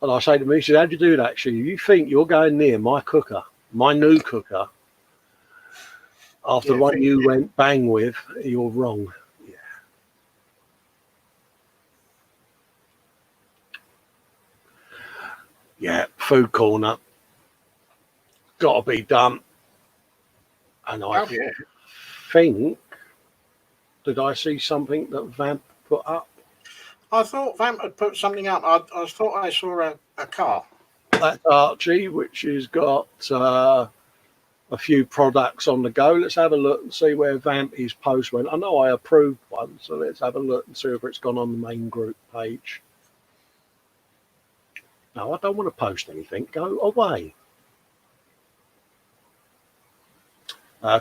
And I say to me, how do you do that? You think you're going near my cooker, my new cooker, after the one you went bang with, you're wrong. Yeah. Yeah, food corner. Got to be done. And I think, did I see something that Vamp put up? I thought Vamp had put something up. I thought I saw a car. That's Archie, which has got a few products on the go. Let's have a look and see where Vampy's post went. I know I approved one, so let's have a look and see if it's gone on the main group page. No, I don't want to post anything. Go away.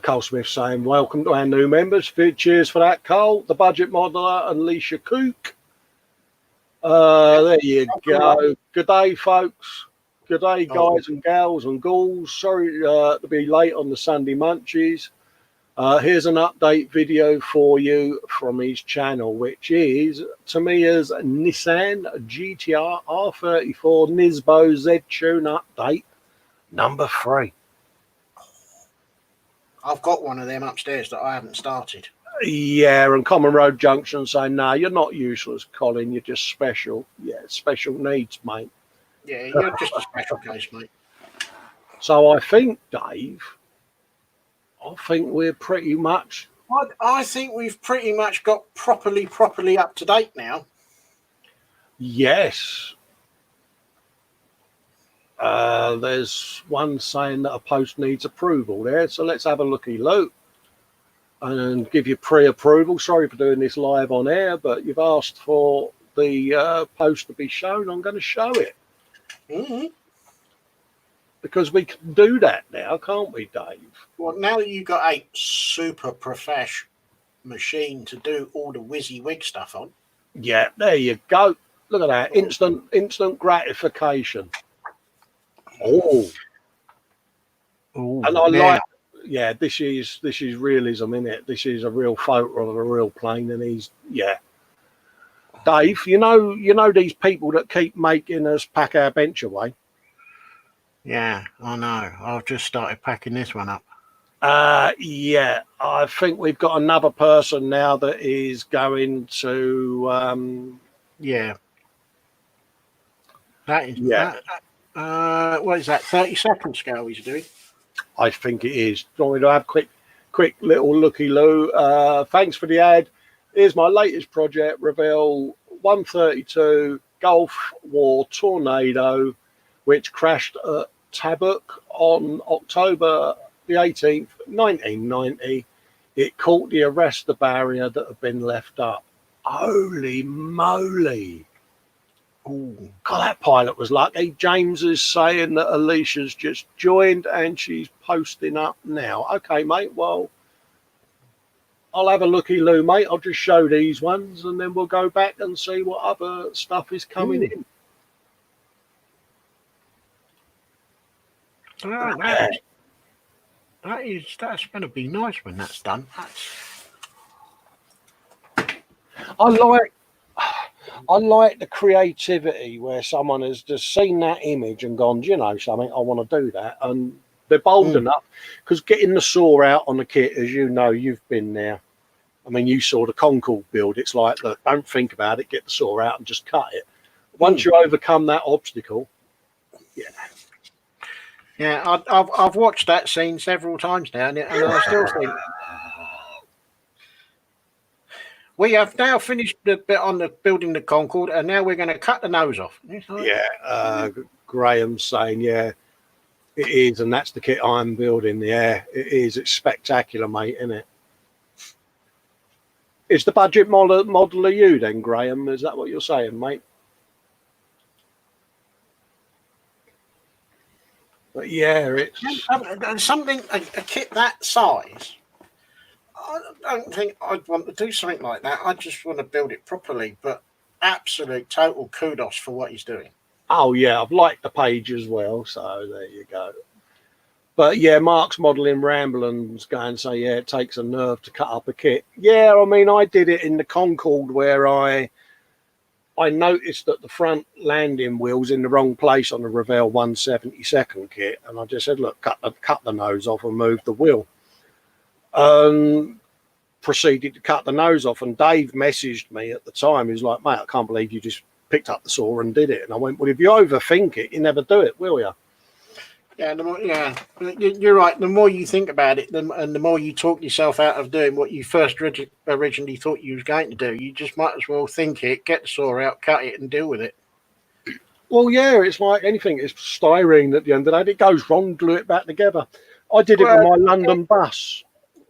Cole Smith saying, welcome to our new members. Cheers for that, Cole. The Budget Modeler and Leisha Cook. There you go. Good day, folks. Good day, guys and gals and ghouls. Sorry to be late on the Sunday Munchies. Here's an update video for you from his channel, which is Tamiya's Nissan GTR R34 Nisbo Z-Tune update number 3. I've got one of them upstairs that I haven't started. Yeah, and Common Road Junction saying, no, you're not useless, Colin. You're just special. Yeah, special needs, mate. Yeah, you're just a special case, mate. So I think, Dave, we're pretty much... I think we've pretty much got properly up to date now. Yes. There's one saying that a post needs approval there, so let's have a looky-loo and give you pre-approval. Sorry for doing this live on air, but you've asked for the post to be shown. I'm going to show it. Mm-hmm. Because we can do that now, can't we, Dave? Well, now that you've got a super profesh machine to do all the WYSIWYG stuff on. Yeah, there you go. Look at that. Instant gratification. Oh. Ooh, and I like, yeah, this is realism, isn't it? This is a real photo of a real plane, and he's, yeah. Dave, you know these people that keep making us pack our bench away? Yeah, I know. I've just started packing this one up. Yeah, I think we've got another person now that is going to... yeah. That is... Yeah. What is that, 30-second scale he's doing? I think it is. Do you want me to have quick little looky-loo? Thanks for the ad. Here's my latest project, Reveal 132 Gulf War Tornado, which crashed at Tabuk on October the 18th, 1990. It caught the arrestor barrier that had been left up. Holy moly. Ooh. God, that pilot was lucky. James is saying that Alicia's just joined and she's posting up now. Okay, mate, well, I'll have a looky-loo, mate. I'll just show these ones and then we'll go back and see what other stuff is coming in. That's going to be nice when that's done. I like the creativity where someone has just seen that image and gone, you know something, I want to do that. And they're bold enough, because getting the saw out on the kit, as you know, you've been there. I mean, you saw the Concorde build. It's like, look, don't think about it, get the saw out and just cut it. Once you overcome that obstacle, yeah. Yeah, I've watched that scene several times now, and I still think we have now finished the bit on the building the Concorde, and now we're going to cut the nose off. Yeah, Graham's saying, yeah, it is, and that's the kit I'm building. Yeah, it is. It's spectacular, mate, isn't it? Is the budget model of you then, Graham? Is that what you're saying, mate? But yeah, it's something a kit that size. I don't think I'd want to do something like that. I just want to build it properly. But absolute total kudos for what he's doing. Oh yeah, I've liked the page as well. So there you go. But yeah, Mark's modelling Ramblin's going to say, yeah, it takes a nerve to cut up a kit. Yeah, I mean, I did it in the Concorde where I noticed that the front landing wheel's in the wrong place on the Revell 172nd kit, and I just said, look, cut the nose off and move the wheel. Proceeded to cut the nose off, and Dave messaged me at the time. He was like, mate, I can't believe you just picked up the saw and did it. And I went, well, if you overthink it, you never do it, will you? Yeah, you're right. The more you think about it, and the more you talk yourself out of doing what you first originally thought you was going to do, you just might as well think it, get the saw out, cut it, and deal with it. Well, yeah, it's like anything. It's styrene at the end of the day. It goes wrong, glue it back together. I did it with my London bus.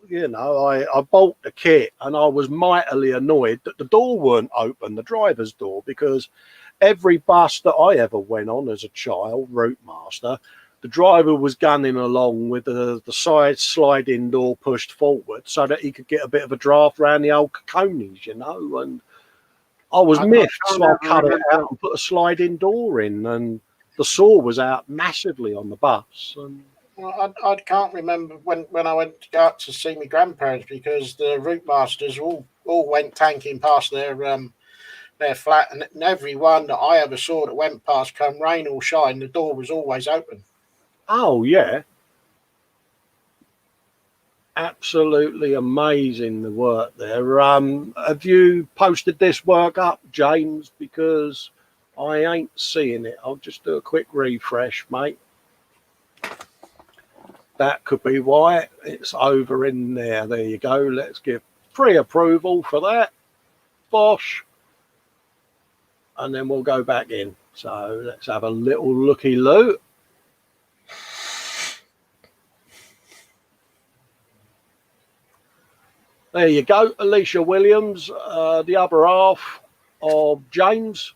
You know, I bought the kit, and I was mightily annoyed that the door weren't open, the driver's door, because every bus that I ever went on as a child, route master, the driver was gunning along with the side sliding door pushed forward so that he could get a bit of a draft around the old coconies, you know. And I was miffed, so I cut it out and put a sliding door in, and the saw was out massively on the bus. And well, I can't remember when I went out to see my grandparents, because the route masters all went tanking past their flat, and every one that I ever saw that went past, come rain or shine, the door was always open. oh yeah, absolutely amazing, the work there. Have you posted this work up, James? Because I ain't seeing it. I'll just do a quick refresh, mate. That could be why. It's over in there. There you go. Let's give pre-approval for that. Bosh. And then we'll go back in. So let's have a little looky-loo. There you go. Alicia Williams, the other half of James.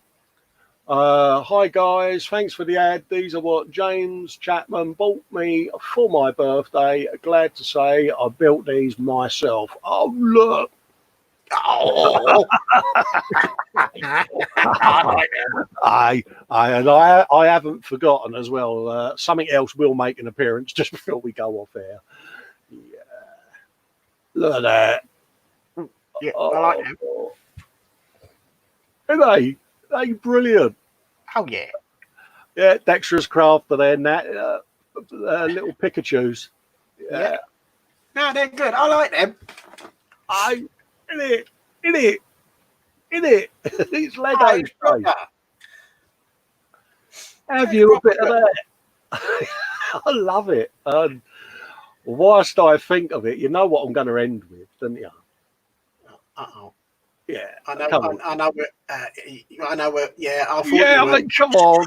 Hi guys, thanks for the ad. These are what James Chapman bought me for my birthday. Glad to say I built these myself. Oh look. Oh. I haven't forgotten as well. Something else will make an appearance just before we go off air. Yeah. Look at that. Yeah, I like them. Are they brilliant? Oh yeah. Yeah, Dexter's Crafter there, Nat. Little Pikachus. Yeah. No, they're good. I like them. In it. It's Lego. Have you a bit of that? I love it. Whilst I think of it, you know what I'm going to end with, don't you? Uh-oh. Yeah, I know. Yeah, I thought. Yeah, I mean, come on.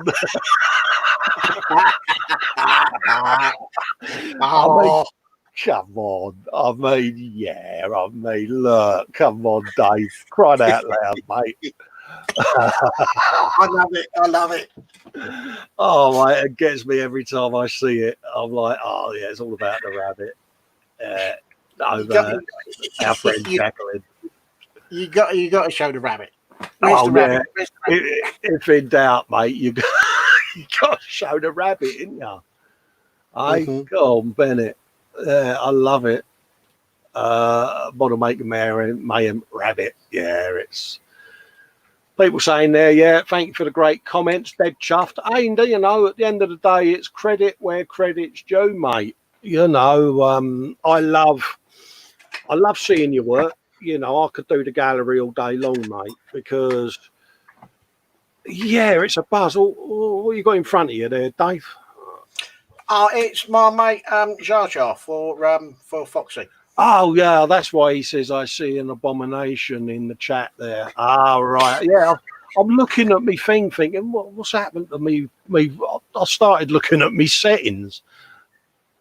Oh. Come on. Look, come on, Dave. Crying out loud, mate. I love it. Oh, mate, it gets me every time I see it. I'm like, oh, yeah, it's all about the rabbit. Our friend Jacqueline. You got to show the rabbit. Where's the rabbit? If in doubt, mate, you got to show the rabbit, ain't you? Go on, Bennett. I love it. Model Maker Mayhem Rabbit. Yeah, it's people saying there, yeah, thank you for the great comments. Dead chuffed. And, you know, at the end of the day, it's credit where credit's due, mate. You know, I love seeing your work. You know, I could do the gallery all day long, mate, because, yeah, it's a buzz. What you got in front of you there, Dave? It's my mate Jar Jar for Foxy. Oh, yeah, that's why he says I see an abomination in the chat there. Right. Yeah, I'm looking at me thing thinking, what's happened to me? I started looking at me settings.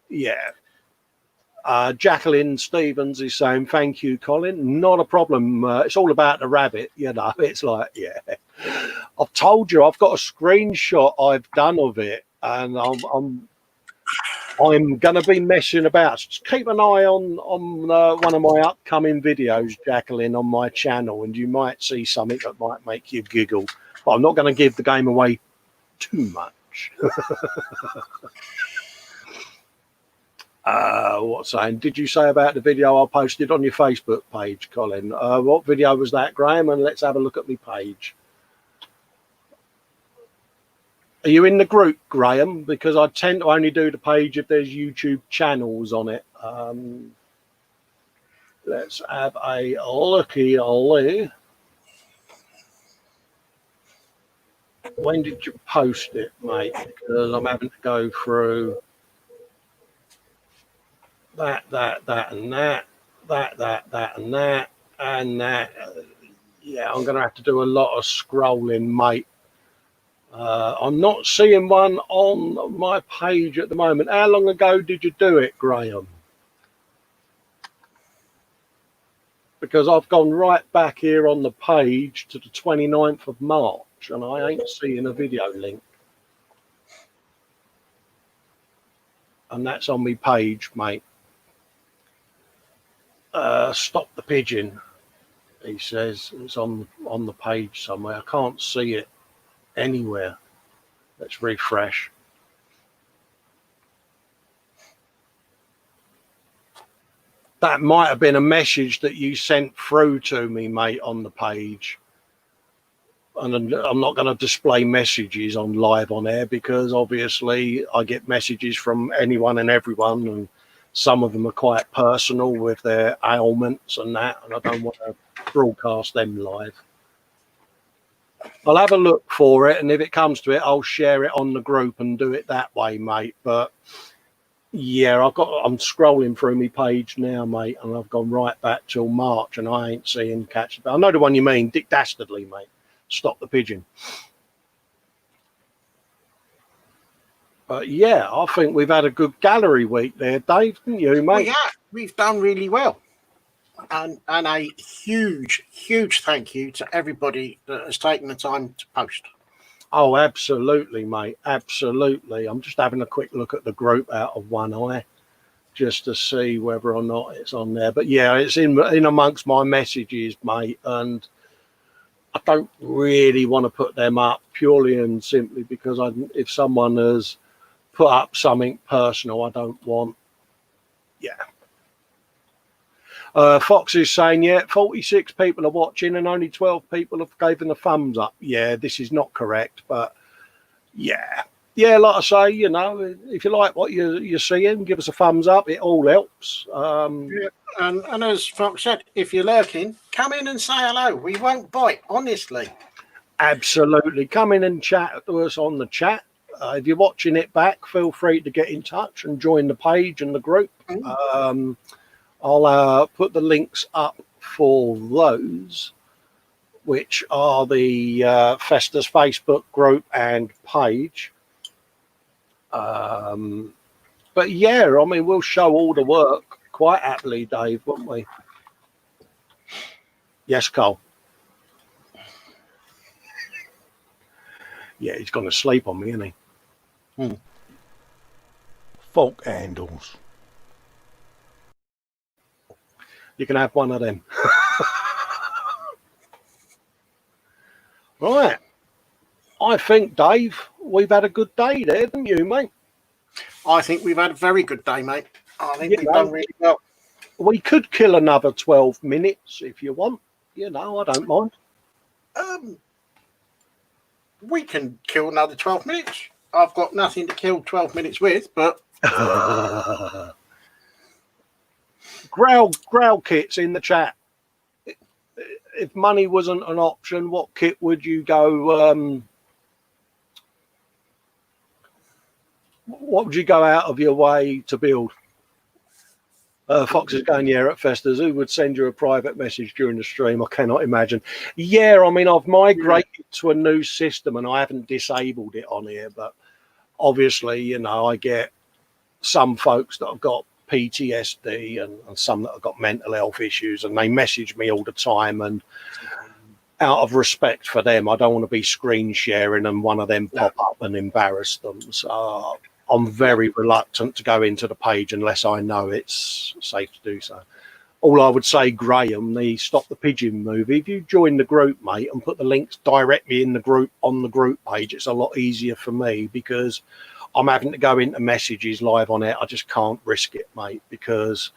Yeah. Jacqueline Stevens is saying, thank you, Colin. Not a problem. It's all about the rabbit. You know, it's like, yeah. I've told you, I've got a screenshot I've done of it, and I'm I'm going to be messing about. Just keep an eye on one of my upcoming videos, Jacqueline, on my channel, and you might see something that might make you giggle. But I'm not going to give the game away too much. What's saying? Did you say about the video I posted on your Facebook page, Colin? What video was that, Graham? And let's have a look at my page. Are you in the group, Graham? Because I tend to only do the page if there's YouTube channels on it. Let's have a looky-ollie. When did you post it, mate? Because I'm having to go through that, and that, and that. Yeah, I'm going to have to do a lot of scrolling, mate. I'm not seeing one on my page at the moment. How long ago did you do it, Graham? Because I've gone right back here on the page to the 29th of March and I ain't seeing a video link. And that's on my page, mate. Stop the pigeon, he says. It's on the page somewhere. I can't see it anywhere. Let's refresh. That might have been a message that you sent through to me, mate, on the page. And I'm not going to display messages on live on air because obviously I get messages from anyone and everyone, and some of them are quite personal with their ailments and that, and I don't want to broadcast them live. I'll have a look for it, and if it comes to it, I'll share it on the group and do it that way, mate. But yeah, I'm scrolling through my page now, mate, and I've gone right back till March, and I ain't seeing catch. I know the one you mean, Dick Dastardly, mate. Stop the pigeon. But yeah, I think we've had a good gallery week there, Dave, didn't you, mate? We have. We've done really well. And a huge thank you to everybody that has taken the time to post. Oh, absolutely, mate. Absolutely. I'm just having a quick look at the group out of one eye just to see whether or not it's on there. But yeah, it's in amongst my messages, mate. And I don't really want to put them up purely and simply because if someone has put up something personal, I don't want, yeah. Fox is saying, yeah, 46 people are watching and only 12 people have given a thumbs up. Yeah, this is not correct, but yeah. Yeah, like I say, you know, if you like what you're seeing, give us a thumbs up. It all helps. Yeah, and as Fox said, if you're lurking, come in and say hello. We won't bite, honestly. Absolutely. Come in and chat to us on the chat. If you're watching it back, feel free to get in touch and join the page and the group. I'll put the links up for those, which are the Festa's Facebook group and page. But yeah, I mean, we'll show all the work quite happily, Dave, won't we? Yes, Cole. Yeah, he's gone to sleep on me, isn't he? Folk handles. You can have one of them. Right. I think, Dave, we've had a good day there, haven't you, mate? I think we've had a very good day, mate. I think we've done really well. We could kill another 12 minutes if you want. You know, I don't mind. We can kill another 12 minutes. I've got nothing to kill 12 minutes with, but... Growl kits in the chat. If money wasn't an option, what kit would you go... what would you go out of your way to build? Fox is going, yeah, at Festas. Who would send you a private message during the stream? I cannot imagine. Yeah, I mean, I've migrated to a new system and I haven't disabled it on here. But obviously, you know, I get some folks that have got PTSD and some that have got mental health issues, and they message me all the time. And out of respect for them, I don't want to be screen sharing and one of them pop up and embarrass them. So I'm very reluctant to go into the page unless I know it's safe to do so. All I would say, Graham, the Stop the Pigeon movie, if you join the group, mate, and put the links directly in the group on the group page, it's a lot easier for me because I'm having to go into messages live on it. I just can't risk it, mate, because,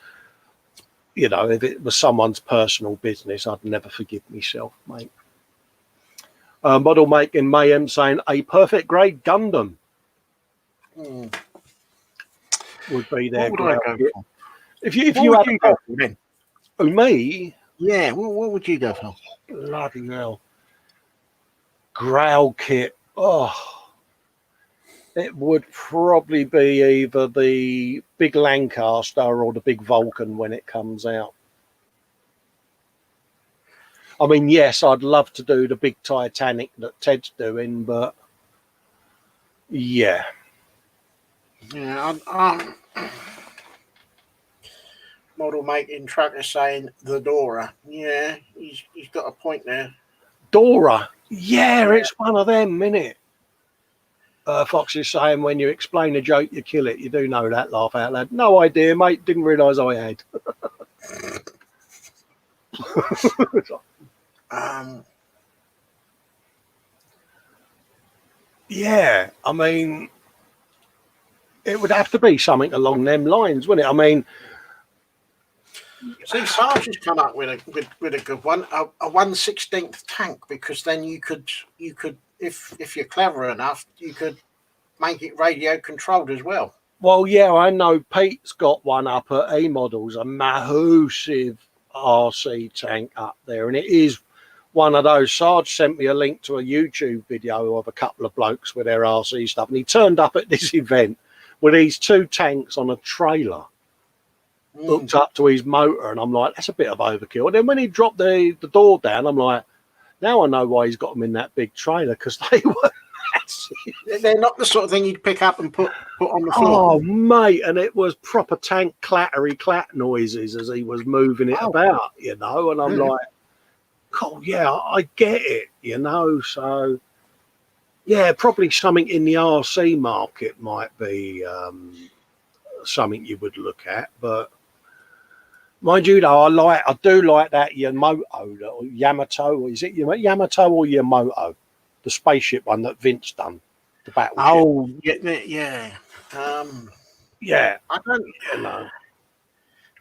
you know, if it was someone's personal business, I'd never forgive myself, mate. Model making mayhem saying a perfect grade Gundam would be their What would I go for? If you What would had you go for then? me, Yeah, what would you go for? bloody hell, growl kit. Oh, it would probably be either the big Lancaster or the big Vulcan when it comes out. I mean, yes, I'd love to do the big Titanic that Ted's doing, but yeah. Yeah, model making trucker saying the Dora. Yeah, he's got a point there. Dora, yeah, it's one of them, innit? Fox is saying when you explain a joke, you kill it. You do know that, laugh out loud. No idea, mate. Didn't realise I had. Yeah, I mean, it would have to be something along them lines, wouldn't it? I mean, see, Sarge has come up with a good one, a 1/16 tank, because then you could if you're clever enough, you could make it radio controlled as well. Well, yeah, I know Pete's got one up at E Models, a massive RC tank up there, and it is one of those. Sarge sent me a link to a YouTube video of a couple of blokes with their RC stuff, and he turned up at this event with these two tanks on a trailer hooked up to his motor, and I'm like, that's a bit of overkill. And then when he dropped the door down, I'm like, now I know why he's got them in that big trailer, because they were massive. They're not the sort of thing you'd pick up and put on the floor. Oh, mate, and it was proper tank clattery clat noises as he was moving it about, you know, and I'm like, oh, yeah, I get it, you know, so, yeah, probably something in the RC market might be something you would look at, but mind you, though, I do like that Yamato, or Yamato, is it Yamato or Yamato, the spaceship one that Vince done, the battleship. Oh, yeah. Yeah, I don't, you know.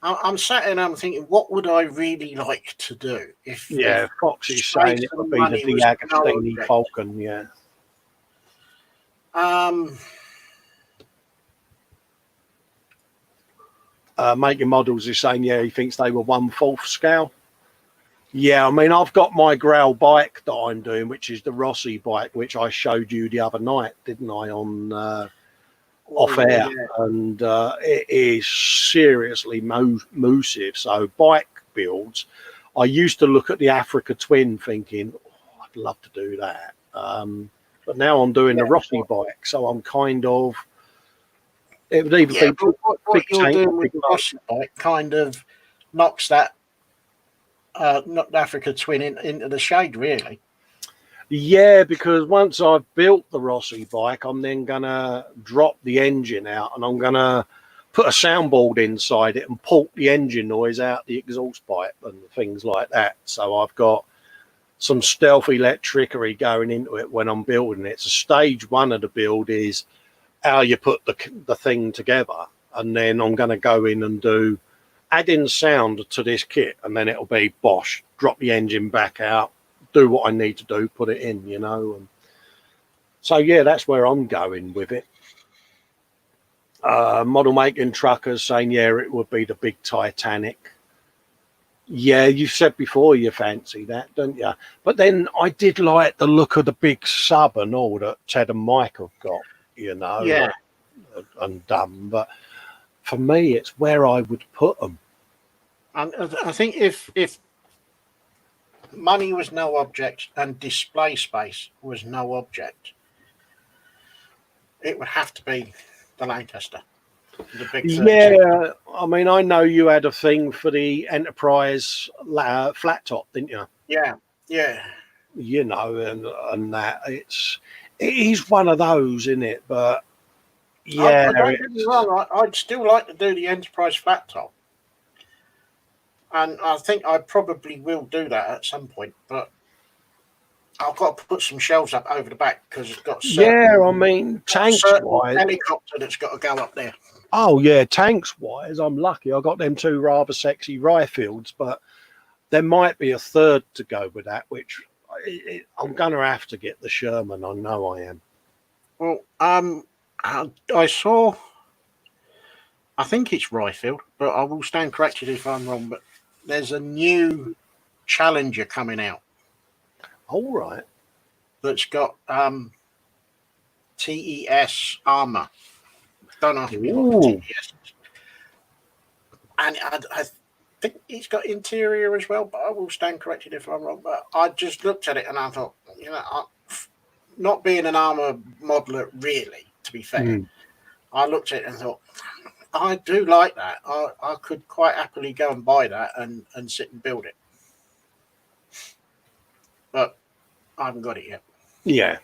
I'm sat and I'm thinking, what would I really like to do if? Yeah, if Fox is saying it would be the D'Agostini Falcon. Yeah. Making Models is saying, yeah, he thinks they were 1/4 scale. Yeah, I mean, I've got my Grail bike that I'm doing, which is the Rossi bike, which I showed you the other night, didn't I, on off air? Yeah. And it is seriously massive. So bike builds, I used to look at the Africa Twin thinking, oh, I'd love to do that. But now I'm doing the Rossi bike, so I'm kind of, it would either be what you're doing with the Rossi bike kind of knocks that knocked Africa Twin into the shade, really. Yeah, because once I've built the Rossi bike, I'm then gonna drop the engine out, and I'm gonna put a soundboard inside it and port the engine noise out the exhaust pipe and things like that. So I've got some stealthy electricity going into it when I'm building it. So stage one of the build is how you put the thing together, and then I'm going to go in and add in sound to this kit, and then it'll be bosh, drop the engine back out, do what I need to do, put it in, you know. And so yeah, that's where I'm going with it. Model making truckers saying, yeah, it would be the big Titanic. Yeah, you said before you fancy that, don't you? But then I did like the look of the big sub and all that Ted and Mike have got, you know. Yeah. And done. But for me, it's where I would put them. And I think if money was no object and display space was no object, it would have to be the Lancaster. The big 36. Yeah, I mean, I know you had a thing for the Enterprise flat top, didn't you? Yeah, yeah. You know, and that it is one of those, isn't it? But Yeah, I don't get me wrong. I'd still like to do the Enterprise flat top, and I think I probably will do that at some point. But I've got to put some shelves up over the back because it's got yeah. I mean, tanks certain wise. helicopter that's got to go up there. Oh yeah, tanks wise, I'm lucky. I got them two rather sexy Ryefields, but there might be a third to go with that, which I'm gonna have to get the Sherman. I know I am. Well, I saw. I think it's Ryefield, but I will stand corrected if I'm wrong. But there's a new Challenger coming out All right. that's got TES armor. Don't ask me what Ooh. TES is. And I think it's got interior as well, but I will stand corrected if I'm wrong. But I just looked at it and I thought, not being an armor modeler, really, to be fair, I looked at it and thought, I do like that. I could quite happily go and buy that and sit and build it. But I haven't got it yet. Yeah.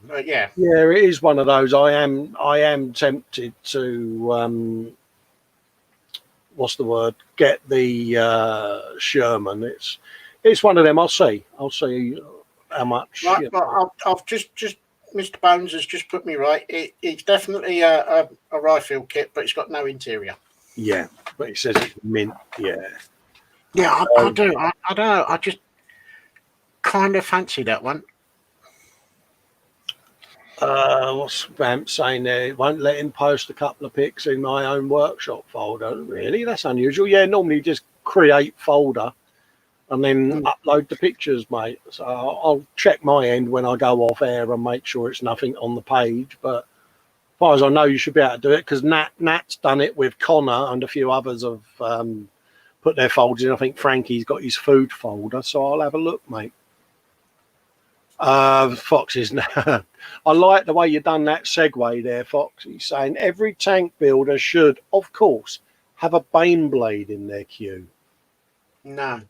But yeah. Yeah, it is one of those. I am tempted to what's the word? Get the Sherman. It's one of them. I'll see how much. Right, but I've just Mr. Bones has just put me right. It's definitely a Ryefield kit, but it's got no interior. Yeah, but it says it's mint. Yeah. Yeah, I do. I don't know. I just kind of fancy that one. What's Vamp saying there? Won't let him post a couple of pics in my own workshop folder. Really? That's unusual. Yeah, normally you just create folder and then upload the pictures, mate. So I'll check my end when I go off air and make sure it's nothing on the page. But as far as I know, you should be able to do it because Nat's done it with Connor and a few others have put their folders in. I think Frankie's got his food folder, so I'll have a look, mate. Fox is now. I like the way you've done that segue there, Fox. He's saying every tank builder should, of course, have a Bane blade in their queue. No,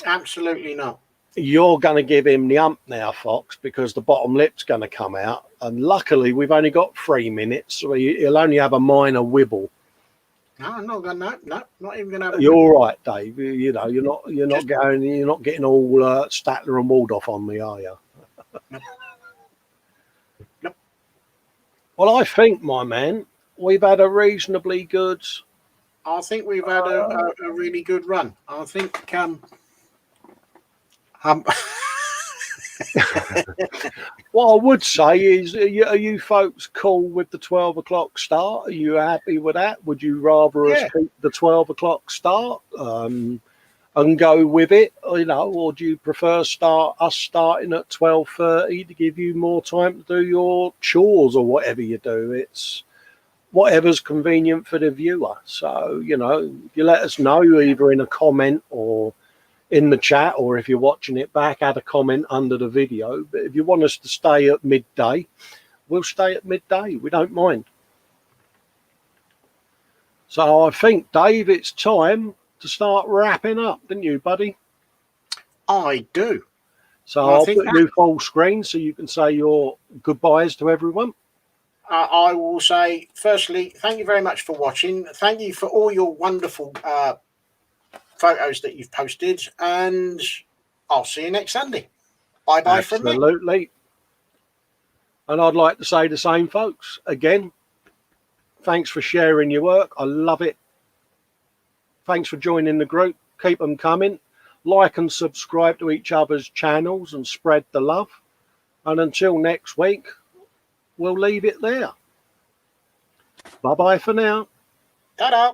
absolutely not. You're going to give him the ump now, Fox, because the bottom lip's going to come out. And luckily, we've only got 3 minutes, so he'll only have a minor wibble. No, I'm not going. No, not even going to have. You're all right, Dave. You know, you're not getting all Statler and Waldorf on me, are you? Nope. Well, I think, my man, we've had a reasonably good. I think we've had a really good run. I think What I would say is, are you folks cool with the 12 o'clock start? Are you happy with that? Would you rather us keep the 12 o'clock start and go with it, or do you prefer us starting at 12:30 to give you more time to do your chores or whatever you do? It's whatever's convenient for the viewer. So, if you let us know either in a comment or in the chat, or if you're watching it back, add a comment under the video. But if you want us to stay at midday, we'll stay at midday. We don't mind. So I think, Dave, it's time to start wrapping up, didn't you, buddy? I do. So I'll put you full screen so you can say your goodbyes to everyone. I will say, firstly, thank you very much for watching. Thank you for all your wonderful photos that you've posted, and I'll see you next Sunday. Bye from me. Absolutely. And I'd like to say the same, folks. Again, thanks for sharing your work. I love it. Thanks for joining the group. Keep them coming. Like and subscribe to each other's channels and spread the love. And until next week, we'll leave it there. Bye-bye for now. Ta-da.